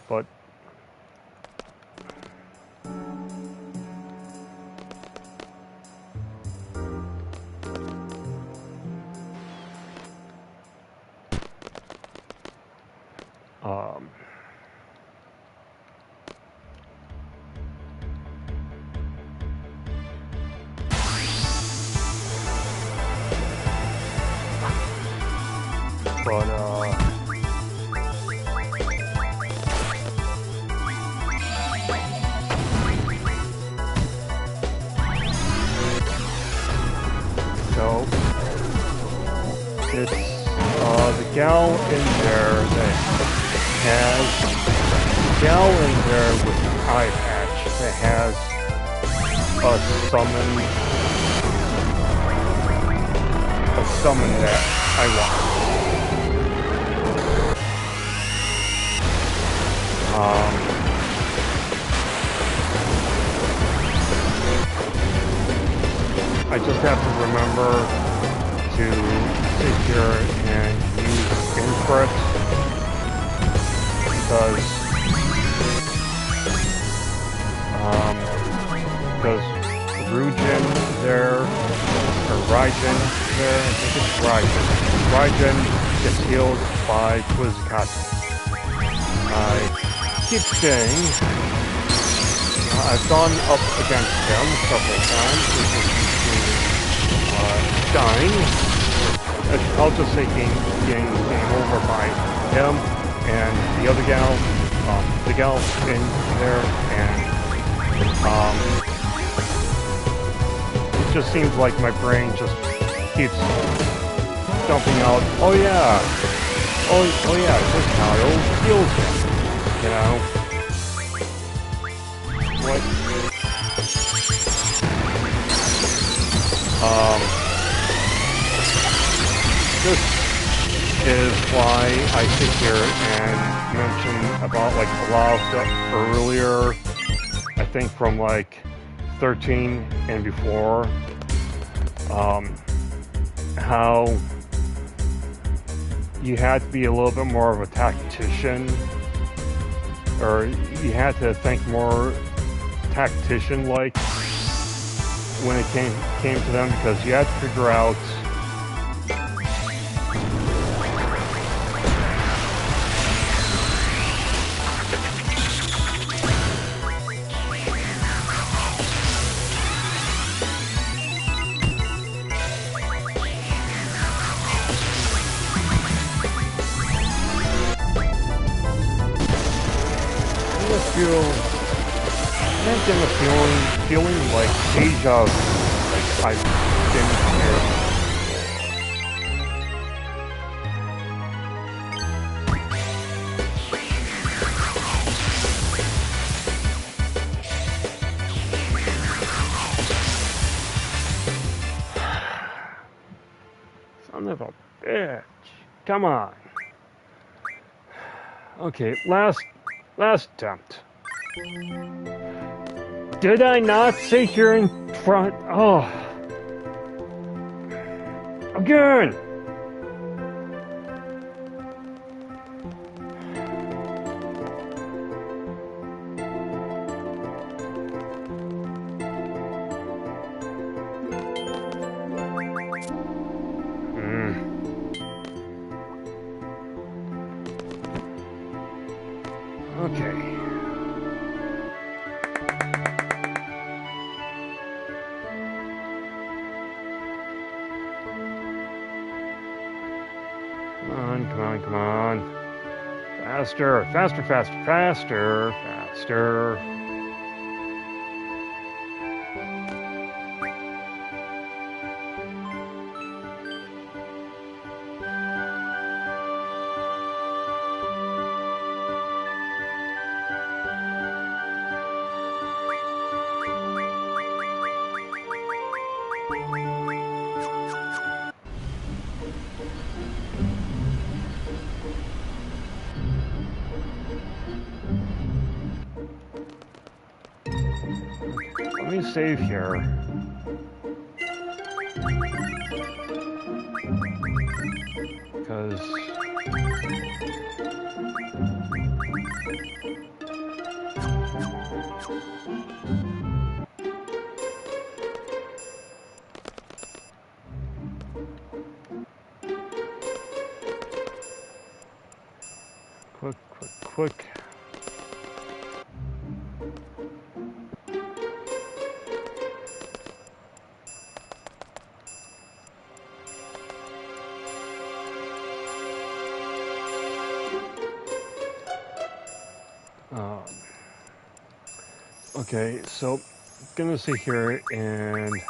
But Um, but so it's the gal in there that has gal in there with an eye patch that has a summon that I want. I just have to remember to sit here and use input because Rujin there, or Raijin there, I think it's Raijin. Raijin gets healed by Quizzicati. I keep saying I've gone up against him several times, which is usually dying. I'll just say game over by him and the other gal, the gal in there, and it just seems like my brain just keeps dumping out, oh yeah, this Kyle heals him, you know? What? This is why I sit here and mention about like a lot of stuff earlier, I think from like 13 and before, how you had to be a little bit more of a tactician, or you had to think more tactician-like when it came to them, because you had to figure out I'm getting a feeling like deja vu, like I've been here. Son of a bitch. Come on. Okay, last attempt. Did I not sit here in front? Oh. Again! Okay. Come on. Faster. Let me save here. Because quick. Okay, so gonna sit here and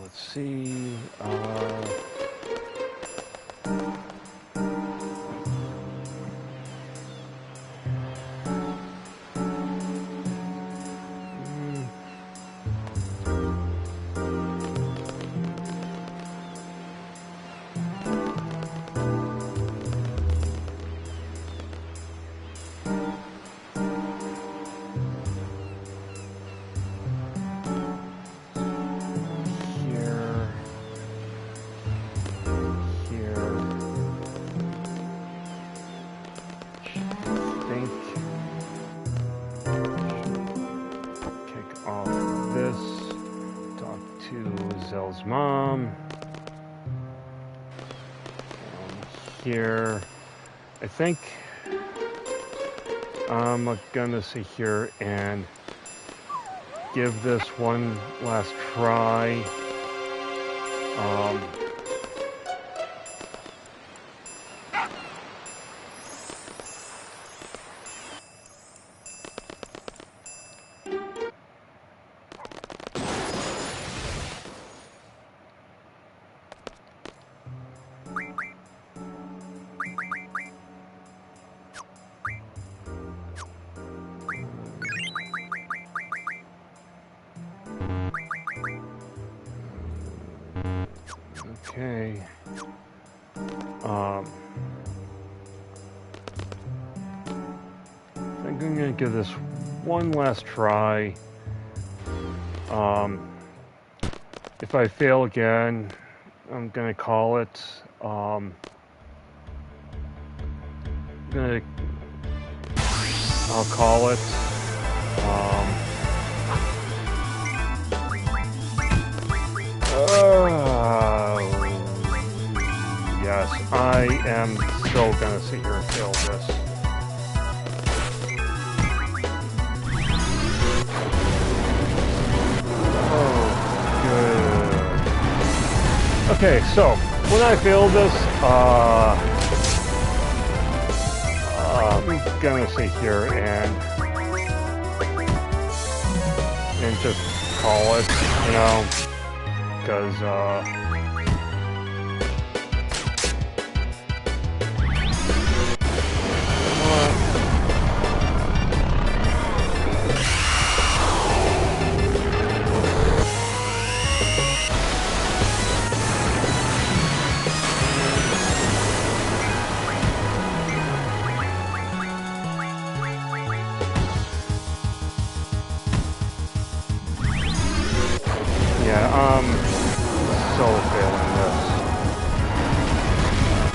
let's see. Mom. And here, I think I'm gonna sit here and give this one last try. Okay. I think I'm gonna give this one last try. If I fail again, I'm gonna call it. I'll call it. Yes, I am still gonna sit here and fail this. Oh, good. Okay, so when I failed this, I'm gonna sit here and just call it, you know, because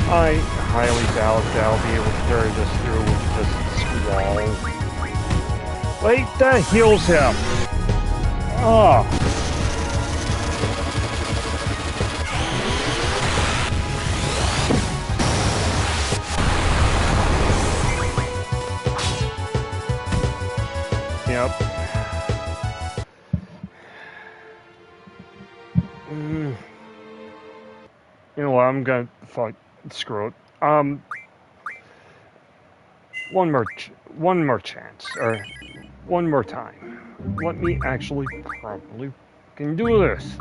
I highly doubt that I'll be able to carry this through with just wall. Wait, that heals him! Oh! Yep. I'm gonna fuck screw it. One more chance, or one more time. Let me actually properly can do this.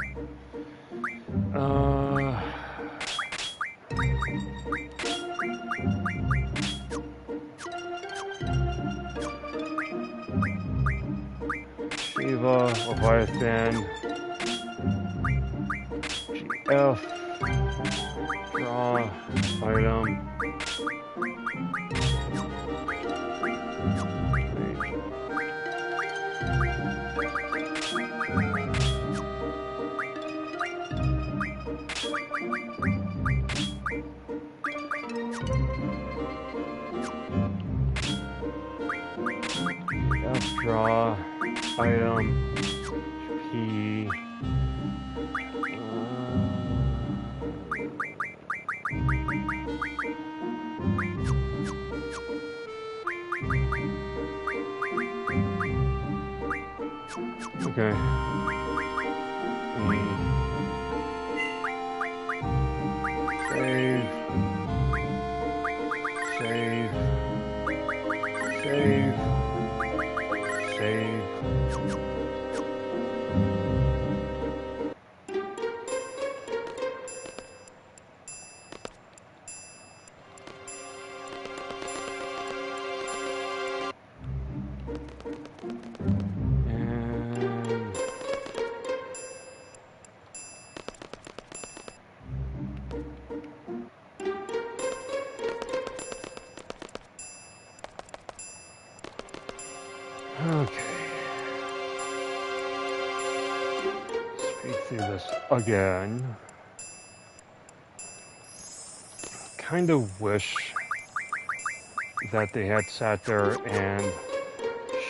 Shiva, Leviathan, GF, draw, item. F, draw, item, P. Okay. Save. Save. Save. Save. Okay. Speed through this again. Kind of wish that they had sat there and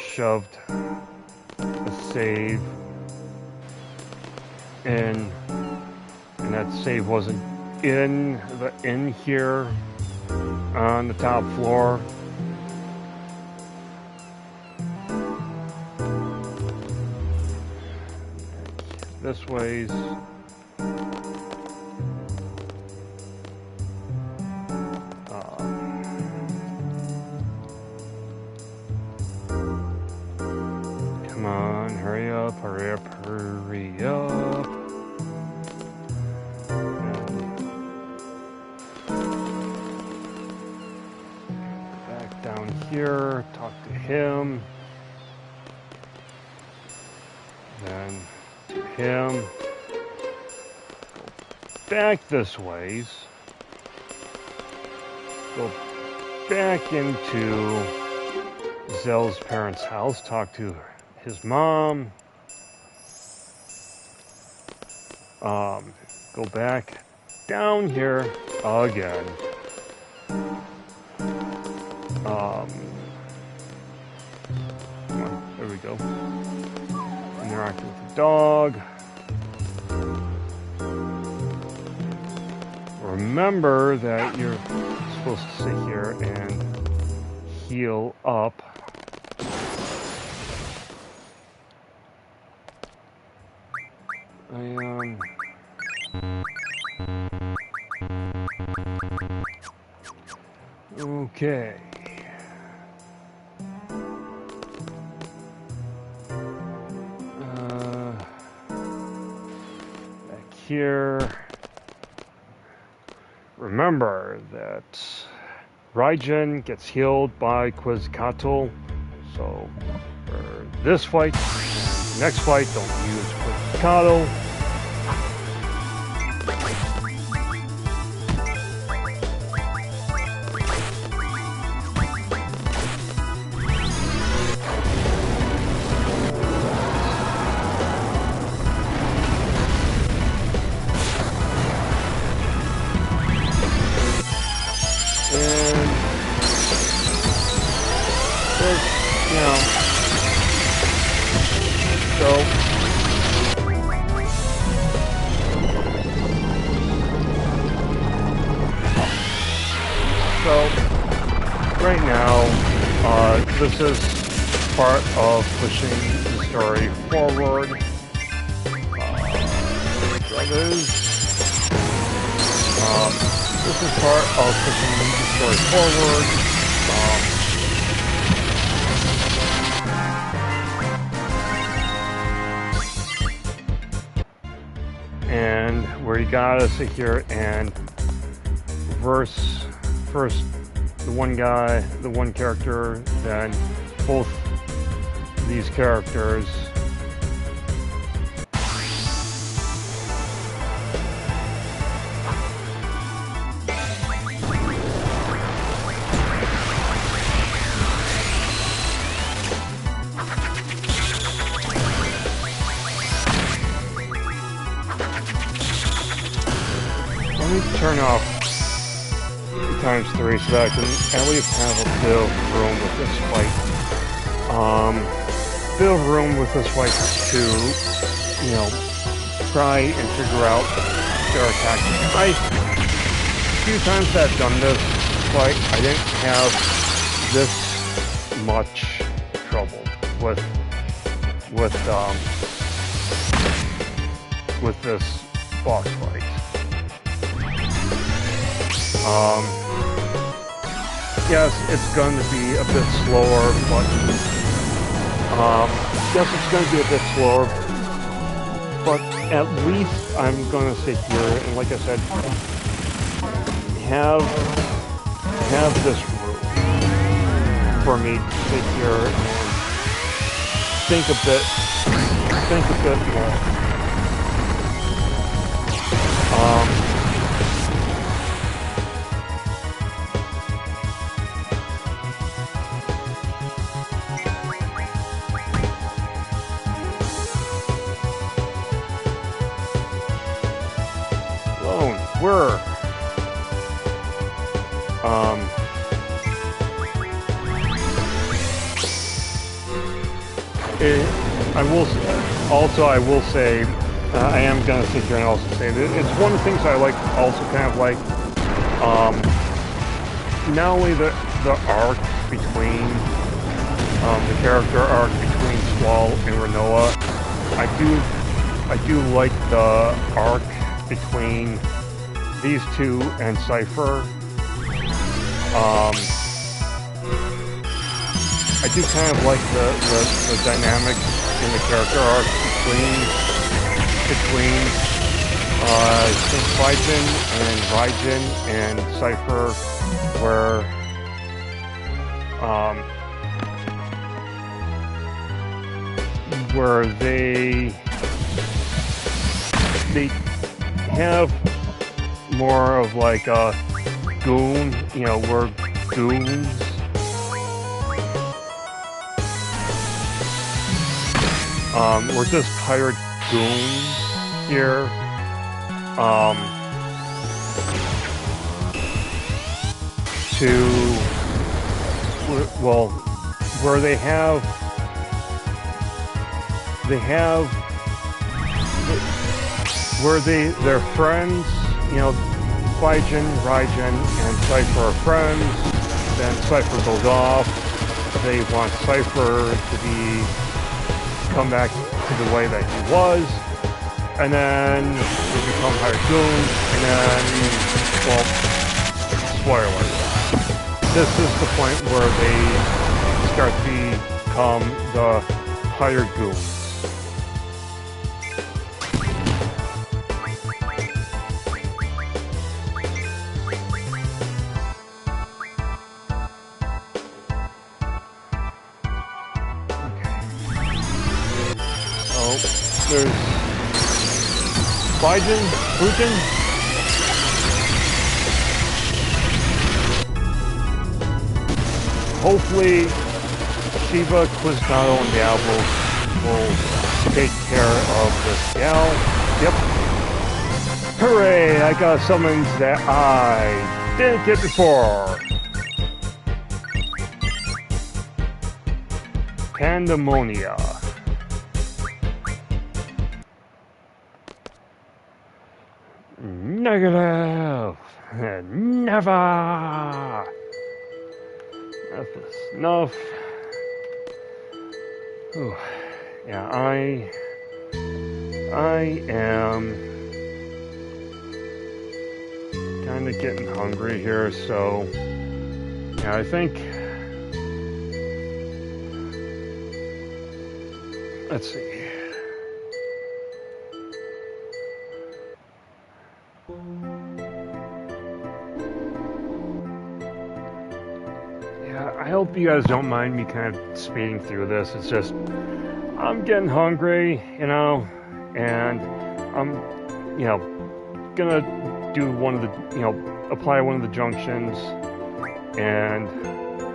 shoved a save in, and that save wasn't in here on the top floor. This way's come on, hurry up, hurry up, hurry up. Back down here, talk to him. Then to him. Go back this ways. Go back into Zell's parents' house, talk to his mom. Go back down here again. Come on, there we go. Interacting with the dog. Remember that you're supposed to sit here and heal up. Okay. Back here. Remember that Raijin gets healed by Quetzalcoatl. So for this fight, next fight, don't use Quetzalcoatl. Right now, this is part of pushing the story forward. Brothers. This is part of pushing the story forward. And where you gotta sit here and verse first the one guy, the one character, then both these characters. Let me turn off ×3 so that I can at least have a bit of room with this fight. Bit of room with this fight to, you know, try and figure out their tactics. A few times that I've done this fight, I didn't have this much trouble with this boss fight. Yes, it's going to be a bit slower, but yes, it's going to be a bit slower, but at least I'm going to sit here and, like I said, have this room for me to sit here and think a bit more. Where? I will say, I am going to sit here and also say that it's one of the things I like, also kind of like, not only the arc between, the character arc between Squall and Renoa, I do like the arc between these two and Cypher. I do kind of like the dynamic in the character arc between VII and Raijin and Cypher, where they have more of like a goon, you know, we're goons. We're just hired goons here. Where they have where they're friends, you know, Raijin and Cypher are friends, then Cypher goes off, they want Cypher to come back to the way that he was, and then they become hired goons, and then, well, spoilers. This is the point where they start to become the hired goons. There's Fujin. Hopefully, Shiva, Quiznato, and Diablo will take care of this gal. Yep. Hooray! I got summons that I didn't get before. Pandemonia. Negative! Never! Enough is enough. Whew. Yeah, I am kind of getting hungry here, so yeah, I think, let's see. Yeah, I hope you guys don't mind me kind of speeding through this. It's just, I'm getting hungry, you know, and I'm, you know, gonna do one of the, you know, apply one of the junctions, and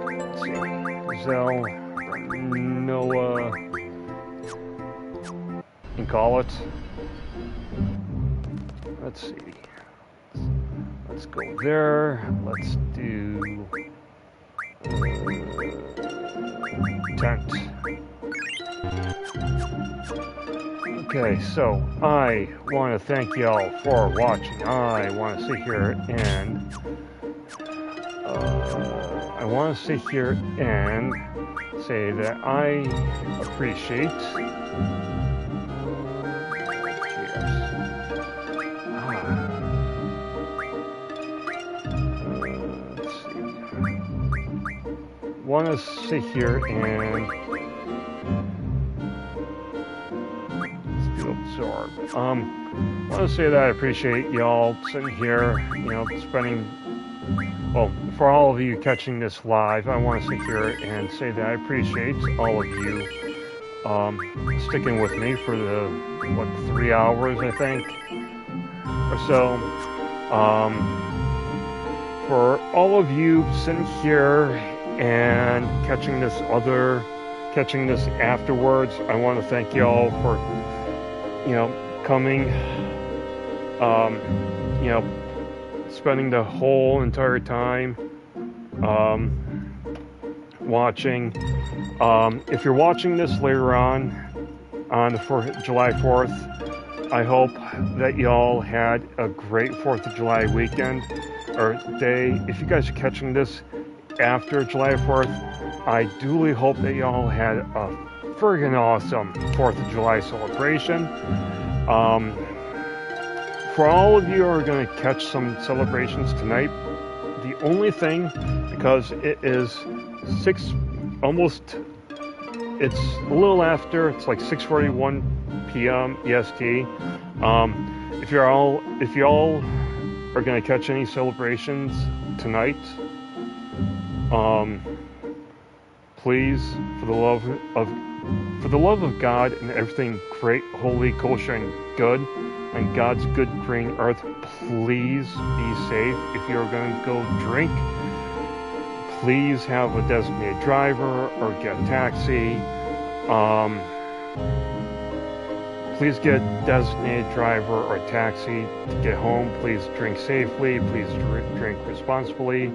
let's see, Zell, Noah, and call it. Let's see. Let's go there. Let's do tent. Okay, so I want to thank y'all for watching. I want to sit here and say that I appreciate. Let's see. Want to sit here and absorb. Want to say that I appreciate y'all sitting here, you know, spending. Well, for all of you catching this live, I want to sit here and say that I appreciate all of you sticking with me for the 3 hours, I think, or so. For all of you sitting here and catching this afterwards, I want to thank y'all for, you know, coming, you know, spending the whole entire time watching. If you're watching this later on the July 4th, I hope that y'all had a great 4th of July weekend or day. If you guys are catching this after July 4th, I duly hope that y'all had a friggin' awesome 4th of July celebration. For all of you who are going to catch some celebrations tonight, the only thing, because it is it's a little after, it's like 6:41 p.m. EST. If y'all are going to catch any celebrations tonight, please, for the love of God and everything great, holy, kosher, and good, and God's good green earth, please be safe. If you're going to go drink, please have a designated driver or get a taxi. Please get a designated driver or a taxi to get home. Please drink safely. Please drink responsibly.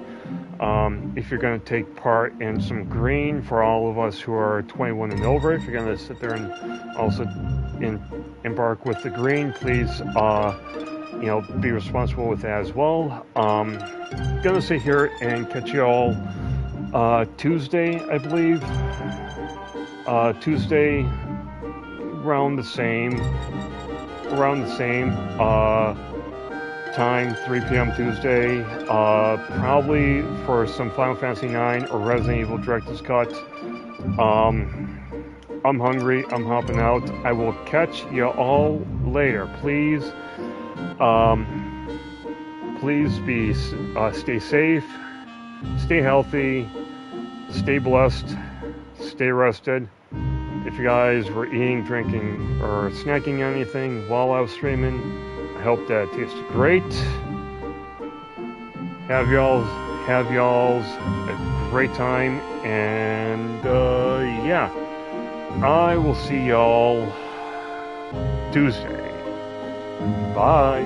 If you're going to take part in some green, for all of us who are 21 and over, if you're going to sit there and also embark with the green, please, you know, be responsible with that as well. Gonna sit here and catch you all Tuesday, I believe. Tuesday around the same time, 3 p.m. Tuesday, probably for some Final Fantasy IX or Resident Evil Director's Cut. I'm hungry, I'm hopping out. I will catch you all later. Please, stay safe, stay healthy, stay blessed, stay rested. If you guys were eating, drinking, or snacking anything while I was streaming, I hope that tasted great. Have y'all's a great time, and yeah, I will see y'all Tuesday. Bye.